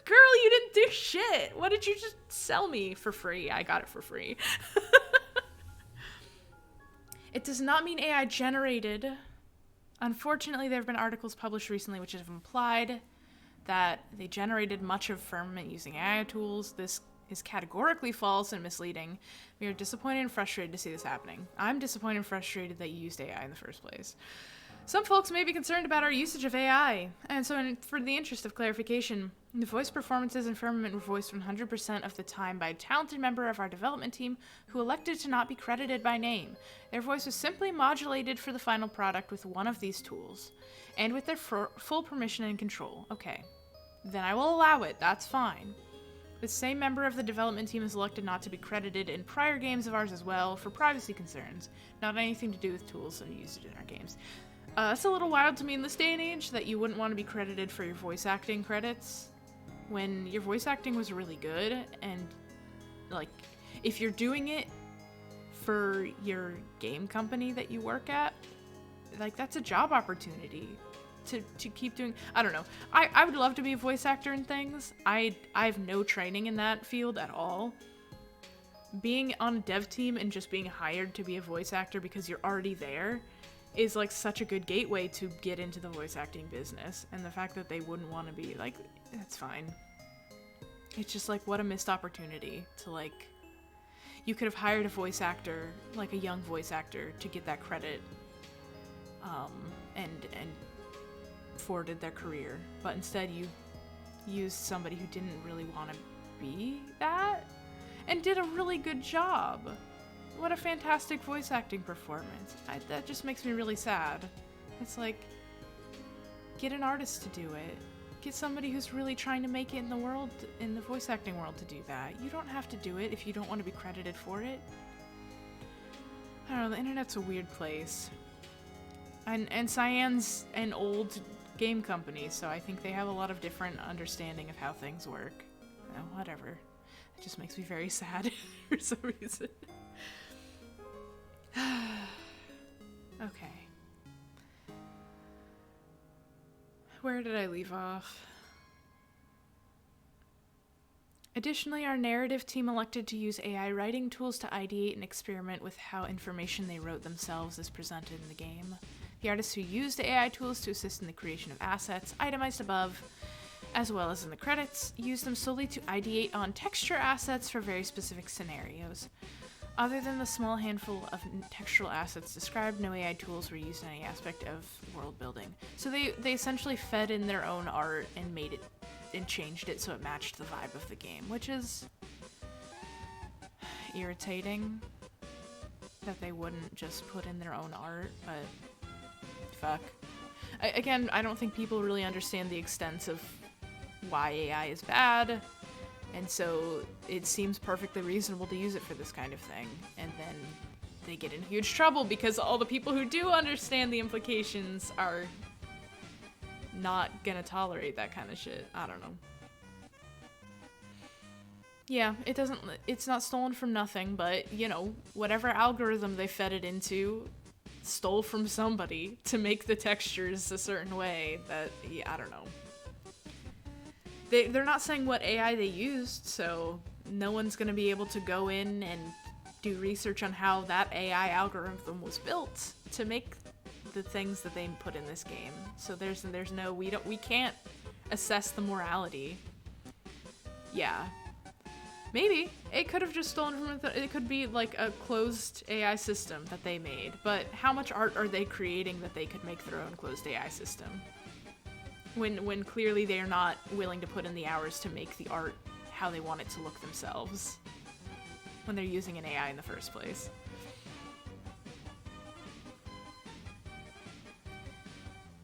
Girl, you didn't do shit. What did you just sell me for free? I got it for free. It does not mean AI generated. Unfortunately, there have been articles published recently which have implied that they generated much of Firmament using AI tools. This is categorically false and misleading. We are disappointed and frustrated to see this happening. I'm disappointed and frustrated that you used AI in the first place. Some folks may be concerned about our usage of AI, and so for the interest of clarification, the voice performances in Firmament were voiced 100% of the time by a talented member of our development team who elected to not be credited by name. Their voice was simply modulated for the final product with one of these tools, and with their full permission and control. Okay, then I will allow it, that's fine. The same member of the development team is elected not to be credited in prior games of ours as well, for privacy concerns, not anything to do with tools and used in our games. It's a little wild to me in this day and age that you wouldn't want to be credited for your voice acting credits when your voice acting was really good, and like if you're doing it for your game company that you work at, like, that's a job opportunity to keep doing. I don't know. I would love to be a voice actor in things. I have no training in that field at all. Being on a dev team and just being hired to be a voice actor because you're already there is like such a good gateway to get into the voice acting business. And the fact that they wouldn't want to be like, that's fine. It's just like, what a missed opportunity to like, you could have hired a voice actor, like a young voice actor, to get that credit, and forwarded their career. But instead you used somebody who didn't really want to be that, and did a really good job. What a fantastic voice acting performance. That just makes me really sad. It's like, get an artist to do it. Get somebody who's really trying to make it in the world, in the voice acting world, to do that. You don't have to do it if you don't want to be credited for it. I don't know, the internet's a weird place. And Cyan's an old game company, so I think they have a lot of different understanding of how things work. Whatever. It just makes me very sad for some reason. Okay. Where did I leave off? Additionally, our narrative team elected to use AI writing tools to ideate and experiment with how information they wrote themselves is presented in the game. The artists who used the AI tools to assist in the creation of assets, itemized above, as well as in the credits, used them solely to ideate on texture assets for very specific scenarios. Other than the small handful of textural assets described, no AI tools were used in any aspect of world building. So they essentially fed in their own art and made it and changed it so it matched the vibe of the game, which is irritating that they wouldn't just put in their own art, but fuck. Again, I don't think people really understand the extent of why AI is bad. And so it seems perfectly reasonable to use it for this kind of thing. And then they get in huge trouble because all the people who do understand the implications are not gonna tolerate that kind of shit. I don't know. Yeah, it's not stolen from nothing, but, you know, whatever algorithm they fed it into stole from somebody to make the textures a certain way that, yeah, I don't know. They're not saying what AI they used, so no one's going to be able to go in and do research on how that AI algorithm was built to make the things that they put in this game. So there's no, we can't assess the morality. Yeah. Maybe. It could have just stolen from it could be like a closed AI system that they made, but how much art are they creating that they could make their own closed AI system? When clearly they are not willing to put in the hours to make the art how they want it to look themselves when they're using an AI in the first place.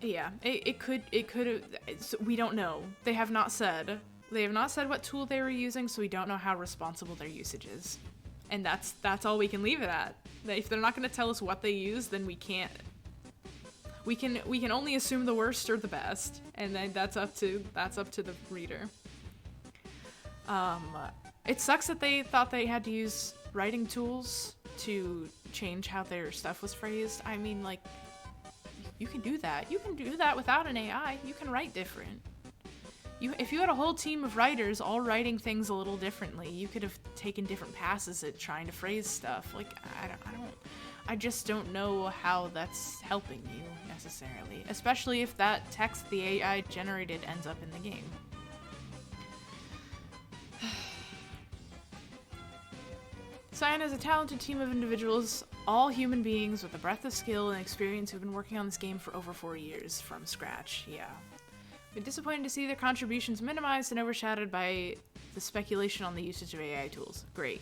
Yeah, it could have, we don't know. They have not said what tool they were using, so we don't know how responsible their usage is. And that's all we can leave it at. If they're not going to tell us what they use, then we can't. We can only assume the worst or the best, and then that's up to the reader. It sucks that they thought they had to use writing tools to change how their stuff was phrased. I mean, like, you can do that. You can do that without an AI. You can write different. If you had a whole team of writers all writing things a little differently, you could have taken different passes at trying to phrase stuff. Like, I just don't know how that's helping you, necessarily. Especially if that text the AI generated ends up in the game. Cyan is a talented team of individuals, all human beings with a breadth of skill and experience who've been working on this game for over 4 years, from scratch, yeah. We're disappointed to see their contributions minimized and overshadowed by the speculation on the usage of AI tools. Great.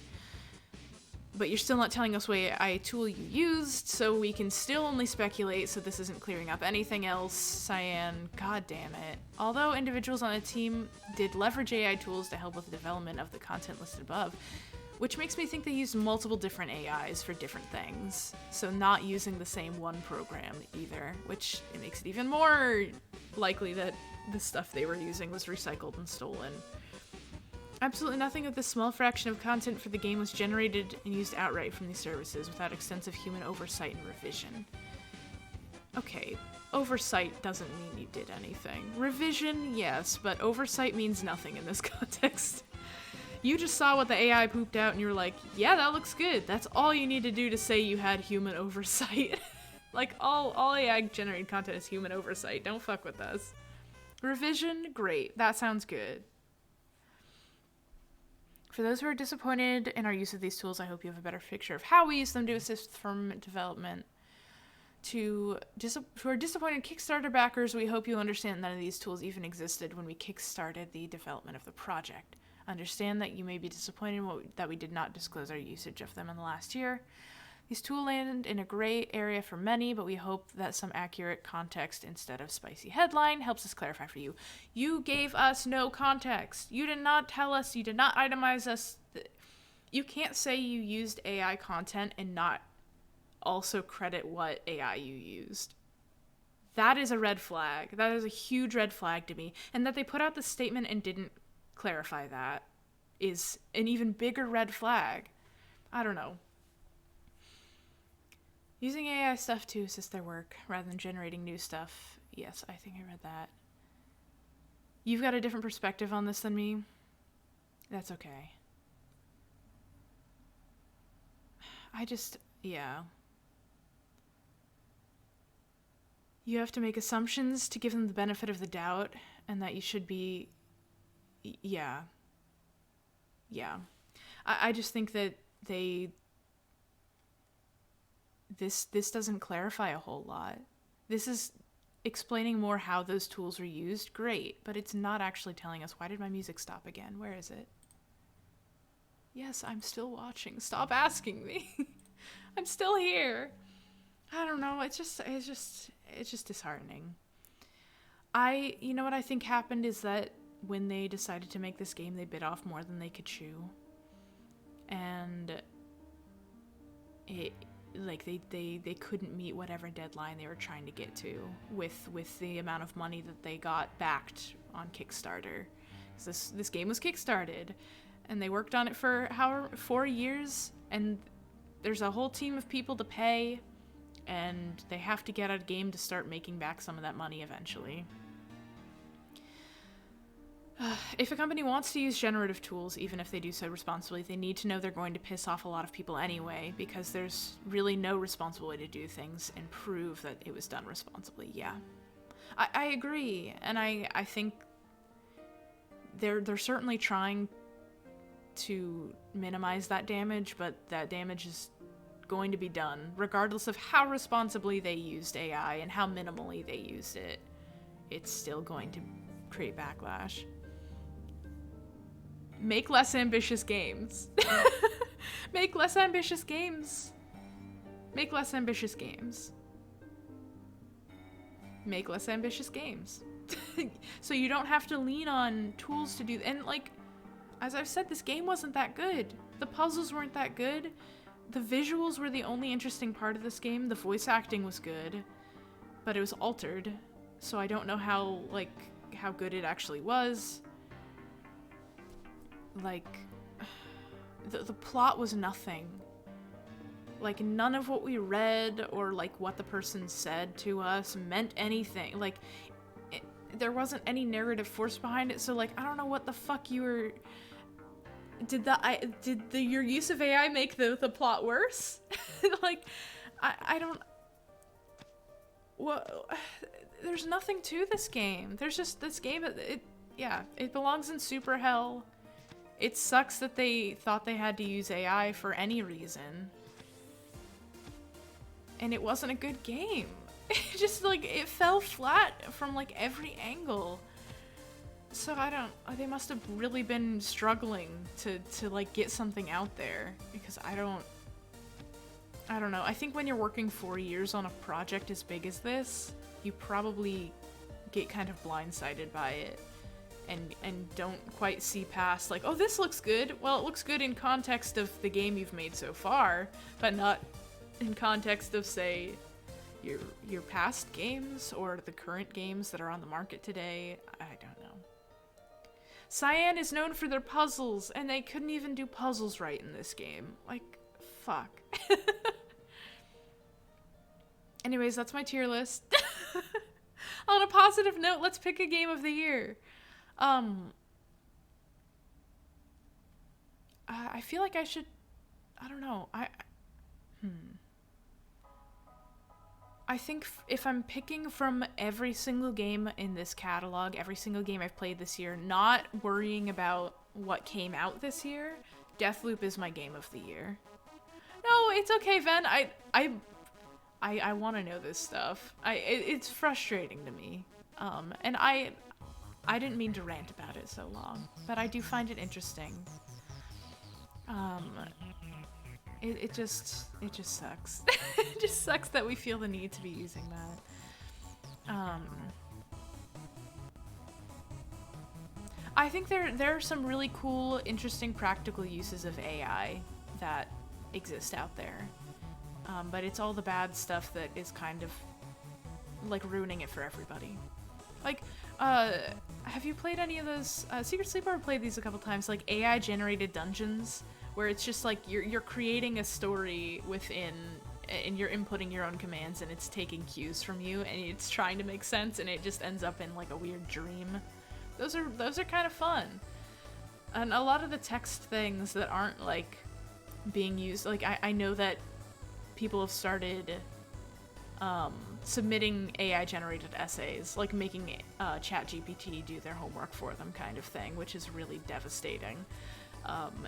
But you're still not telling us what AI tool you used, so we can still only speculate, so this isn't clearing up anything else. Cyan, god damn it. Although individuals on the team did leverage AI tools to help with the development of the content listed above, which makes me think they used multiple different AIs for different things. So not using the same one program either, which it makes it even more likely that the stuff they were using was recycled and stolen. Absolutely nothing of the small fraction of content for the game was generated and used outright from these services without extensive human oversight and revision. Okay, oversight doesn't mean you did anything. Revision, yes, but oversight means nothing in this context. You just saw what the AI pooped out and you were like, yeah, that looks good. That's all you need to do to say you had human oversight. Like, all AI generated content is human oversight. Don't fuck with us. Revision, great. That sounds good. For those who are disappointed in our use of these tools, I hope you have a better picture of how we use them to assist firm development. Who are disappointed Kickstarter backers, we hope you understand none of these tools even existed when we kickstarted the development of the project. Understand that you may be disappointed that we did not disclose our usage of them in the last year. These tools land in a gray area for many, but we hope that some accurate context instead of spicy headline helps us clarify for you. You gave us no context. You did not tell us. You did not itemize us. You can't say you used AI content and not also credit what AI you used. That is a red flag. That is a huge red flag to me. And that they put out the statement and didn't clarify that is an even bigger red flag. I don't know. Using AI stuff to assist their work rather than generating new stuff. Yes, I think I read that. You've got a different perspective on this than me. That's okay. Yeah. You have to make assumptions to give them the benefit of the doubt, and that you should be... Yeah. I just think that this doesn't clarify a whole lot. This is explaining more how those tools are used, great, but it's not actually telling us, why did my music stop again? Where is it? Yes, I'm still watching. Stop asking me. I'm still here. I don't know, it's just disheartening. You know what I think happened is that when they decided to make this game, they bit off more than they could chew. And they couldn't meet whatever deadline they were trying to get to with the amount of money that they got backed on Kickstarter. This game was kickstarted, and they worked on it for 4 years, and there's a whole team of people to pay, and they have to get a game to start making back some of that money eventually. If a company wants to use generative tools, even if they do so responsibly, they need to know they're going to piss off a lot of people anyway, because there's really no responsible way to do things and prove that it was done responsibly. Yeah. I agree, and I think they're certainly trying to minimize that damage, but that damage is going to be done, regardless of how responsibly they used AI and how minimally they used it. It's still going to create backlash. Make less ambitious games. Make less ambitious games. Make less ambitious games. Make less ambitious games. So you don't have to lean on tools to do... And, like, as I've said, this game wasn't that good. The puzzles weren't that good. The visuals were the only interesting part of this game. The voice acting was good, but it was altered. So I don't know how good it actually was. Like, the plot was nothing. Like, none of what we read or, like, what the person said to us meant anything. Like, there wasn't any narrative force behind it, so, like, I don't know what the fuck you were... Did your use of AI make the plot worse? Like, I don't... Well, there's nothing to this game. There's just this game, it belongs in super hell. It sucks that they thought they had to use AI for any reason. And it wasn't a good game. It just, like, it fell flat from, like, every angle. So they must have really been struggling to like, get something out there. Because I don't know. I think when you're working 4 years on a project as big as this, you probably get kind of blindsided by it. And don't quite see past, like, oh, this looks good. Well, it looks good in context of the game you've made so far, but not in context of, say, your past games or the current games that are on the market today. I don't know. Cyan is known for their puzzles, and they couldn't even do puzzles right in this game. Like, fuck. Anyways, that's my tier list. On a positive note, let's pick a game of the year. I feel like I should... I don't know. I think if I'm picking from every single game in this catalog, every single game I've played this year, not worrying about what came out this year, Deathloop is my game of the year. No, it's okay, Ven. I want to know this stuff. It's frustrating to me. And I didn't mean to rant about it so long, but I do find it interesting. It just sucks. It just sucks that we feel the need to be using that. I think there are some really cool, interesting, practical uses of AI that exist out there. But it's all the bad stuff that is kind of like ruining it for everybody. Like, have you played any of those? Secret Sleeper played these a couple times, like AI generated dungeons, where it's just like you're creating a story within, and you're inputting your own commands, and it's taking cues from you, and it's trying to make sense, and it just ends up in like a weird dream. Those are kind of fun. And a lot of the text things that aren't like being used, like I know that people have started submitting AI generated essays, like making ChatGPT do their homework for them, kind of thing, which is really devastating.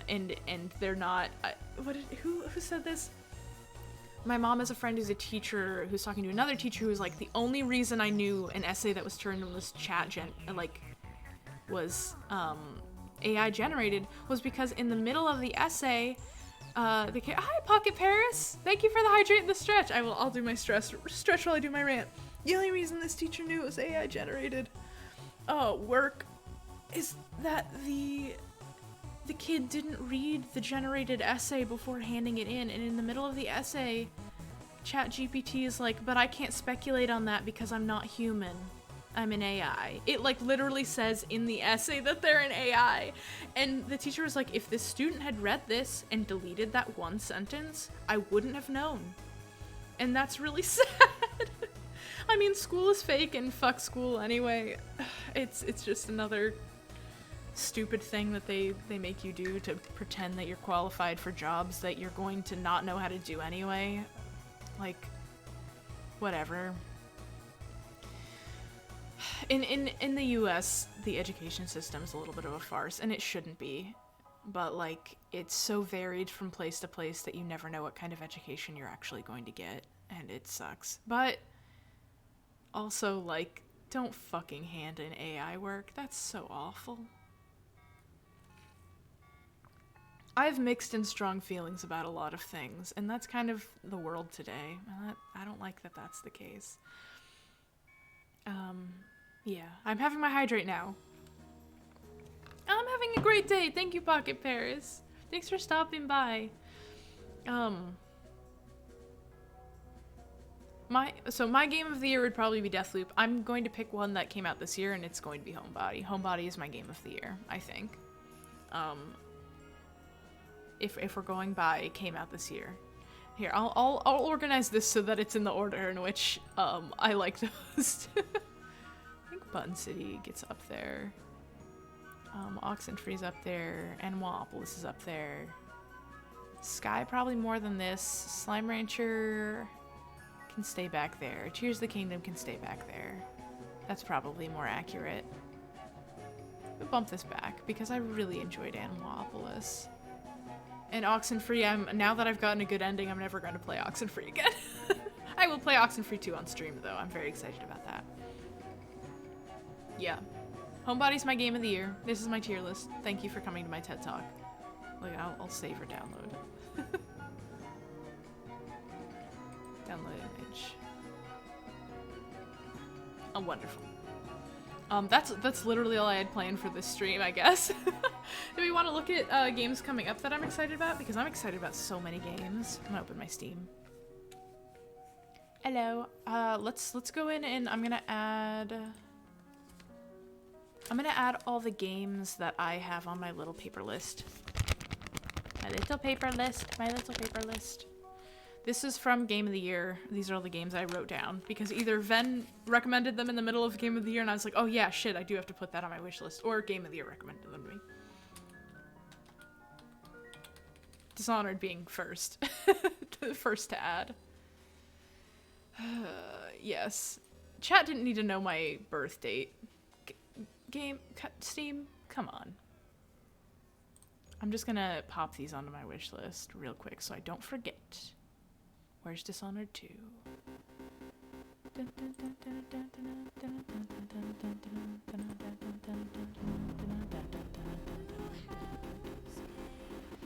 And they're not. Who said this? My mom has a friend who's a teacher who's talking to another teacher who's like, the only reason I knew an essay that was turned in was was AI generated was because in the middle of the essay, hi Pocket Paris, thank you for the hydrate and the stretch. I'll do my stretch while I do my rant. The only reason this teacher knew it was AI generated work is that the kid didn't read the generated essay before handing it in, and in the middle of the essay, ChatGPT is like, but I can't speculate on that because I'm not human. I'm an AI. It like literally says in the essay that they're an AI. And the teacher was like, if this student had read this and deleted that one sentence, I wouldn't have known. And that's really sad. I mean, school is fake and fuck school anyway. It's just another stupid thing that they make you do to pretend that you're qualified for jobs that you're going to not know how to do anyway. Like, whatever. In the US, the education system's a little bit of a farce, and it shouldn't be. But, like, it's so varied from place to place that you never know what kind of education you're actually going to get, and it sucks. But also, like, don't fucking hand in AI work. That's so awful. I have mixed and strong feelings about a lot of things, and that's kind of the world today. I don't like that that's the case. Yeah, I'm having my hydrate now. I'm having a great day. Thank you, Pocket Paris. Thanks for stopping by. My game of the year would probably be Deathloop. I'm going to pick one that came out this year, and it's going to be Homebody. Homebody is my game of the year, I think. If we're going by, it came out this year. Here, I'll organize this so that it's in the order in which I like those. I think Button City gets up there. Oxenfree's up there. Animopolis is up there. Sky probably more than this. Slime Rancher can stay back there. Tears of the Kingdom can stay back there. That's probably more accurate. We'll bump this back because I really enjoyed Animopolis. And Oxenfree, now that I've gotten a good ending, I'm never going to play Oxenfree again. I will play Oxenfree 2 on stream, though. I'm very excited about that. Yeah. Homebody's my game of the year. This is my tier list. Thank you for coming to my TED Talk. Look, I'll save or download. Download image. Oh, wonderful. That's literally all I had planned for this stream, I guess. Do we want to look at games coming up that I'm excited about? Because I'm excited about so many games. I'm gonna open my Steam. Hello. Let's go in and I'm gonna add all the games that I have on my little paper list. My little paper list. This is from Game of the Year. These are all the games I wrote down because either Ven recommended them in the middle of Game of the Year and I was like, oh yeah, shit, I do have to put that on my wish list, or Game of the Year recommended them to me. Dishonored being first. The first to add. Yes. Chat didn't need to know my birth date. Steam, come on. I'm just gonna pop these onto my wish list real quick so I don't forget. Where's Dishonored 2?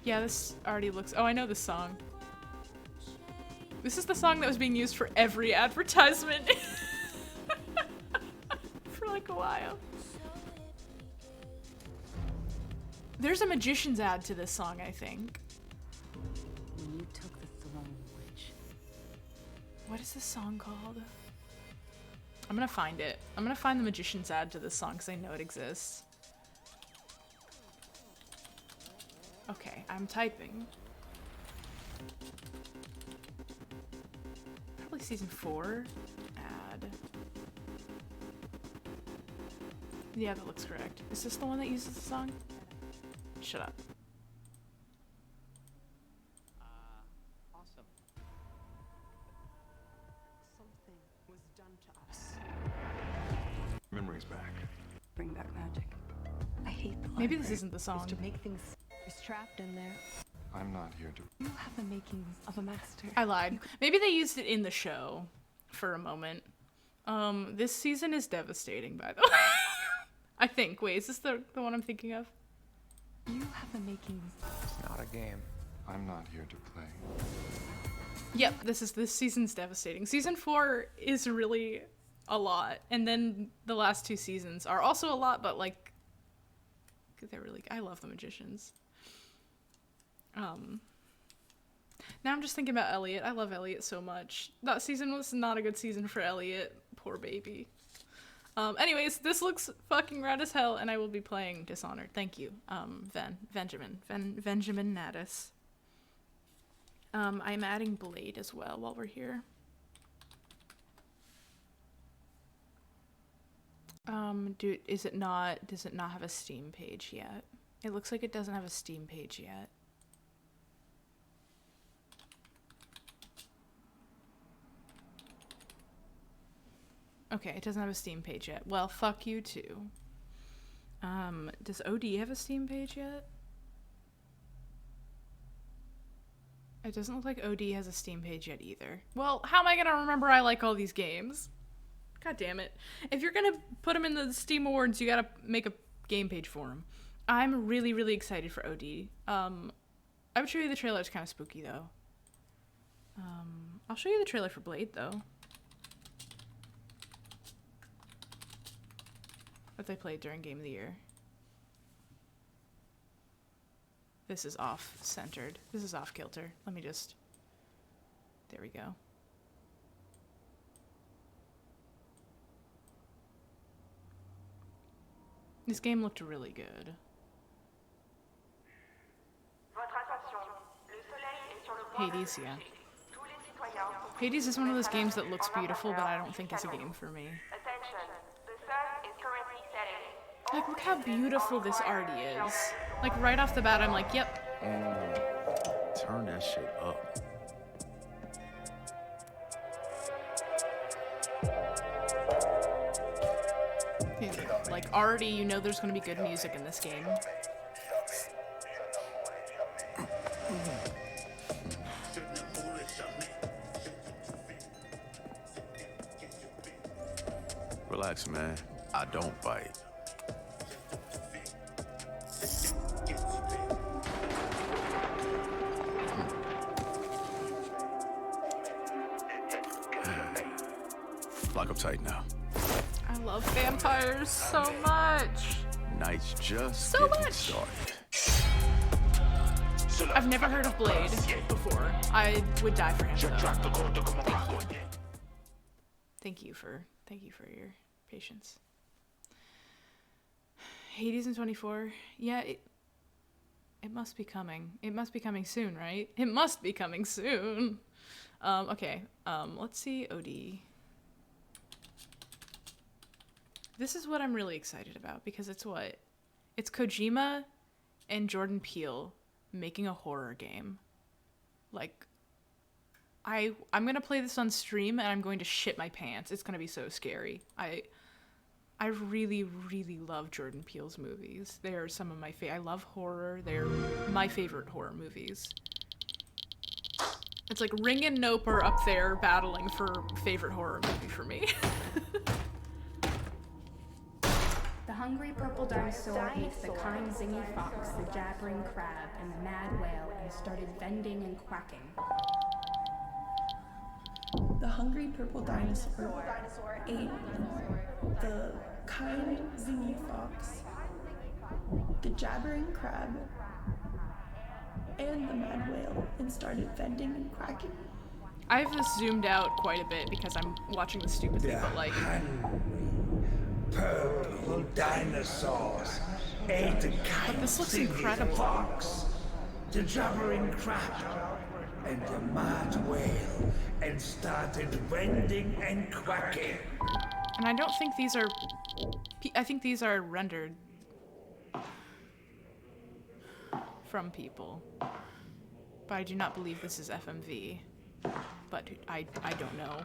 Yeah, this already looks... Oh, I know this song. This is the song that was being used for every advertisement for like a while. There's a Magician's ad to this song, I think. When you took the throne, witch. What is this song called? I'm gonna find it. I'm gonna find the Magician's ad to this song because I know it exists. Okay, I'm typing. Probably season 4 ad. Yeah, that looks correct. Is this the one that uses the song? Shut up. Awesome. Something was done to us. Memories back. Bring back magic. I hate the Maybe this library. isn't the song. To make things is trapped in there. I'm not here to. You have the makings of a master. I lied. Maybe they used it in the show for a moment. This season is devastating, by the way. I think. Wait, is this the one I'm thinking of? You have the makings. It's not a game. I'm not here to play. Yep, this season's devastating. Season 4 is really a lot, and then the last 2 seasons are also a lot, but like they're really. I love the Magicians. Now I'm just thinking about Elliot. I love Elliot so much. That season was not a good season for Elliot. Poor baby. Anyways, this looks fucking rad as hell, and I will be playing Dishonored. Thank you, Benjamin Naddis. I'm adding Blade as well while we're here. Does it not have a Steam page yet? It looks like it doesn't have a Steam page yet. Okay, it doesn't have a Steam page yet. Well, fuck you too. Does OD have a Steam page yet? It doesn't look like OD has a Steam page yet either. Well, how am I gonna remember I like all these games? God damn it. If you're gonna put them in the Steam Awards, you gotta make a game page for them. I'm really, really excited for OD. I would show you the trailer. It's kind of spooky, though. I'll show you the trailer for Blade, though. What they played during Game of the Year. This is off-centered. This is off-kilter. Let me just... There we go. This game looked really good. Hades, yeah. Hades is one of those games that looks beautiful, but I don't think it's a game for me. Like, look how beautiful this already is. Like, right off the bat, I'm like, yep. Turn that shit up. Like, already you know there's gonna be good music in this game. Relax, man. I don't bite. Lock up tight now. I love vampires so much. Night's just So getting much. started. I've never heard of Blade before. I would die for him, though. Thank you for your patience. Hades in 24. Yeah, it must be coming. It must be coming soon, right? It must be coming soon. Okay. Let's see OD. This is what I'm really excited about because it's what? It's Kojima and Jordan Peele making a horror game. Like, I'm gonna play this on stream and I'm going to shit my pants. It's gonna be so scary. I really, really love Jordan Peele's movies. They are some of my I love horror. They're my favorite horror movies. It's like Ring and Nope are up there battling for favorite horror movie for me. The hungry purple dinosaur ate the kind zingy fox, the jabbering crab, and the mad whale, and started vending and quacking. The hungry purple dinosaur ate the kind zingy fox, the jabbering crab, and the mad whale, and started vending and quacking. I have this zoomed out quite a bit because I'm watching the stupid thing, but like... Purple dinosaurs ate the kind this looks zingy incredible. fox, the jabbering crab, and the mad whale, and started vending and quacking. And I don't think these are... I think these are rendered from people. But I do not believe this is FMV. But I don't know.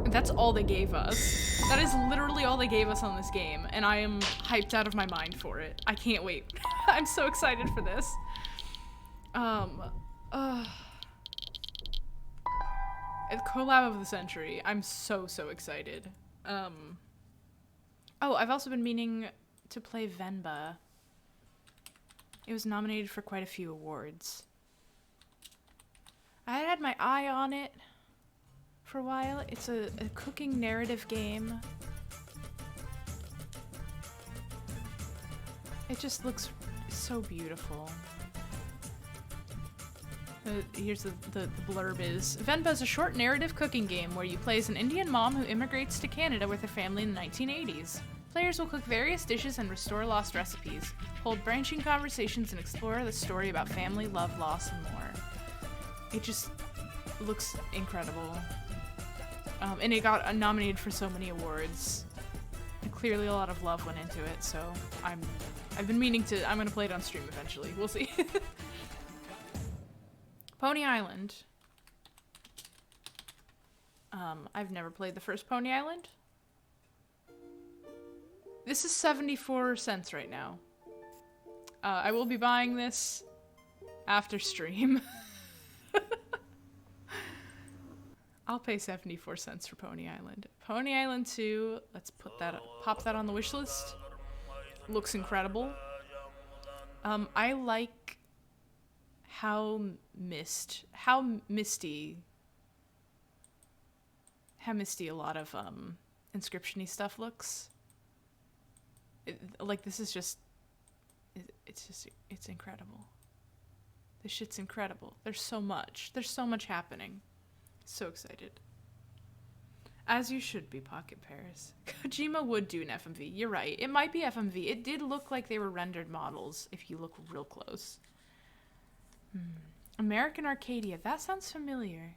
That's all they gave us. That is literally all they gave us on this game, and I am hyped out of my mind for it. I can't wait. I'm so excited for this. Collab of the century. I'm so excited. Oh, I've also been meaning to play Venba. It was nominated for quite a few awards. I had my eye on it for a while. It's a cooking narrative game. It just looks so beautiful. Here's the blurb is, Venba is a short narrative cooking game where you play as an Indian mom who immigrates to Canada with her family in the 1980s. Players will cook various dishes and restore lost recipes, hold branching conversations, and explore the story about family, love, loss, and more. It just looks incredible. And it got nominated for so many awards. And clearly a lot of love went into it, so I've been meaning to, I'm gonna play it on stream eventually. We'll see. Pony Island. I've never played the first Pony Island. This is 74 cents right now. I will be buying this after stream. I'll pay 74 cents for Pony Island. Pony Island 2, let's put that, pop that on the wish list. Looks incredible. I like how misty a lot of Inscription-y stuff looks. Like, this is just, it's incredible. This shit's incredible. There's so much happening. So excited. As you should be, Pocket Paris. Kojima would do an FMV. You're right. It might be FMV. It did look like they were rendered models if you look real close. American Arcadia. That sounds familiar.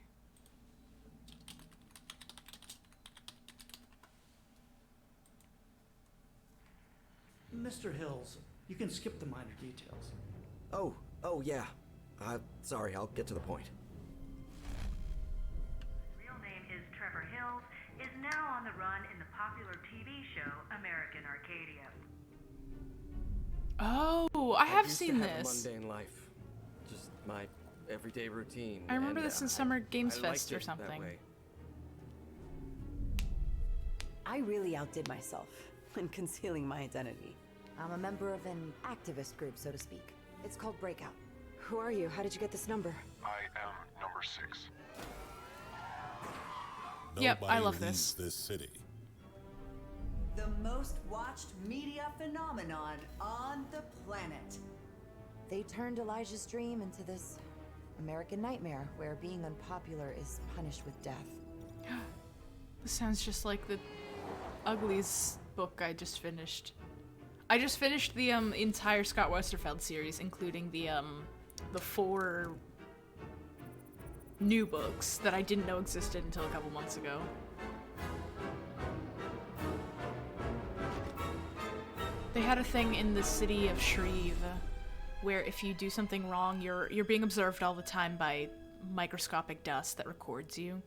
Mr. Hills, you can skip the minor details. Oh yeah. Sorry, I'll get to the point. Real name is Trevor Hills, is now on the run in the popular TV show American Arcadia. Oh, I have seen have this. A mundane life, just my everyday routine. I remember this in Summer Games I Fest liked or it that something. way. I really outdid myself when concealing my identity. I'm a member of an activist group, so to speak. It's called Breakout. Who are you? How did you get this number? I am number 6. Yep, I love this. This city. The most watched media phenomenon on the planet. They turned Elijah's dream into this American nightmare where being unpopular is punished with death. This sounds just like the Ugly's book I just finished. I just finished the entire Scott Westerfeld series, including the 4 new books that I didn't know existed until a couple months ago. They had a thing in the city of Shreve where if you do something wrong, you're being observed all the time by microscopic dust that records you.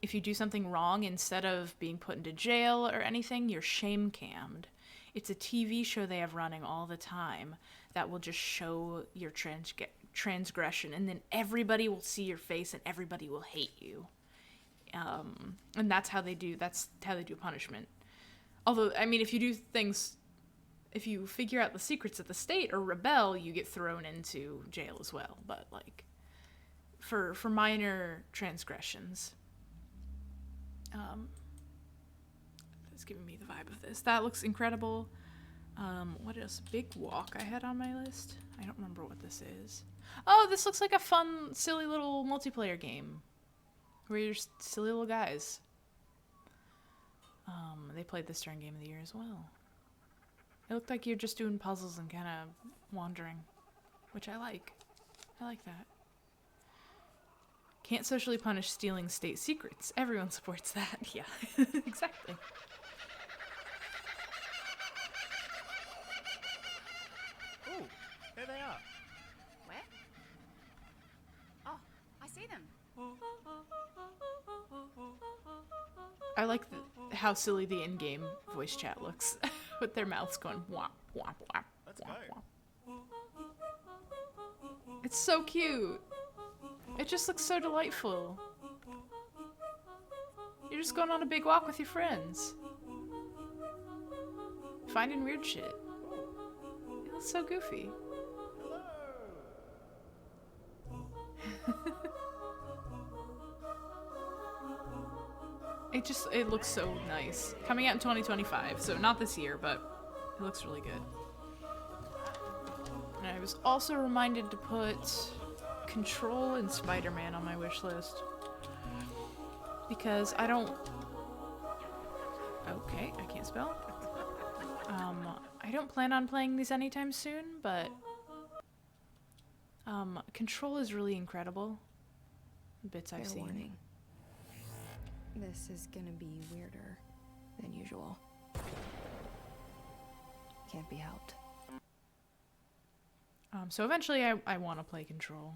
If you do something wrong, instead of being put into jail or anything, you're shame-cammed. It's a TV show they have running all the time that will just show your transgression, and then everybody will see your face and everybody will hate you. And that's how they do punishment. Although, I mean, if you figure out the secrets of the state or rebel, you get thrown into jail as well. But like, for minor transgressions, it's giving me the vibe of this. That looks incredible. What else? Big Walk I had on my list. I don't remember what this is. Oh, this looks like a fun, silly little multiplayer game where you're silly little guys. They played this during Game of the Year as well. It looked like you're just doing puzzles and kind of wandering, which I like. I like that. Can't socially punish stealing state secrets. Everyone supports that. Yeah, exactly. Ooh, there they are. Where? Oh, I see them. I like how silly the in-game voice chat looks, with their mouths going whop, whop, whop, whop, whop. It's so cute. It just looks so delightful. You're just going on a big walk with your friends. Finding weird shit. It looks so goofy. It looks so nice. Coming out in 2025, so not this year, but it looks really good. And I was also reminded to put Control and Spider-Man on my wish list. Because I don't... Okay, I can't spell. I don't plan on playing these anytime soon, but... Control is really incredible. The bits I've seen. Warning. This is gonna be weirder than usual. Can't be helped. So eventually I want to play Control.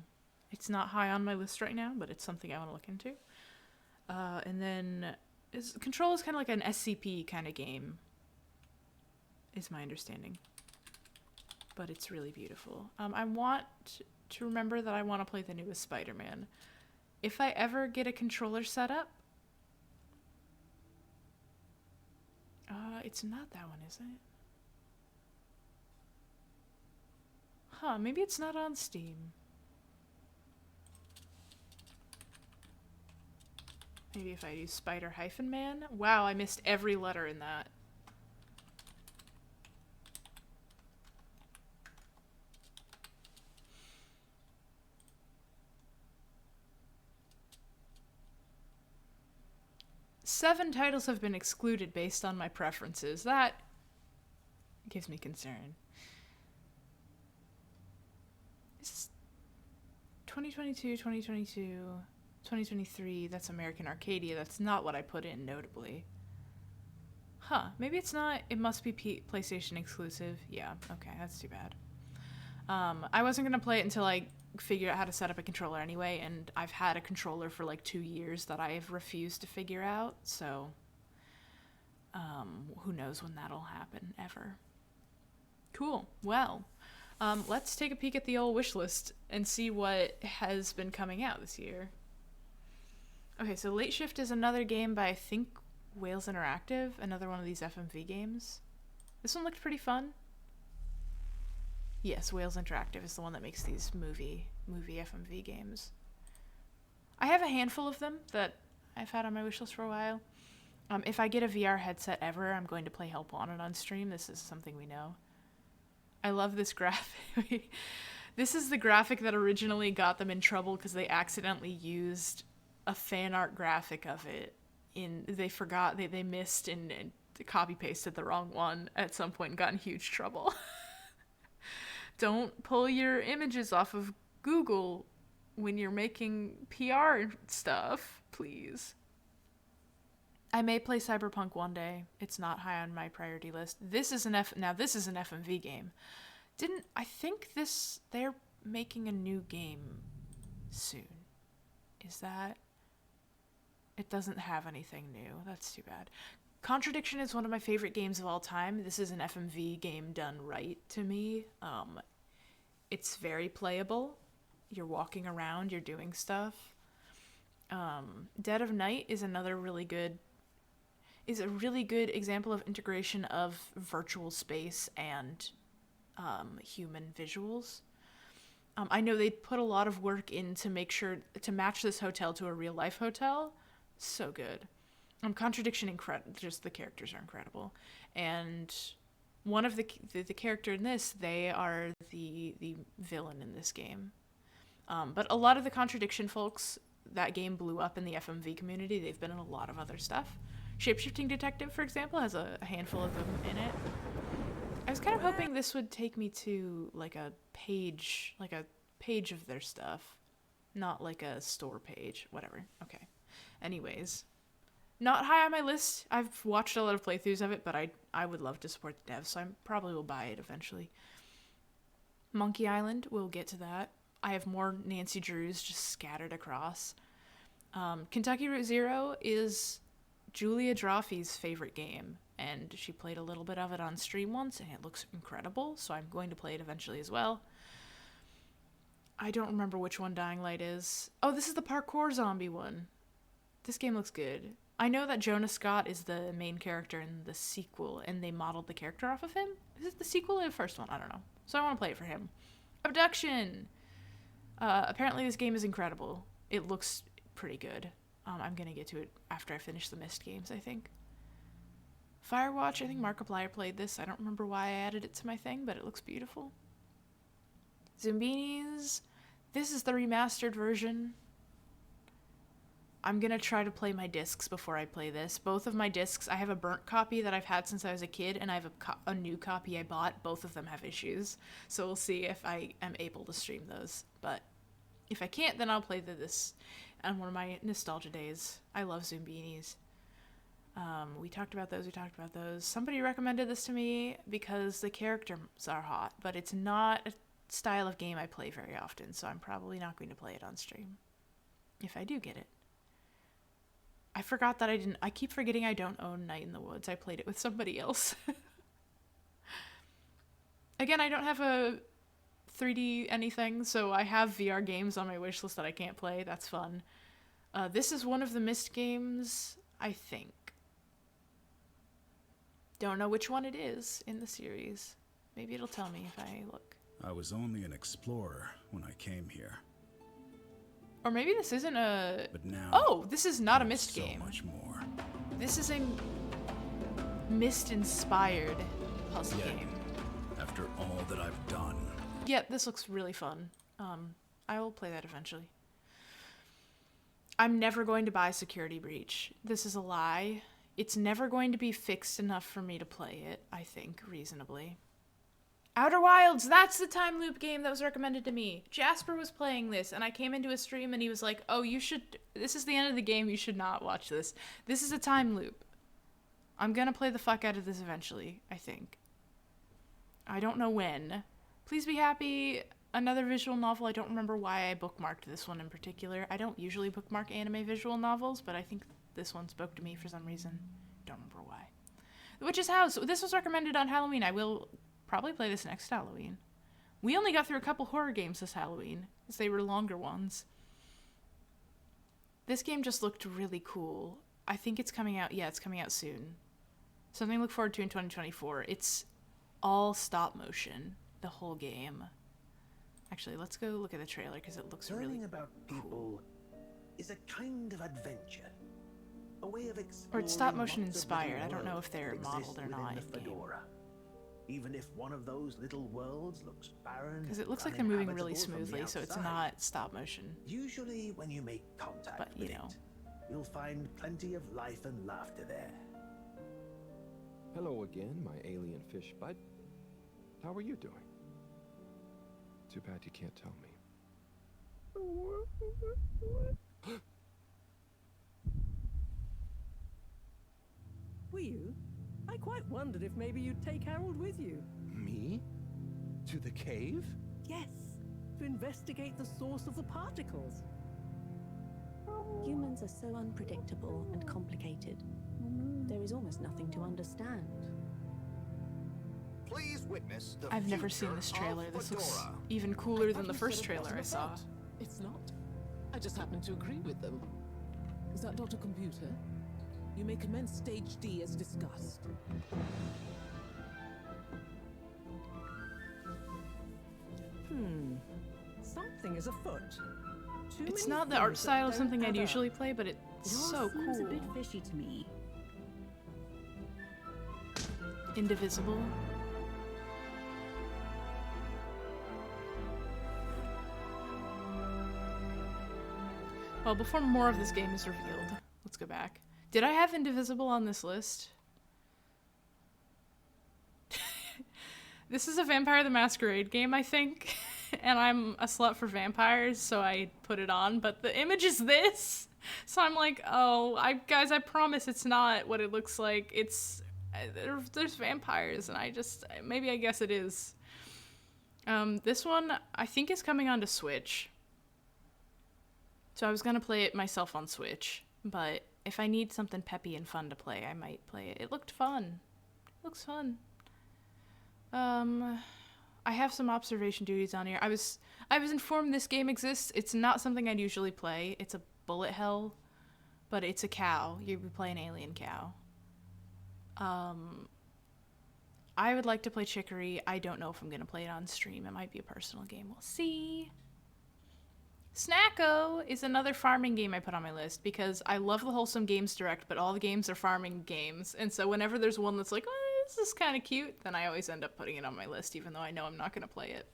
It's not high on my list right now, but it's something I want to look into. And then Control is kind of like an SCP kind of game, is my understanding. But it's really beautiful. I want to remember that I want to play the newest Spider-Man. If I ever get a controller set up, it's not that one, is it? Huh, maybe it's not on Steam. Maybe if I do Spider-Man. Wow, I missed every letter in that. Seven titles have been excluded based on my preferences. That gives me concern. This is 2022, 2022, 2023. That's American Arcadia. That's not what I put in, notably. Huh. Maybe it's not. It must be PlayStation exclusive. Yeah. Okay. That's too bad. I wasn't going to play it until I figured out how to set up a controller anyway, and I've had a controller for like 2 years that I have refused to figure out, so who knows when that'll happen, ever. Cool. Well, let's take a peek at the old wish list and see what has been coming out this year. Okay, so Late Shift is another game by, I think, Wales Interactive, another one of these FMV games. This one looked pretty fun. Yes, Wales Interactive is the one that makes these movie FMV games. I have a handful of them that I've had on my wishlist for a while. If I get a VR headset ever, I'm going to play Help Wanted on stream. This is something we know. I love this graphic. This is the graphic that originally got them in trouble because they accidentally used a fan art graphic of it they forgot, they missed and copy pasted the wrong one at some point and got in huge trouble. Don't pull your images off of Google when you're making PR stuff, please. I may play Cyberpunk one day. It's not high on my priority list. This is an FMV game. I think they're making a new game soon. Is that? It doesn't have anything new. That's too bad. Contradiction is one of my favorite games of all time. This is an FMV game done right to me. It's very playable. You're walking around, you're doing stuff. Dead of Night is a really good example of integration of virtual space and human visuals. I know they put a lot of work in to make sure to match this hotel to a real life hotel. So good. Contradiction, just the characters are incredible. And one of the character in this, they are the villain in this game. But a lot of the Contradiction folks, that game blew up in the FMV community. They've been in a lot of other stuff. Shapeshifting Detective, for example, has a handful of them in it. I was kind of hoping this would take me to like a page of their stuff, not like a store page. Whatever. Okay. Anyways, not high on my list. I've watched a lot of playthroughs of it, but I would love to support the devs, so I probably will buy it eventually. Monkey Island, we'll get to that. I have more Nancy Drews just scattered across. Kentucky Route Zero is Julia Droffy's favorite game, and she played a little bit of it on stream once, and it looks incredible, so I'm going to play it eventually as well. I don't remember which one Dying Light is. Oh, this is the parkour zombie one. This game looks good. I know that Jonah Scott is the main character in the sequel, and they modeled the character off of him. Is it the sequel or the first one? I don't know. So I want to play it for him. Abduction! Apparently this game is incredible. It looks pretty good. I'm going to get to it after I finish the Myst games, I think. Firewatch, I think Markiplier played this. I don't remember why I added it to my thing, but it looks beautiful. Zombies. This is the remastered version. I'm going to try to play my discs before I play this. Both of my discs, I have a burnt copy that I've had since I was a kid, and I have a new copy I bought. Both of them have issues. So we'll see if I am able to stream those. But if I can't, then I'll play this on one of my nostalgia days. I love Zombies. We talked about those. Somebody recommended this to me because the characters are hot, but it's not a style of game I play very often, so I'm probably not going to play it on stream. If I do get it. I forgot that I keep forgetting I don't own Night in the Woods. I played it with somebody else. Again, I don't have a 3D anything, so I have VR games on my wish list that I can't play. That's fun. This is one of the Myst games, I think. Don't know which one it is in the series. Maybe it'll tell me if I look. I was only an explorer when I came here. Or maybe this isn't a... But now, oh, this is not a Myst game. So much more. This is a Myst-inspired puzzle game. After all that I've done. Yeah, this looks really fun. I will play that eventually. I'm never going to buy Security Breach. This is a lie. It's never going to be fixed enough for me to play it, I think, reasonably. Outer Wilds, that's the time loop game that was recommended to me. Jasper was playing this, and I came into a stream and he was like, oh, this is the end of the game, you should not watch this. This is a time loop. I'm gonna play the fuck out of this eventually, I think. I don't know when. Please Be Happy, another visual novel. I don't remember why I bookmarked this one in particular. I don't usually bookmark anime visual novels, but I think this one spoke to me for some reason. Don't remember why. The Witch's House, this was recommended on Halloween. I will probably play this next Halloween. We only got through a couple horror games this Halloween, because they were longer ones. This game just looked really cool. I think it's coming out, yeah, it's coming out soon. Something to look forward to in 2024. It's all stop motion, the whole game. Actually, let's go look at the trailer, because it looks really Learning about people cool. is a kind of adventure. A way of Or it's stop motion exploring what the inspired. little I don't know world if they're exists modeled or not within the in-game. Fedora. Even if one of those little worlds looks barren, Because it looks like they're moving really uninhabitable from the smoothly, so it's outside, not stop motion. Usually when you make contact But, with you know. it, You'll find plenty of life and laughter there. Hello again, my alien fish bud. How are you doing? Too bad you can't tell me. Were you? I quite wondered if maybe you'd take Harold with you. Me? To the cave? Yes, to investigate the source of the particles. Humans are so unpredictable and complicated. There is almost nothing to understand. Please witness the I've never seen this trailer. This looks even cooler than the first trailer I saw. It's not. I just happen to agree with them. Is that Dr. Computer? You may commence stage D as discussed. Something is afoot. It's not the art style of something I'd usually play, but it's so Seems cool. a bit fishy to me. Indivisible. Well, before more of this game is revealed, let's go back. Did I have Indivisible on this list? This is a Vampire the Masquerade game, I think. And I'm a slut for vampires, so I put it on. But the image is this! So I'm like, oh, guys, I promise it's not what it looks like. It's... there's vampires, and maybe I guess it is. This one, I think, is coming onto Switch. So I was gonna play it myself on Switch, but if I need something peppy and fun to play, I might play it. It looked fun. It looks fun. I have some observation duties on here. I was informed this game exists. It's not something I'd usually play. It's a bullet hell, but it's a cow. You play an alien cow. I would like to play Chicory. I don't know if I'm gonna play it on stream. It might be a personal game. We'll see. Snacko is another farming game I put on my list because I love the Wholesome Games Direct, but all the games are farming games. And so whenever there's one that's like, oh, this is kind of cute, then I always end up putting it on my list, even though I know I'm not going to play it.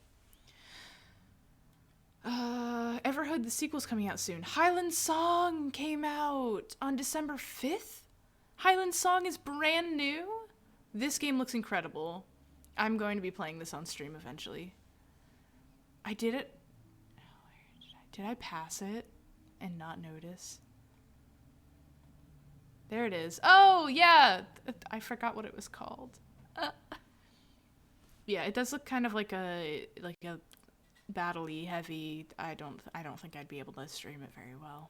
Everhood, the sequel's coming out soon. Highland Song came out on December 5th? Highland Song is brand new? This game looks incredible. I'm going to be playing this on stream eventually. I did it. Did I pass it and not notice? There it is. Oh, yeah! I forgot what it was called. Yeah, it does look kind of like a battle-y, heavy. I don't think I'd be able to stream it very well.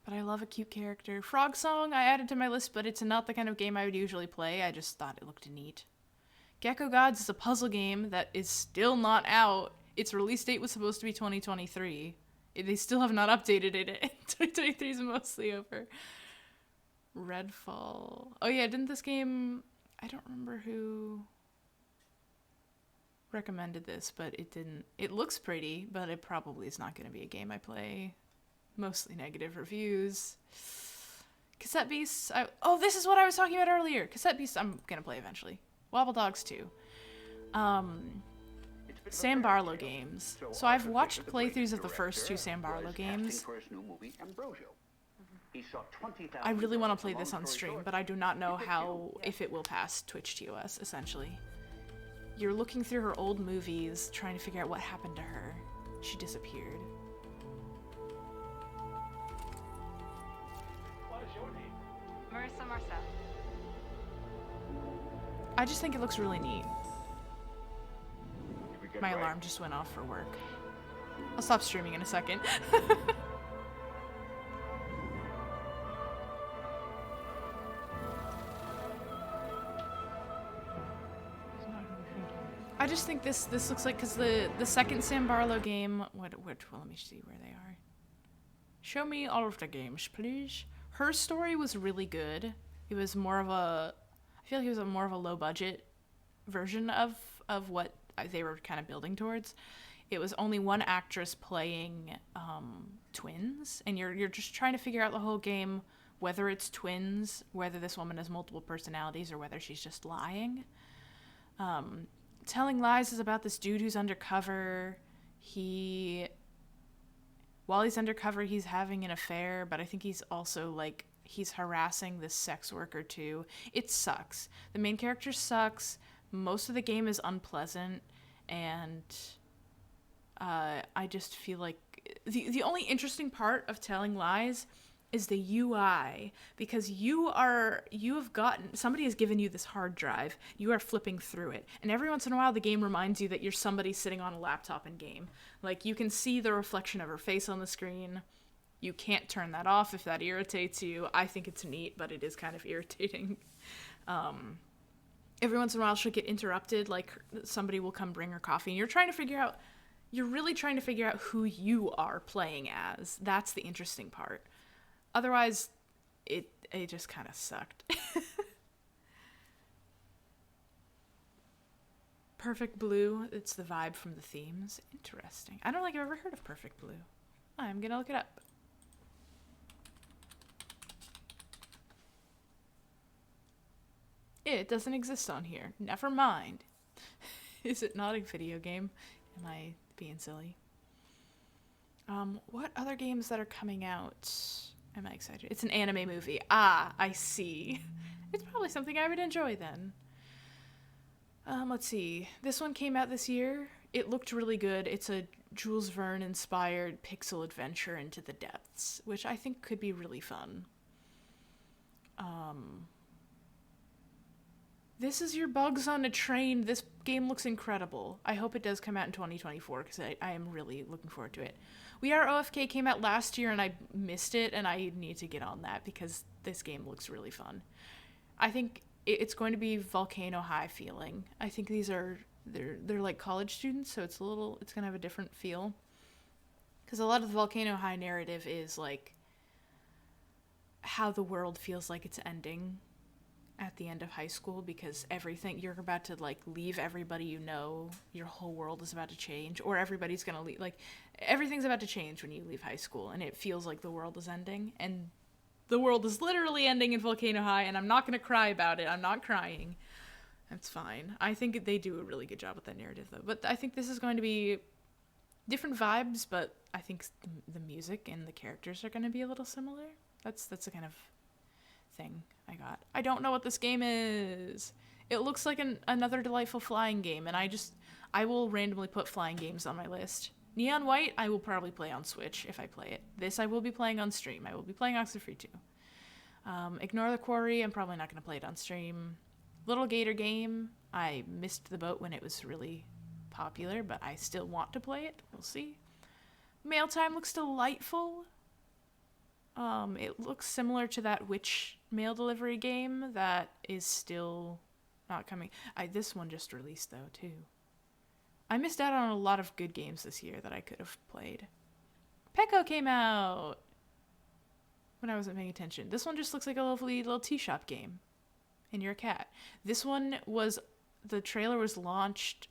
But I love a cute character. Frog Song I added to my list, but it's not the kind of game I would usually play. I just thought it looked neat. Gecko Gods is a puzzle game that is still not out. Its release date was supposed to be 2023. They still have not updated it. 2023 is mostly over. Redfall. Oh yeah, didn't this game... I don't remember who recommended this, but it didn't... It looks pretty, but it probably is not going to be a game I play. Mostly negative reviews. Cassette Beasts... Oh, this is what I was talking about earlier! Cassette Beasts I'm going to play eventually. Wobble Dogs 2. Sam Barlow games. So I've watched playthroughs of the first two Sam Barlow games. I really want to play this on stream, but I do not know if it will pass Twitch TOS, essentially. You're looking through her old movies, trying to figure out what happened to her. She disappeared. What is your name? Marissa Marcel. I just think it looks really neat. My alarm just went off for work. I'll stop streaming in a second. I just think this looks like, because the second Sam Barlow game, well, let me see where they are. Show me all of the games, please. Her story was really good. It was more of a, I feel like it was more of a low budget version of what they were kind of building towards. It was only one actress playing twins, and you're just trying to figure out the whole game, whether it's twins, whether this woman has multiple personalities, or whether she's just lying. Telling Lies is about this dude who's undercover. He while he's undercover, he's having an affair, but I think he's also, like, he's harassing this sex worker, too. It sucks. The main character sucks. Most of the game is unpleasant, and I just feel like the only interesting part of Telling Lies is the UI, because somebody has given you this hard drive, you are flipping through it, and every once in a while the game reminds you that you're somebody sitting on a laptop in game. Like, you can see the reflection of her face on the screen. You can't turn that off if that irritates you. I think it's neat, but it is kind of irritating. Every once in a while she'll get interrupted, like somebody will come bring her coffee, and you're really trying to figure out who you are playing as. That's the interesting part. Otherwise, it just kind of sucked. Perfect Blue, it's the vibe from the themes. Interesting. I don't think I've ever heard of Perfect Blue. I'm gonna look it up. It doesn't exist on here. Never mind. Is it not a video game? Am I being silly? What other games that are coming out am I excited? It's an anime movie. Ah, I see. It's probably something I would enjoy then. Let's see. This one came out this year. It looked really good. It's a Jules Verne-inspired pixel adventure into the depths, which I think could be really fun. This is Your Bugs on a Train. This game looks incredible. I hope it does come out in 2024, because I am really looking forward to it. We Are OFK came out last year, and I missed it, and I need to get on that, because this game looks really fun. I think it's going to be Volcano High feeling. I think they're like college students, so it's going to have a different feel. Because a lot of the Volcano High narrative is, like, how the world feels like it's ending at the end of high school, because you're about to, like, leave everybody you know, your whole world is about to change, or everybody's gonna leave, like, everything's about to change when you leave high school, and it feels like the world is ending, and the world is literally ending in Volcano High, and I'm not gonna cry about it. I'm not crying. That's fine. I think they do a really good job with that narrative, though, but I think this is going to be different vibes, but I think the music and the characters are gonna be a little similar. That's the kind of thing I got. I don't know what this game is. It looks like another delightful flying game, and I will randomly put flying games on my list. Neon White, I will probably play on Switch if I play it. This I will be playing on stream. I will be playing Oxenfree 2. Ignore the Quarry, I'm probably not going to play it on stream. Little Gator Game, I missed the boat when it was really popular, but I still want to play it. We'll see. Mail Time looks delightful. It looks similar to that Witch mail delivery game that is still not coming. This one just released, though, too. I missed out on a lot of good games this year that I could have played. Pecco came out when I wasn't paying attention. This one just looks like a lovely little tea shop game. And you're a cat. This one the trailer was launched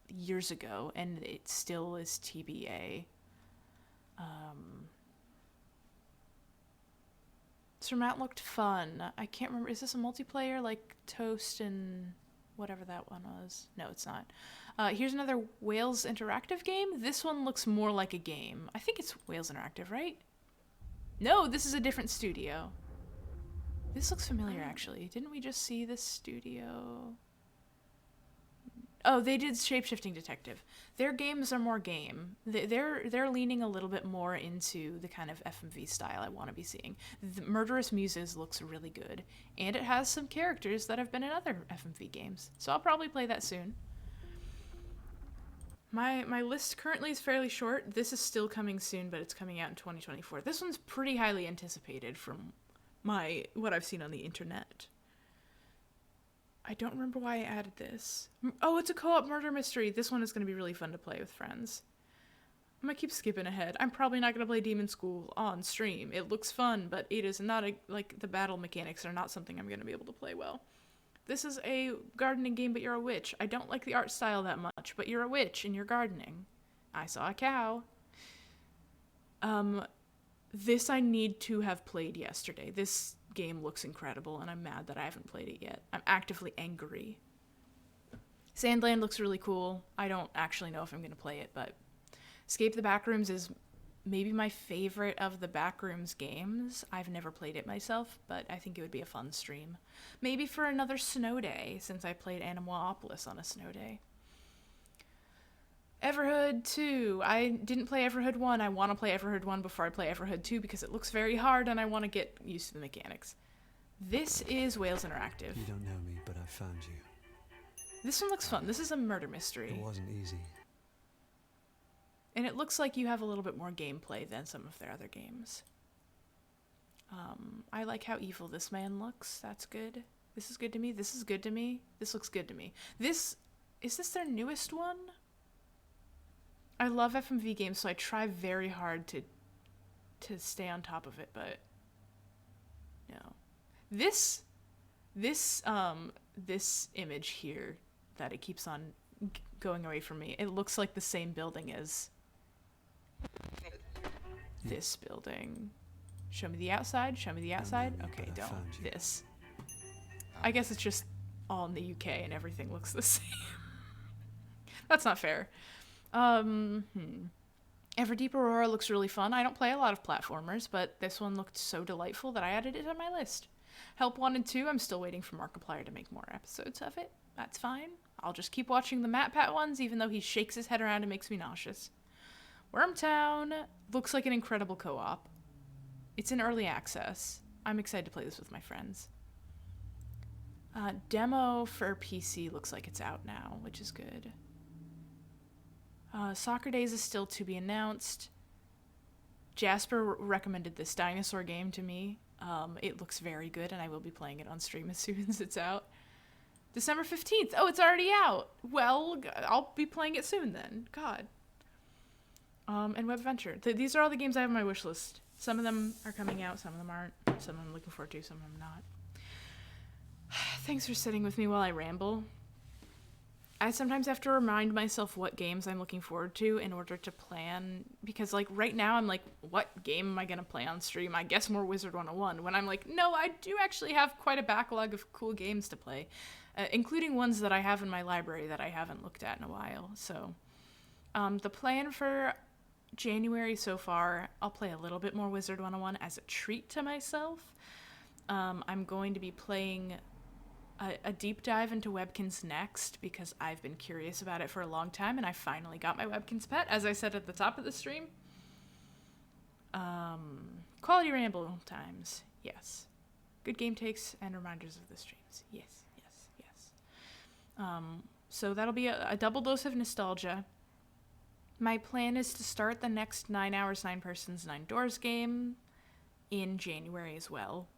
years ago, and it still is TBA. Matt looked fun. I can't remember. Is this a multiplayer like Toast and whatever that one was? No, it's not. Here's another Wales Interactive game. This one looks more like a game. I think it's Wales Interactive, right? No, this is a different studio. This looks familiar, actually. Didn't we just see this studio? Oh, they did Shapeshifting Detective. Their games are more game. They're leaning a little bit more into the kind of FMV style I want to be seeing. The Murderous Muses looks really good, and it has some characters that have been in other FMV games, so I'll probably play that soon. My list currently is fairly short. This is still coming soon, but it's coming out in 2024. This one's pretty highly anticipated from what I've seen on the internet. I don't remember why I added this. Oh, it's a co-op murder mystery. This one is going to be really fun to play with friends. I'm going to keep skipping ahead. I'm probably not going to play Demon School on stream. It looks fun, but it is not the battle mechanics are not something I'm going to be able to play well. This is a gardening game, but you're a witch. I don't like the art style that much, but you're a witch and you're gardening. I saw a cow. This I need to have played yesterday. This game looks incredible, and I'm mad that I haven't played it yet. I'm actively angry. Sandland looks really cool. I don't actually know if I'm going to play it, but Escape the Backrooms is maybe my favorite of the Backrooms games. I've never played it myself, but I think it would be a fun stream. Maybe for another snow day, since I played Animalopolis on a snow day. Everhood 2. I didn't play Everhood 1. I want to play Everhood 1 before I play Everhood 2 because it looks very hard and I want to get used to the mechanics. This is Wales Interactive. You don't know me, but I found you. This one looks fun. This is a murder mystery. It wasn't easy. And it looks like you have a little bit more gameplay than some of their other games. I like how evil this man looks. That's good. This is good to me. This is good to me. This looks good to me. Is this their newest one? I love FMV games, so I try very hard to stay on top of it, but no. This image here that it keeps on going away from me, it looks like the same building as this building. Show me the outside, show me the outside. Okay, don't. This. I guess it's just all in the UK and everything looks the same. That's not fair. Everdeep Aurora looks really fun. I don't play a lot of platformers, but this one looked so delightful that I added it on my list. Help 1 and 2, I'm still waiting for Markiplier to make more episodes of it. That's fine. I'll just keep watching the MatPat ones, even though he shakes his head around and makes me nauseous. Wormtown looks like an incredible co-op. It's in early access. I'm excited to play this with my friends. Demo for PC looks like it's out now, which is good. Soccer Days is still to be announced. Jasper recommended this dinosaur game to me. It looks very good, and I will be playing it on stream as soon as it's out. December 15th. Oh, it's already out. Well, I'll be playing it soon then. God. And WebVenture. These are all the games I have on my wish list. Some of them are coming out, some of them aren't. Some of them I'm looking forward to, some of them not. Thanks for sitting with me while I ramble. I sometimes have to remind myself what games I'm looking forward to in order to plan, because like right now I'm like, what game am I going to play on stream? I guess more Wizard 101, when I'm like, no, I do actually have quite a backlog of cool games to play, including ones that I have in my library that I haven't looked at in a while. So the plan for January so far, I'll play a little bit more Wizard 101 as a treat to myself. I'm going to be playing a deep dive into Webkinz Next because I've been curious about it for a long time, and I finally got my Webkinz pet, as I said at the top of the stream. Quality ramble times, yes. Good game takes and reminders of the streams, yes, yes, yes. So that'll be a double dose of nostalgia. My plan is to start the next 9 Hours, 9 Persons, 9 Doors game in January as well.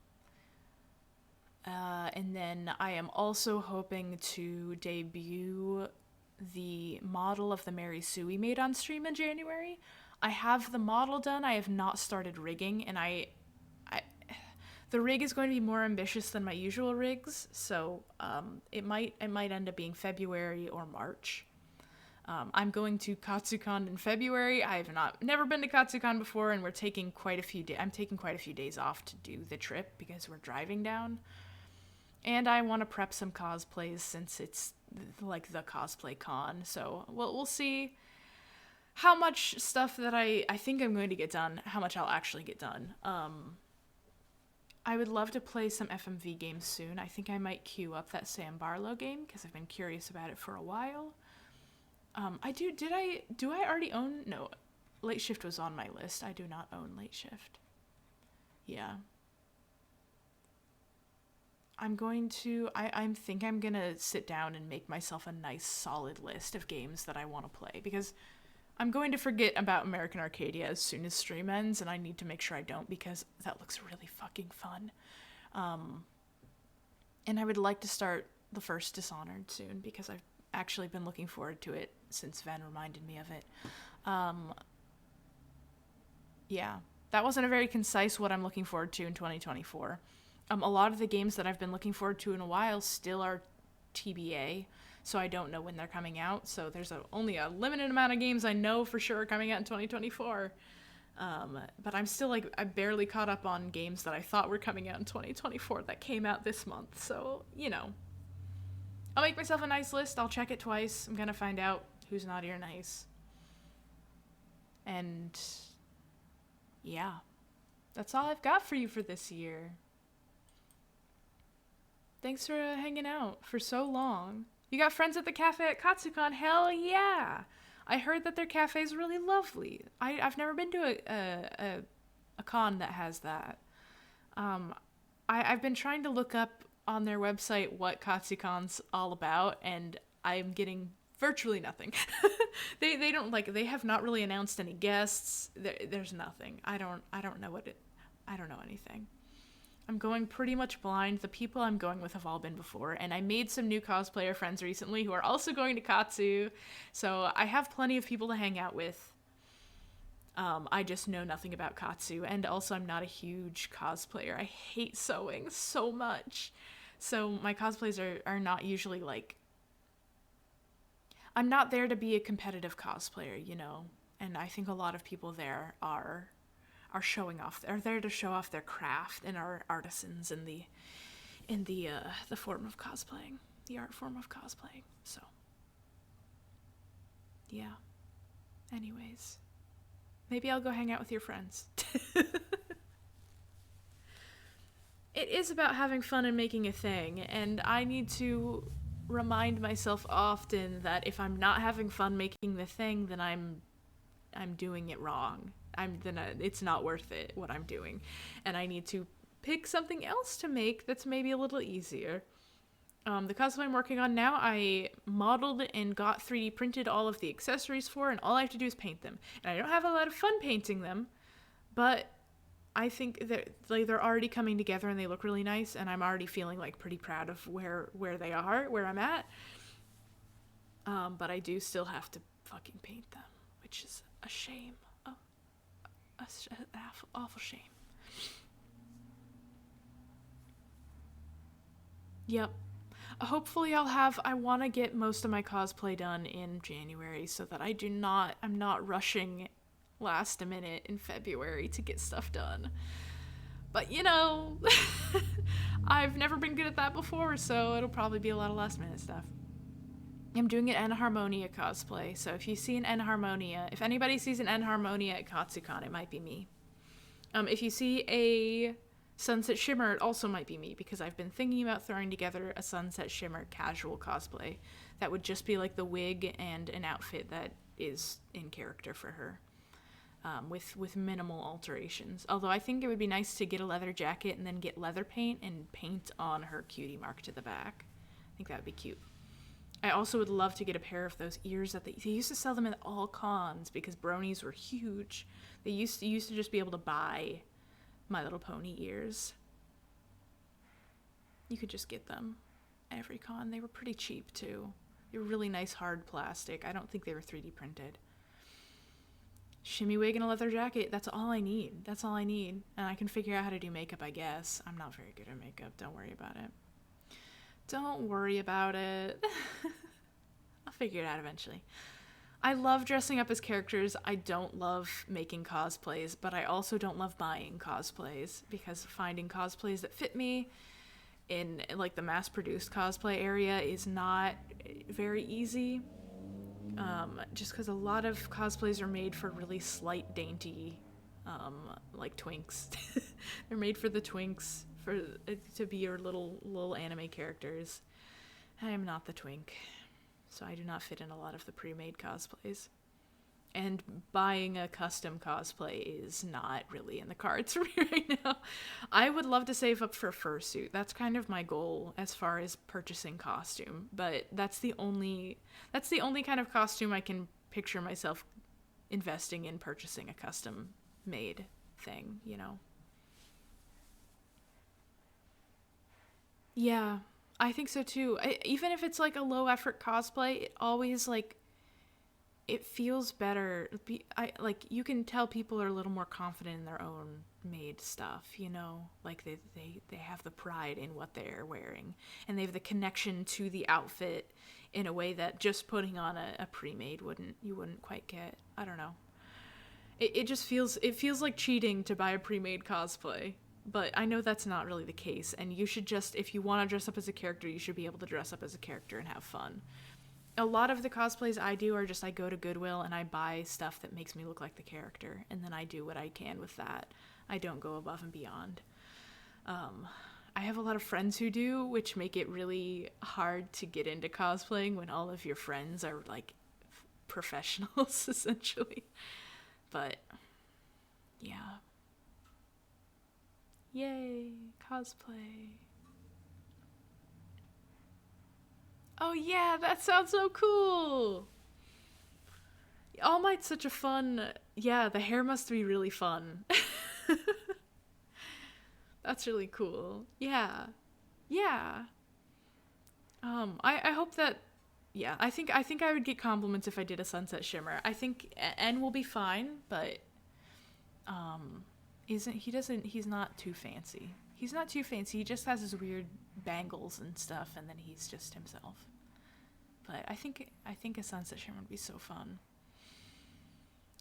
And then I am also hoping to debut the model of the Mary Sue we made on stream in January. I have the model done. I have not started rigging, and the rig is going to be more ambitious than my usual rigs, so it might end up being February or March. I'm going to Katsucon in February. I've never been to Katsucon before, and we're taking quite a few I'm taking quite a few days off to do the trip because we're driving down. And I want to prep some cosplays since it's like the cosplay con. So we'll see how much stuff that I think I'm going to get done, how much I'll actually get done. I would love to play some FMV games soon. I think I might queue up that Sam Barlow game because I've been curious about it for a while. Do I already own? No, Late Shift was on my list. I do not own Late Shift. Yeah. I think I'm gonna sit down and make myself a nice solid list of games that I want to play, because I'm going to forget about American Arcadia as soon as stream ends, and I need to make sure I don't, because that looks really fucking fun. And I would like to start the first Dishonored soon, because I've actually been looking forward to it since Van reminded me of it. Yeah, that wasn't a very concise what I'm looking forward to in 2024. A lot of the games that I've been looking forward to in a while still are TBA, so I don't know when they're coming out. So there's only a limited amount of games I know for sure are coming out in 2024. But I'm still I barely caught up on games that I thought were coming out in 2024 that came out this month. So, I'll make myself a nice list. I'll check it twice. I'm gonna find out who's naughty or nice. And yeah, that's all I've got for you for this year. Thanks for hanging out for so long. You got friends at the cafe at Katsucon? Hell yeah! I heard that their cafe is really lovely. I've never been to a con that has that. I've been trying to look up on their website what Katsucon's all about, and I'm getting virtually nothing. They don't they have not really announced any guests. There's nothing. I don't know I don't know anything. I'm going pretty much blind. The people I'm going with have all been before, and I made some new cosplayer friends recently who are also going to Katsu, so I have plenty of people to hang out with. I just know nothing about Katsu, and also I'm not a huge cosplayer. I hate sewing so much. So my cosplays are not usually I'm not there to be a competitive cosplayer, you know, and I think a lot of people there are showing off. They're there to show off their craft and are artisans in the form of cosplaying, the art form of cosplaying. So, yeah. Anyways, maybe I'll go hang out with your friends. It is about having fun and making a thing, and I need to remind myself often that if I'm not having fun making the thing, then I'm doing it wrong. It's not worth it, what I'm doing. And I need to pick something else to make that's maybe a little easier. The cosplay I'm working on now, I modeled and got 3D printed all of the accessories for, and all I have to do is paint them. And I don't have a lot of fun painting them, but I think that they're already coming together and they look really nice, and I'm already feeling pretty proud of where they are, where I'm at. But I do still have to fucking paint them, which is a shame. An awful shame. Yep. Hopefully I want to get most of my cosplay done in January so that I'm not rushing last minute in February to get stuff done. But you know, I've never been good at that before, so it'll probably be a lot of last minute stuff. I'm doing an Enharmonia cosplay, so if you see an Enharmonia, if anybody sees an Enharmonia at Katsucon, it might be me. If you see a Sunset Shimmer, it also might be me, because I've been thinking about throwing together a Sunset Shimmer casual cosplay that would just be the wig and an outfit that is in character for her, with minimal alterations. Although I think it would be nice to get a leather jacket and then get leather paint and paint on her cutie mark to the back. I think that would be cute. I also would love to get a pair of those ears that they used to sell them at all cons because bronies were huge. They used to just be able to buy My Little Pony ears. You could just get them at every con. They were pretty cheap too. They were really nice hard plastic. I don't think they were 3D printed. Shimmy wig and a leather jacket. That's all I need. That's all I need. And I can figure out how to do makeup, I guess. I'm not very good at makeup. Don't worry about it. Don't worry about it. I'll figure it out eventually. I love dressing up as characters. I don't love making cosplays, but I also don't love buying cosplays because finding cosplays that fit me in the mass-produced cosplay area is not very easy. Just because a lot of cosplays are made for really slight, dainty, twinks. They're made for the twinks, to be your little anime characters. I am not the twink, so I do not fit in a lot of the pre-made cosplays. And buying a custom cosplay is not really in the cards for me right now. I would love to save up for a fursuit. That's kind of my goal as far as purchasing costume, but that's the only kind of costume I can picture myself investing in purchasing a custom made thing, you know. Yeah, I think so too. Even if it's a low effort cosplay, it always it feels better. You can tell people are a little more confident in their own made stuff, you know? They have the pride in what they're wearing, and they have the connection to the outfit in a way that just putting on a pre-made you wouldn't quite get. I don't know. It feels like cheating to buy a pre-made cosplay. But I know that's not really the case, and you should just, if you want to dress up as a character, you should be able to dress up as a character and have fun. a lot of the cosplays I do are just I go to Goodwill and I buy stuff that makes me look like the character, and then I do what I can with that. I don't go above and beyond. I have a lot of friends who do, which make it really hard to get into cosplaying when all of your friends are like professionals essentially. But yeah. Yay, cosplay. Oh yeah, that sounds so cool. All Might's such a fun, yeah, the hair must be really fun. That's really cool. Yeah. Yeah. I hope that, yeah, I think I would get compliments if I did a Sunset Shimmer. I think N will be fine, but he's not too fancy. He's not too fancy. He just has his weird bangles and stuff, and then he's just himself. But I think a Sunset Shimmer would be so fun.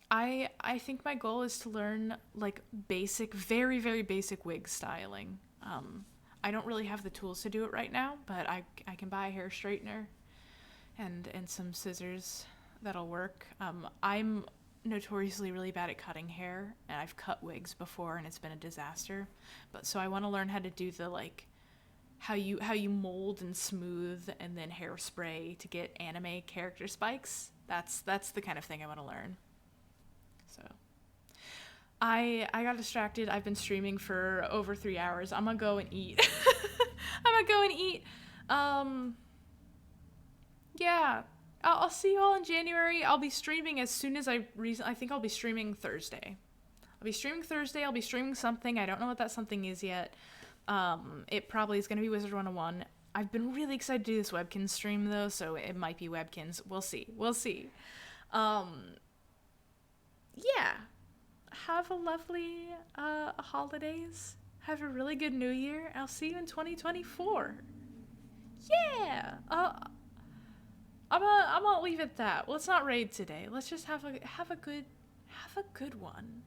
I think my goal is to learn like basic, very, very basic wig styling. I don't really have the tools to do it right now, but I can buy a hair straightener and some scissors that'll work. I'm notoriously really bad at cutting hair, and I've cut wigs before and it's been a disaster. But so I want to learn how to do the like how you mold and smooth and then hairspray to get anime character spikes. That's the kind of thing I want to learn. So I got distracted. I've been streaming for over 3 hours. I'm gonna go and eat. Yeah, I'll see you all in January. I'll be streaming as soon as I think I'll be streaming Thursday. I'll be streaming something. I don't know what that something is yet. It probably is gonna be Wizard 101. I've been really excited to do this Webkins stream though, so it might be Webkins. We'll see. Yeah. Have a lovely holidays. Have a really good New Year. I'll see you in 2024. Yeah. I'm gonna leave it at that. Let's not raid today. Let's just have a good one.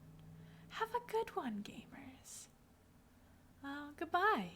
Have a good one, gamers. Goodbye.